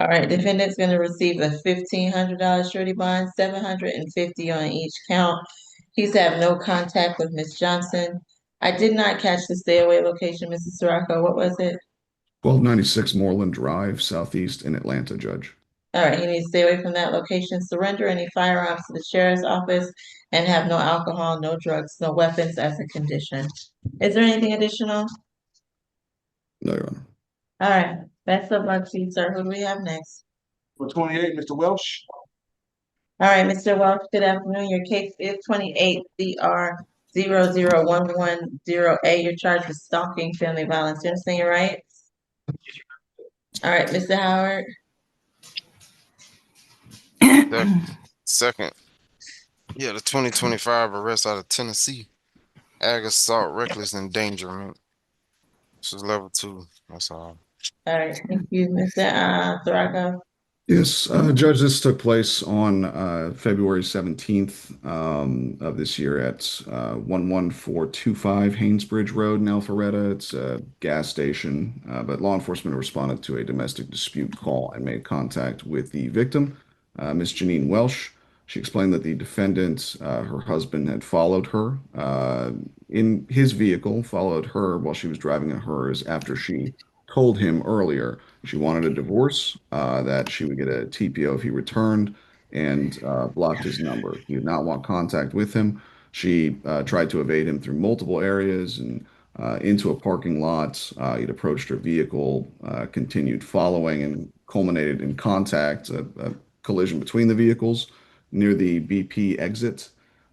All right, defendant's gonna receive a $1,500 surety bond, $750 on each count. He's have no contact with Ms. Johnson. I did not catch the stay away location, Mrs. Sirocco. What was it? 1296 Moreland Drive, Southeast in Atlanta, Judge. All right, he needs to stay away from that location, surrender any firearms to the sheriff's office, and have no alcohol, no drugs, no weapons as a condition. Is there anything additional? No, Your Honor. All right, best of luck to you, sir. Who do we have next? For 28, Mr. Welsh. All right, Mr. Welch, good afternoon. Your case is 28 CR 00110A. You're charged with stalking family violence. You understand your rights? All right, Mr. Howard. Second. Yeah, the 2025 arrest out of Tennessee. Ag assault, reckless endangerment. This is level 2. That's all. All right, thank you, Mr. Sirocco. Yes, Judge, this took place on February 17th of this year at 11425 Haynesbridge Road in Alpharetta. It's a gas station, but law enforcement responded to a domestic dispute call and made contact with the victim, Miss Janine Welsh. She explained that the defendant, her husband, had followed her in his vehicle, followed her while she was driving in hers after she told him earlier she wanted a divorce, that she would get a TPO if he returned, and blocked his number. He did not want contact with him. She tried to evade him through multiple areas and into a parking lot. He'd approached her vehicle, continued following, and culminated in contact, a collision between the vehicles near the BP exit.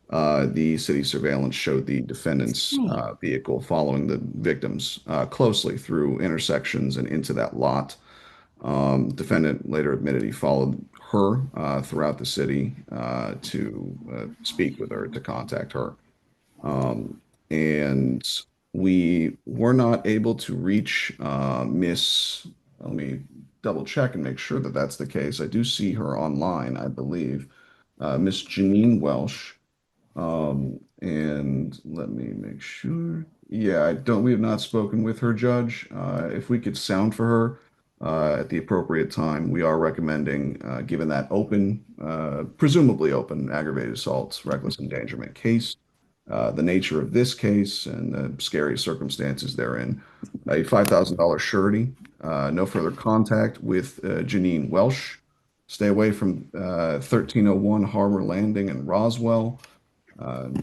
The city surveillance showed the defendant's vehicle following the victims closely through intersections and into that lot. Defendant later admitted he followed her throughout the city to speak with her, to contact her. And we were not able to reach Miss, let me double check and make sure that that's the case. I do see her online, I believe, Miss Janine Welsh. And let me make sure. Yeah, we have not spoken with her, Judge. If we could sound for her at the appropriate time, we are recommending, given that presumably open aggravated assault, reckless endangerment case, the nature of this case and the scary circumstances therein, a $5,000 surety, no further contact with Janine Welsh. Stay away from 1301 Harbor Landing in Roswell,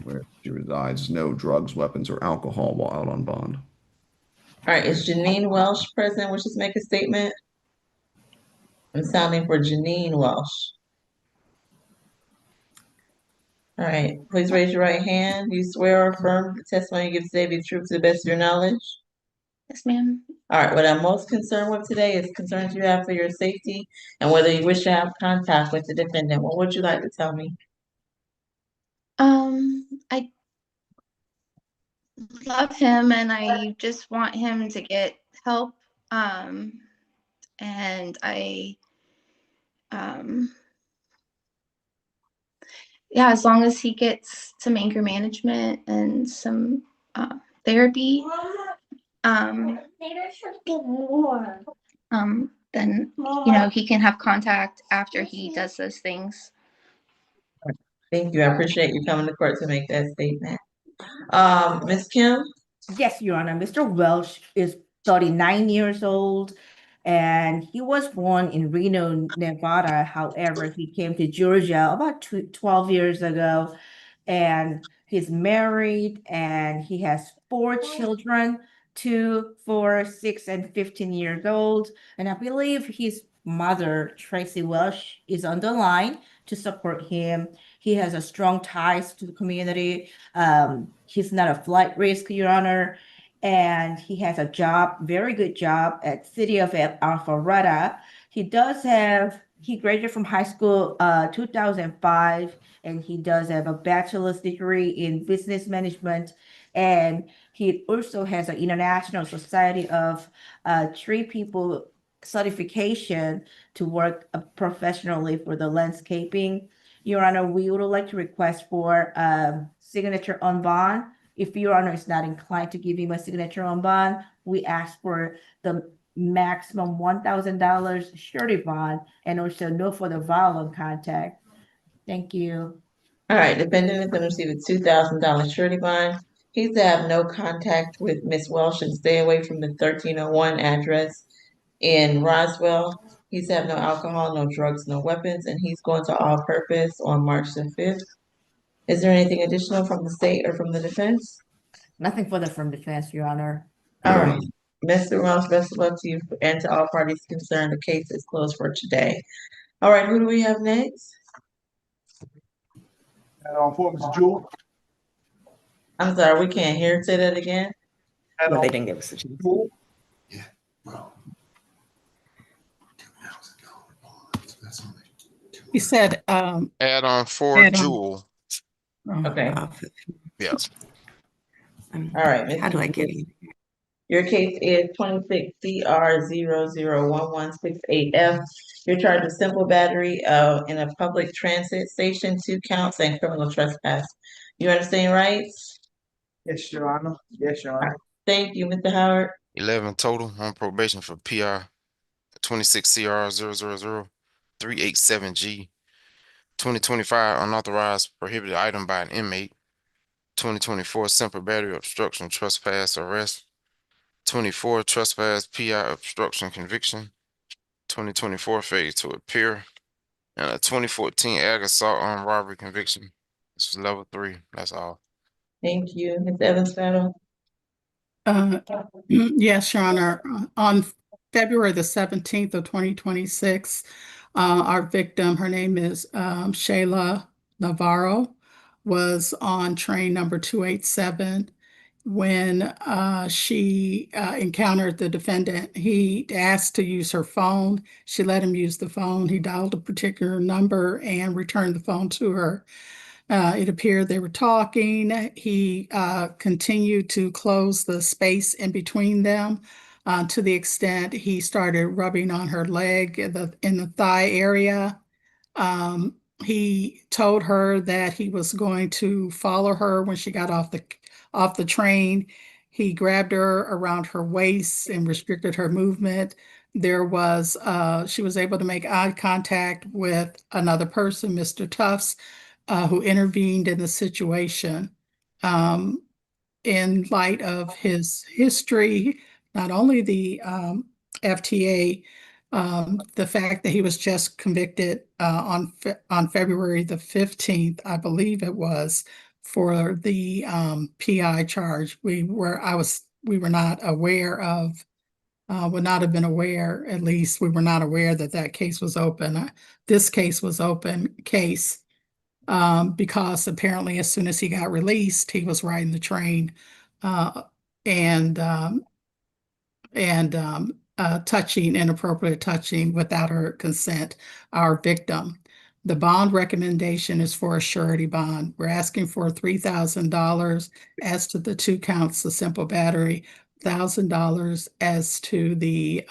where she resides. No drugs, weapons, or alcohol while out on bond. All right, is Janine Welsh present? Wishes to make a statement? I'm sounding for Janine Welsh. All right, please raise your right hand. You swear or affirm the testimony you give today be true to the best of your knowledge? Yes, ma'am. All right, what I'm most concerned with today is concerns you have for your safety and whether you wish to have contact with the defendant. What would you like to tell me? I love him and I just want him to get help. And yeah, as long as he gets some anger management and some therapy, then he can have contact after he does those things. Thank you. I appreciate you coming to court to make that statement. Ms. Kim? Yes, Your Honor. Mr. Welsh is 39 years old, and he was born in Reno, Nevada. However, he came to Georgia about 12 years ago, and He's married and he has 4 children, 2, 4, 6, and 15 years old. And I believe his mother, Tracy Welsh, is on the line to support him. He has a strong ties to the community. He's not a flight risk, Your Honor. And he has a job, very good job at City of Alpharetta. He graduated from high school 2005, and he does have a bachelor's degree in business management. And he also has an International Society of Tree People certification to work professionally for the landscaping. Your Honor, we would like to request for signature on bond. If Your Honor is not inclined to give him a signature on bond, we ask for the maximum $1,000 surety bond and also no further violent contact. Thank you. All right, defendant is going to receive a $2,000 surety bond. He's to have no contact with Miss Welsh and stay away from the 1301 address in Roswell. He's to have no alcohol, no drugs, no weapons, and he's going to all purpose on March the 5th. Is there anything additional from the state or from the defense? Nothing further from defense, Your Honor. All right. Mr. Welsh, best of luck to you and to all parties concerned. The case is closed for today. All right, who do we have next? For Mr. Jewell. I'm sorry, we can't hear. Say that again. Well, they didn't give us a chance. You said Add on 4 add on. Jewel. Okay. Yeah. All right. How do I get it? Your case is 26 CR 001168F. You're charged with simple battery in a public transit station, 2 counts, and criminal trespass. You understand rights? Yes, Your Honor. Yes, Your Honor. Thank you, Mr. Howard. 11 total on probation for PR 26 CR 000387G. 2025 unauthorized prohibited item by an inmate. 2024 simple battery obstruction trespass arrest. 24 trespass PI obstruction conviction. 2024 failure to appear. And a 2014 ag assault on robbery conviction. This was level 3. That's all. Thank you. Ms. Evans-Fettle. Yes, Your Honor. On February the 17th of 2026, our victim, her name is Shayla Navarro, was on train number 287 when she encountered the defendant. He asked to use her phone. She let him use the phone. He dialed a particular number and returned the phone to her. It appeared they were talking. He continued to close the space in between them to the extent he started rubbing on her leg in the thigh area. He told her that he was going to follow her when she got off the train. He grabbed her around her waist and restricted her movement. She was able to make eye contact with another person, Mr. Tufts, who intervened in the situation. In light of his history, not only the FTA, the fact that he was just convicted on February the 15th, I believe it was, for the PI charge. We were not aware of, would not have been aware, at least we were not aware that case was open. This case was open case. Because apparently as soon as he got released, he was riding the train and inappropriate touching without her consent, our victim. The bond recommendation is for a surety bond. We're asking for $3,000 as to the 2 counts of simple battery, $1,000 as to the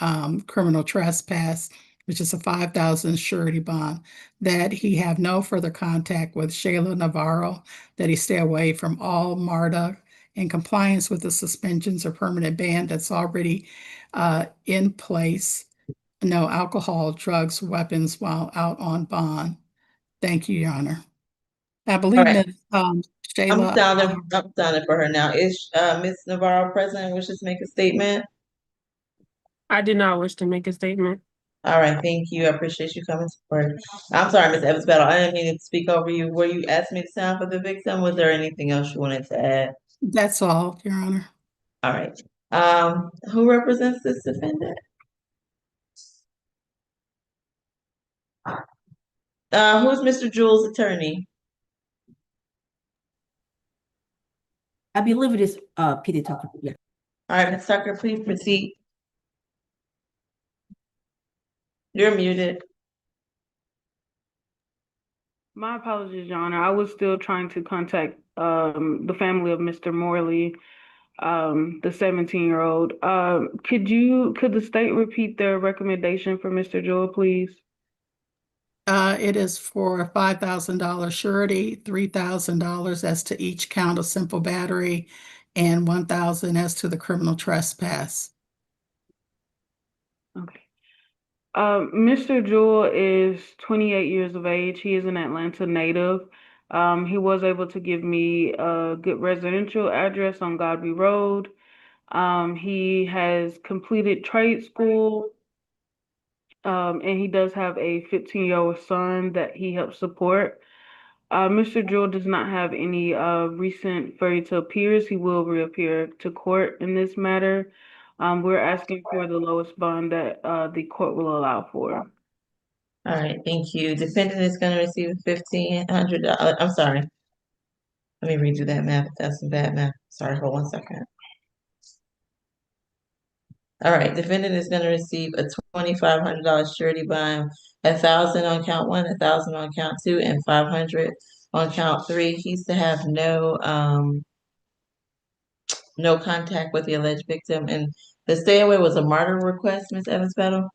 criminal trespass, which is a $5,000 surety bond, that he have no further contact with Shayla Navarro, that he stay away from all MARTA in compliance with the suspensions or permanent ban that's already in place. No alcohol, drugs, weapons while out on bond. Thank you, Your Honor. I believe Right. that Shayla. I'm sounding for her now. Is Ms. Navarro present and wishes to make a statement? I did not wish to make a statement. All right, thank you. I appreciate you coming to court. I'm sorry, Ms. Evans Battle. I didn't mean to speak over you. Were you asking me to sound for the victim? Was there anything else you wanted to add? That's all, Your Honor. All right. Who represents this defendant? Who's Mr. Jewell's attorney? I believe it is Peter Tucker. Yeah. All right, Ms. Tucker, please proceed. You're muted. My apologies, Your Honor. I was still trying to contact the family of Mr. Morley, the 17-year-old. Could the state repeat their recommendation for Mr. Jewell, please? It is for a $5,000 surety, $3,000 as to each count of simple battery, and $1,000 as to the criminal trespass. Okay. Mr. Jewell is 28 years of age. He is an Atlanta native. He was able to give me a good residential address on Godby Road. He has completed trade school, and he does have a 15-year-old son that he helps support. Mr. Jewell does not have any recent failure to appears. He will reappear to court in this matter. We're asking for the lowest bond that the court will allow for. All right, thank you. Defendant is going to receive $1,500. I'm sorry. Let me redo that math. That's some bad math. Sorry, hold 1 second. All right, defendant is going to receive a $2,500 surety bond, 1,000 on count 1, 1,000 on count 2, and 500 on count 3. He's to have no contact with the alleged victim, and the stay away was a martyr request, Ms. Evans Battle.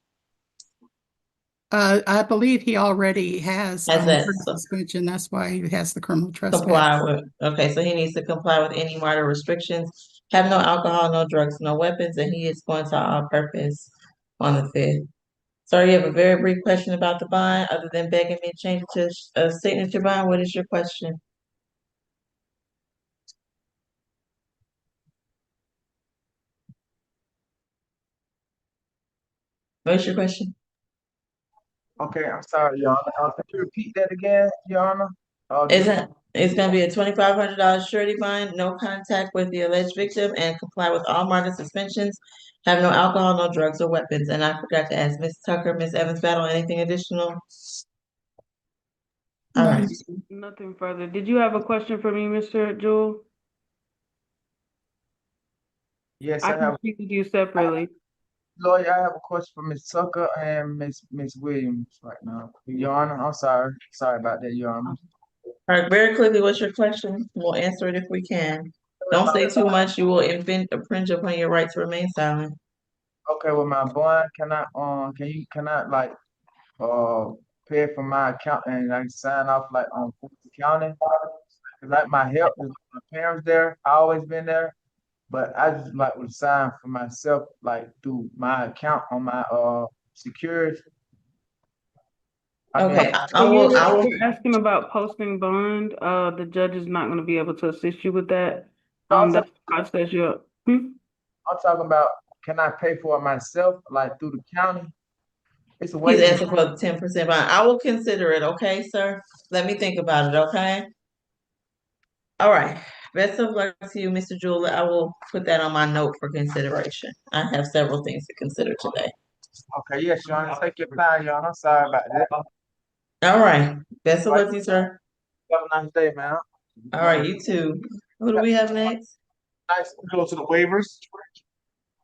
I believe he already has That suspension. That's why he has the criminal trespass. comply with. Okay, so he needs to comply with any martyr restrictions. Have no alcohol, no drugs, no weapons, and he is going to all purpose on the 5th. Sorry, you have a very brief question about the bond, other than begging me to change it to a signature bond. What is your question? What's your question? Okay, I'm sorry, Your Honor. Can you repeat that again, Your Honor? It's going to be a $2,500 surety bond, no contact with the alleged victim, and comply with all martyr suspensions. Have no alcohol, no drugs, or weapons. And I forgot to ask Ms. Tucker, Ms. Evans Battle, anything additional? All right. Nothing further. Did you have a question for me, Mr. Jewell? Yes, I can speak with you separately. Lawyer, I have a question for Ms. Tucker and Ms. Williams right now. Your Honor, I'm sorry. Sorry about that, Your Honor. All right, very quickly, what's your question? We'll answer it if we can. Don't say too much. You will infringe upon your right to remain silent. Okay, well, my bond, can I like pay for my account and like sign off like on Fulton County? Cause like my help is my parents there. I always been there, but I just like would sign for myself like through my account on my security. Okay, You're asking about posting bond. The judge is not going to be able to assist you with that. That's the process you're. I'm talking about, can I pay for it myself, like through the county? It's a way. He's asking for the 10% bond. I will consider it, okay, sir? Let me think about it, okay? All right. Best of luck to you, Mr. Jewell. I will put that on my note for consideration. I have several things to consider today. Okay, yes, Your Honor. Take your time, Your Honor. I'm sorry about that. All right. Best of luck to you, sir. Have a nice day, man. All right, you too. Who do we have next? Nice. We go to the waivers.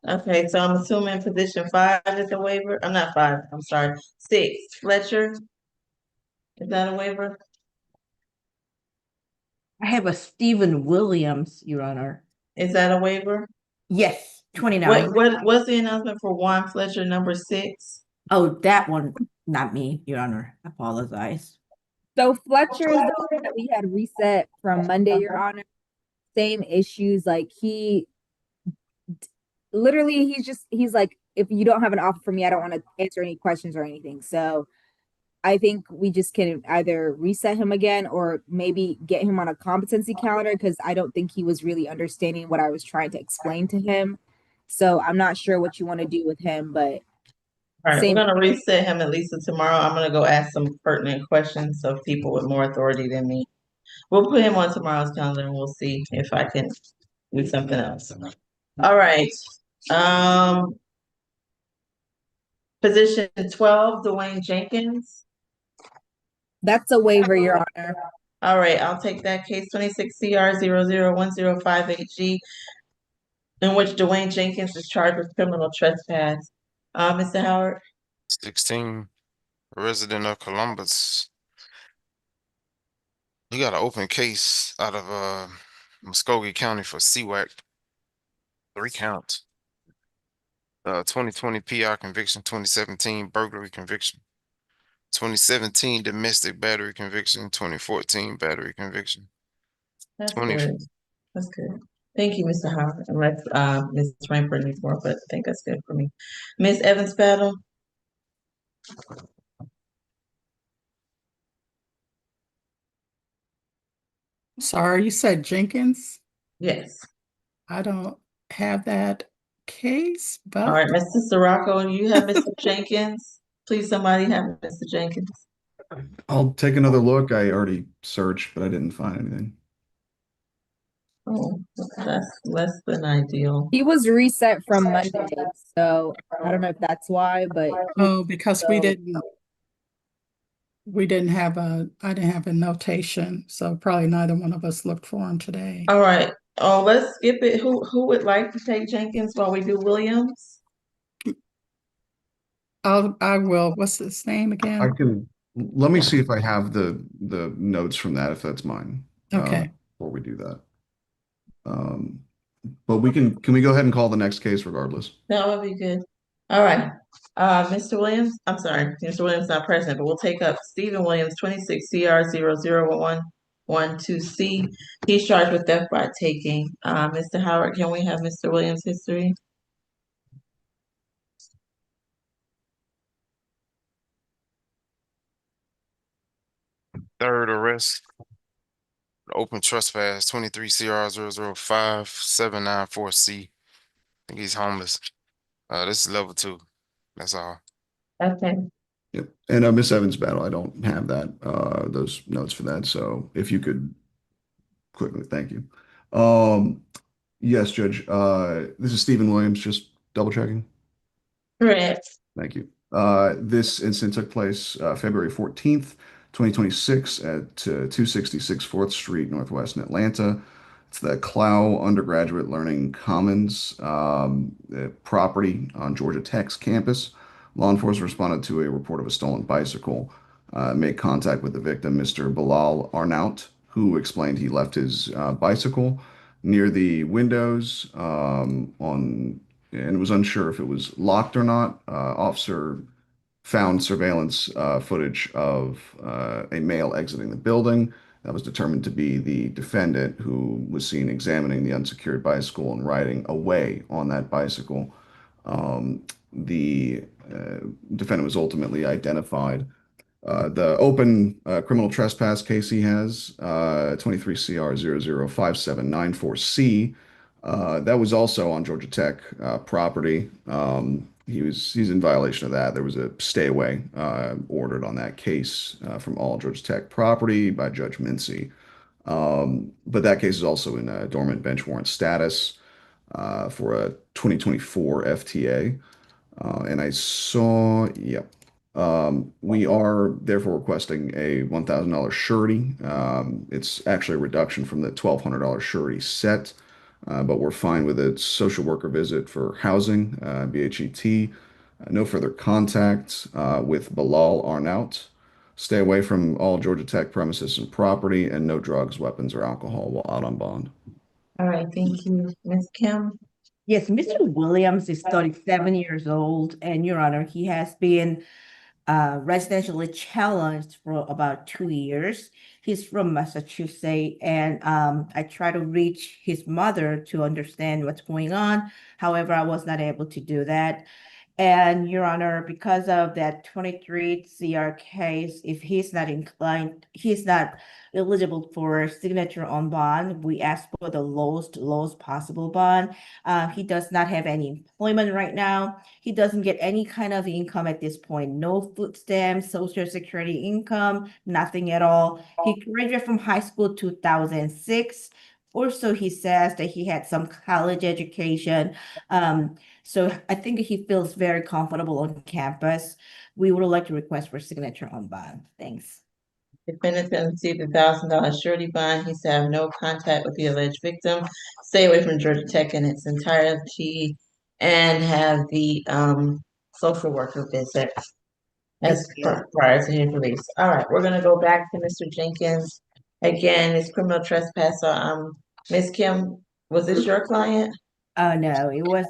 Okay, so I'm assuming position 5 is a waiver. I'm not 5, I'm sorry. 6, Fletcher. Is that a waiver? I have a Stephen Williams, Your Honor. Is that a waiver? Yes, 29. What's the announcement for Juan Fletcher, number 6? Oh, that one, not me, Your Honor. I apologize. So Fletcher is the one that we had reset from Monday, Your Honor. Same issues. Like he literally, he's like, if you don't have an offer for me, I don't want to answer any questions or anything. So I think we just can either reset him again or maybe get him on a competency calendar, because I don't think he was really understanding what I was trying to explain to him. So I'm not sure what you want to do with him, but All right, we're Same. gonna reset him and Lisa tomorrow. I'm gonna go ask some pertinent questions of people with more authority than me. We'll put him on tomorrow's calendar and we'll see if I can do something else. All right. Um, position 12, Dwayne Jenkins. That's a waiver, Your Honor. All right, I'll take that case 26 CR 001058G, in which Dwayne Jenkins is charged with criminal trespass. Mr. Howard? 16, resident of Columbus. He got an open case out of Muskogee County for CWAC. 3 counts. 2020 PR conviction, 2017 burglary conviction, 2017 domestic battery conviction, 2014 battery conviction. That's 20 good. That's good. Thank you, Mr. Howard. Unless Ms. Rainford needs more, but I think that's good for me. Ms. Evans Battle? Sorry, you said Jenkins? Yes. I don't have that case, but. All right, Mr. Sirocco, you have Mr. Jenkins? Please, somebody have Mr. Jenkins. I'll take another look. I already searched, but I didn't find anything. Oh, that's less than ideal. He was reset from Monday, so I don't know if that's why, but Oh, because we didn't have I didn't have a notation, so probably neither one of us looked for him today. All right. Oh, let's skip it. Who would like to take Jenkins while we do Williams? I will. What's his name again? I can let me see if I have the notes from that, if that's mine. Okay. Before we do that. But can we go ahead and call the next case regardless? That would be good. All right. Mr. Williams, I'm sorry, Mr. Williams not present, but we'll take up Stephen Williams, 26 CR 001112C. He's charged with theft by taking. Mr. Howard, can we have Mr. Williams' history? Third arrest, open trespass, 23 CR 005794C. I think he's homeless. This is level 2. That's all. Okay. Yep. And Miss Evans Battle, I don't have that those notes for that. So if you could quickly, thank you. Yes, Judge. This is Stephen Williams, just double checking. Correct. Thank you. This incident took place February 14th, 2026 at 266 4th Street, Northwest in Atlanta. It's the Clow Undergraduate Learning Commons property on Georgia Tech's campus. Law enforcement responded to a report of a stolen bicycle, made contact with the victim, Mr. Bilal Arnaut, who explained he left his bicycle near the windows and was unsure if it was locked or not. Officer found surveillance footage of a male exiting the building. That was determined to be the defendant, who was seen examining the unsecured bicycle and riding away on that bicycle. The defendant was ultimately identified. The open criminal trespass case he has, 23 CR 005794C, that was also on Georgia Tech property. He's in violation of that. There was a stay away ordered on that case from all Georgia Tech property by Judge Mincy. But that case is also in dormant bench warrant status for a 2024 FTA. And I saw, yep. We are therefore requesting a $1,000 surety. It's actually a reduction from the $1,200 surety set. But we're fine with a social worker visit for housing, BHET. No further contact with Bilal Arnaut. Stay away from all Georgia Tech premises and property, and no drugs, weapons, or alcohol while out on bond. All right, thank you. Ms. Kim? Yes, Mr. Williams is 37 years old, and Your Honor, he has been residentially challenged for about 2 years. He's from Massachusetts, and I try to reach his mother to understand what's going on. However, I was not able to do that. And Your Honor, because of that 23 CR case, if he's not inclined, he's not eligible for signature on bond, we ask for the lowest possible bond. He does not have any employment right now. He doesn't get any kind of income at this point. No food stamps, Social Security income, nothing at all. He graduated from high school 2006. Also, he says that he had some college education. So I think he feels very comfortable on campus. We would like to request for signature on bond. Thanks. Defendant has received $1,000 surety bond. He's to have no contact with the alleged victim, stay away from Georgia Tech in its entirety, and have the social worker visit as prior to his release. All right, we're gonna go back to Mr. Jenkins. Again, it's criminal trespass. So Ms. Kim, was this your client? No, it was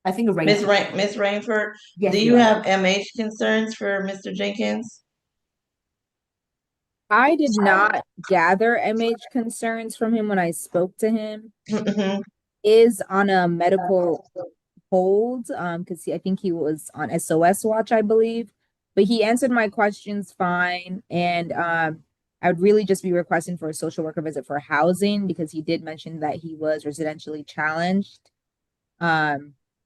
I think Ms. Rainford, Yes, do you Your Honor. have MH concerns for Mr. Jenkins? I did not gather MH concerns from him when I spoke to him. Is on a medical hold, because I think he was on SOS watch, I believe. But he answered my questions fine, and I would really just be requesting for a social worker visit for housing because he did mention that he was residentially challenged.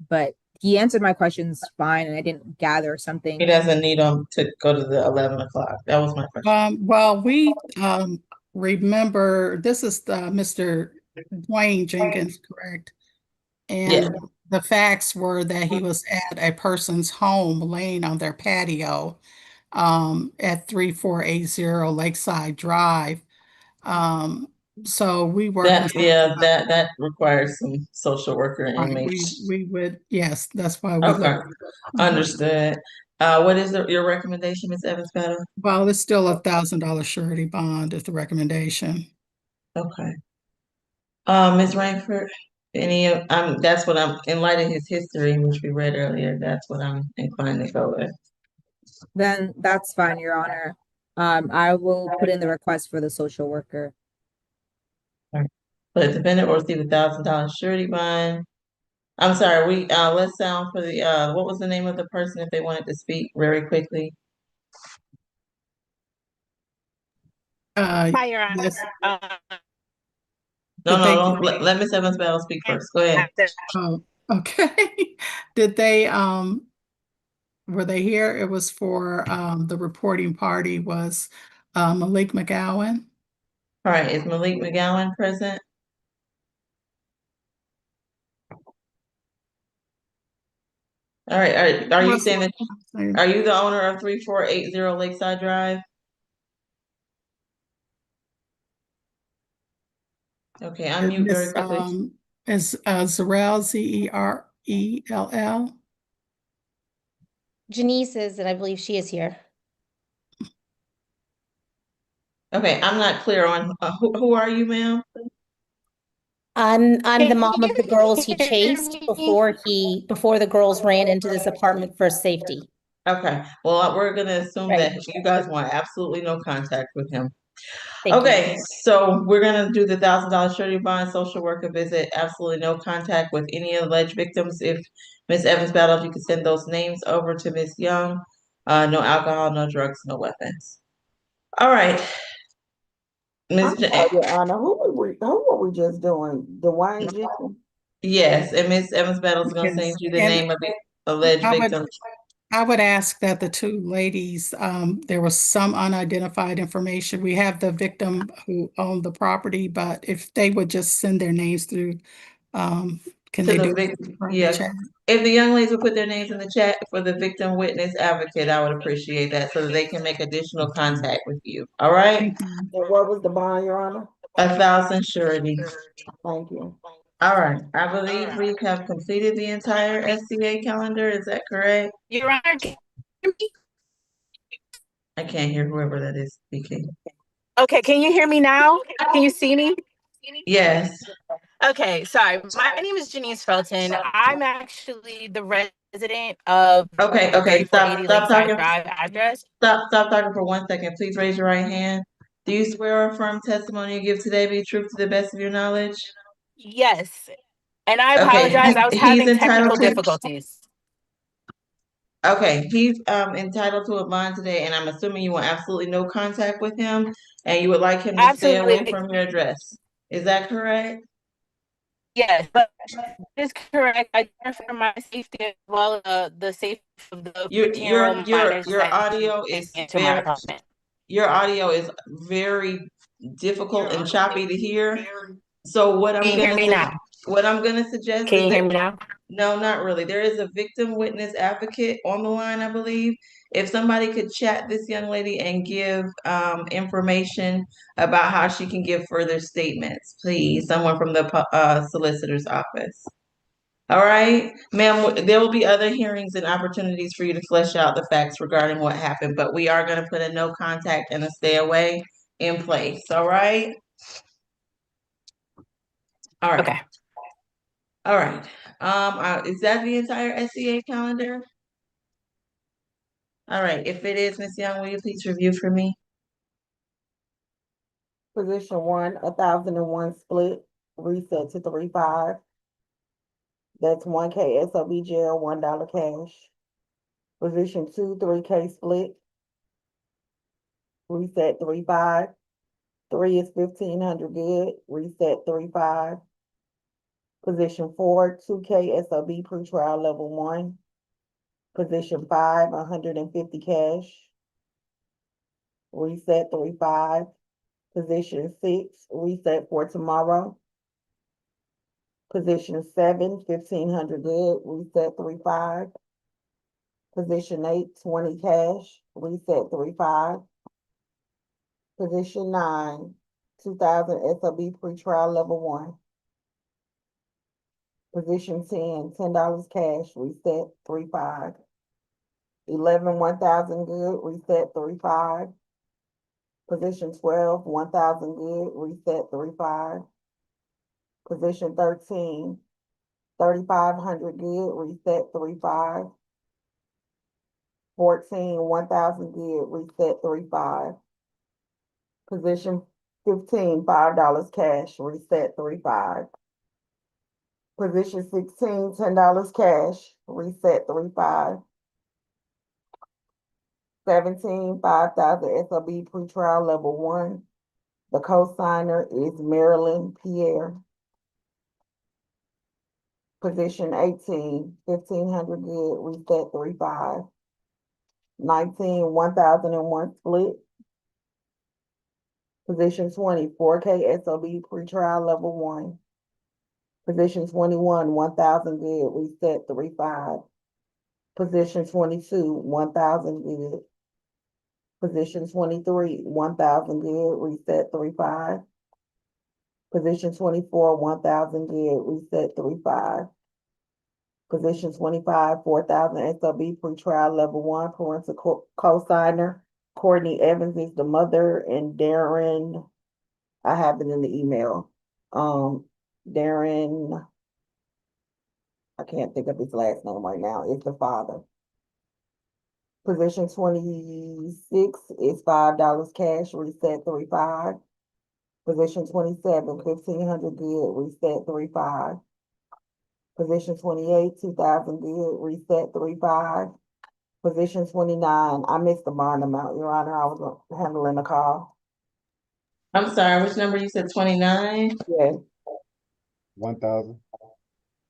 But he answered my questions fine, and I didn't gather something. He doesn't need them to go to the 11 o'clock. That was my question. Well, we remember this is Mr. Dwayne Jenkins, correct? And the facts were that he was at a person's home laying on their patio at 3480 Lakeside Drive. So we were that requires some social worker and right, inmates. we would, yes, that's why we Okay, looked. understood. What is your recommendation, Ms. Evans-Battle? Well, it's still $1,000 surety bond is the recommendation. Okay. Ms. Rainford, that's what I'm, in light of his history, which we read earlier, that's what I'm inclined to go with. Then that's fine, Your Honor. I will put in the request for the social worker. The defendant will receive $1,000 surety bond. I'm sorry, let's sound for the, what was the name of the person if they wanted to speak very quickly? Hi, Your Honor. Yes. No, let Ms. Evans-Battle speak first. Go ahead. Oh, okay. Did they, were they here? It was for, the reporting party was, Malik McGowan. All right, is Malik McGowan present? All right, are you saying that, are you the owner of 3480 Lakeside Drive? Okay, unmute very quickly. Is Zerell, Zerell? Janice is, and I believe she is here. Okay, I'm not clear on who are you, ma'am? I'm the mom of the girls he chased before the girls ran into this apartment for safety. Okay, well, we're gonna assume that you guys want absolutely no contact with him. Thank Okay, you. so we're gonna do the $1,000 surety bond, social worker visit, absolutely no contact with any alleged victims. If Ms. Evans-Battle, if you could send those names over to Ms. Young, no alcohol, no drugs, no weapons. All right. I'm sorry, Your Honor, who were we just doing? Dwayne Jenkins? Yes, and Ms. Evans-Battle is gonna send you the name of the alleged victim. I would ask that the two ladies, there was some unidentified information. We have the victim who owned the property, but if they would just send their names through, can they do it? Yes, if the young ladies would put their names in the chat for the victim witness advocate, I would appreciate that so that they can make additional contact with you. All right? And what was the bond, Your Honor? 1,000 surety. Thank you. All right, I believe we have completed the entire SCA calendar. Is that correct? Your Honor, I can't hear whoever that is speaking. okay, can you hear me now? Can you see me? Yes. Okay, sorry. My name is Janice Felton. I'm actually the resident of Okay, stop talking. Drive address. Stop talking for 1 second. Please raise your right hand. Do you swear or affirm testimony you give today be true to the best of your knowledge? Yes. And I apologize. I was having technical difficulties. Okay, he's entitled to a bond today, and I'm assuming you want absolutely no contact with him, and you would like him to stay away Absolutely. from your address. Is that correct? Yes, but is correct. I for my safety as well as the safety of the Your 15-year-old minors your that audio came is into my very apartment. your audio is very difficult and choppy to hear. So Can you hear me now? what I'm gonna suggest Can is you that hear me now? no, not really. There is a victim witness advocate on the line, I believe. If somebody could chat this young lady and give information about how she can give further statements, please. Someone from the solicitor's office. All right, ma'am, there will be other hearings and opportunities for you to flesh out the facts regarding what happened, but we are going to put a no contact and a stay away in place. All right. All right. Okay. All right. Is that the entire SCA calendar? All right. If it is, Ms. Young, will you please review for me? Position 1, 1,001 split, reset to 3.5. That's 1K SOB jail, $1 cash. Position 2, 3K split, reset 3.5. 3 is 1,500 good, reset 3.5. Position 4, 2K SOB pretrial level 1. Position 5, 150 cash, reset 3.5. Position 6, reset for tomorrow. Position 7, 1,500 good, reset 3.5. Position 8, 20 cash, reset 3.5. Position 9, 2,000 SOB pretrial level 1. Position 10, $10 cash, reset 3.5. 11, 1,000 good, reset 3.5. Position 12, 1,000 good, reset 3.5. Position 13, 3,500 good, reset 3.5. 14, 1,000 good, reset 3.5. Position 15, $5 cash, reset 3.5. Position 16, $10 cash, reset 3.5. 17, 5,000 SOB pretrial level 1. The co-signer is Marilyn Pierre. Position 18, 1,500 good, reset 3.5. 19, 1,001 split. Position 20, 4K SOB pretrial level 1. Position 21, 1,000 good, reset 3.5. Position 22, 1,000 good. Position 23, 1,000 good, reset 3.5. Position 24, 1,000 good, reset 3.5. Position 25, 4,000 SOB pretrial level 1, parental co-signer. Courtney Evans is the mother, and Darren, I have it in the email. Darren, I can't think of his last name right now, is the father. Position 26 is $5 cash, reset 3.5. Position 27, 1,500 good, reset 3.5. Position 28, 2,000 good, reset 3.5. Position 29, I missed the bond amount, Your Honor, I was handling the call. I'm sorry, which number you said, 29? Yes. 1,000.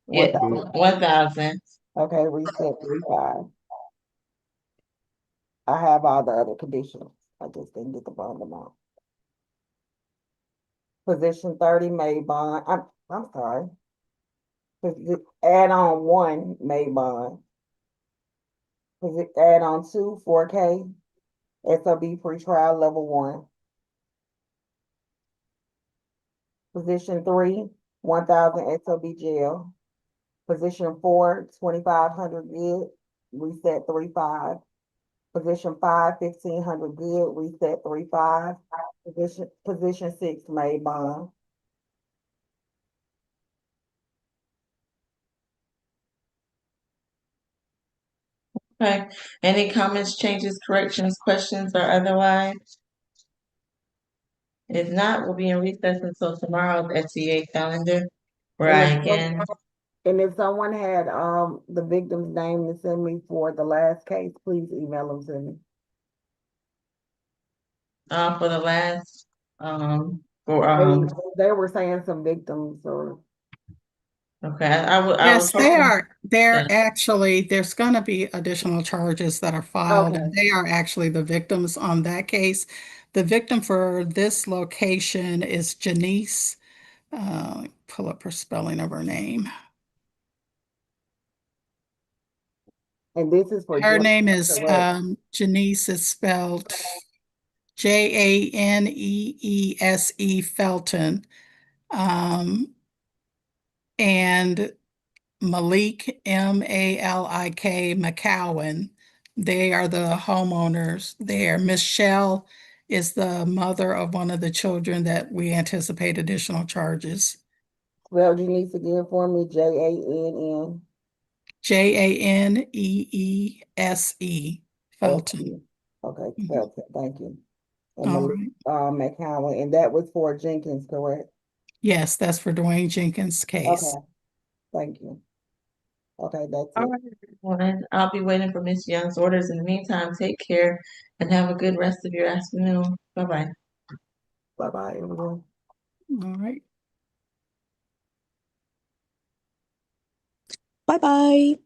Yeah, 1,000. Okay, reset 3.5. I have all the other conditions. I just didn't get the bond amount. Position 30 made bond. I'm sorry. Add on 1 made bond. Add on 2, 4K. SOB pretrial level 1. Position 3, 1,000 SOB jail. Position 4, 2,500 good, reset 3.5. Position 5, 1,500 good, reset 3.5. Position 6 made bond. Okay. Any comments, changes, corrections, questions, or otherwise? If not, we'll be in recess until tomorrow's SCA calendar, where I again And if someone had, the victim's name to send me for the last case, please email them to me. For the last, for, They were saying some victims or. okay, I was Yes, they hoping are. They're that, actually, there's going to be additional charges that are filed, and Okay. they are actually the victims on that case. The victim for this location is Janice. Let me pull up her spelling of her name. And this is for. Her name is correct? Janice is spelled Janeese Felton. And Malik, Malik McCowan. They are the homeowners there. Michelle is the mother of one of the children that we anticipate additional charges. Spell Janice again for me, Jann. Janeese Felton. Okay, Felton, thank you. And All Malik, McCowan, and that was for Jenkins, correct? Yes, that's for Dwayne Jenkins' case. Okay, thank you. Okay, that's all it. right, everyone. I'll be waiting for Miss Young's orders. In the meantime, take care and have a good rest of your afternoon. Bye-bye. Bye-bye, everyone. All right. Bye bye.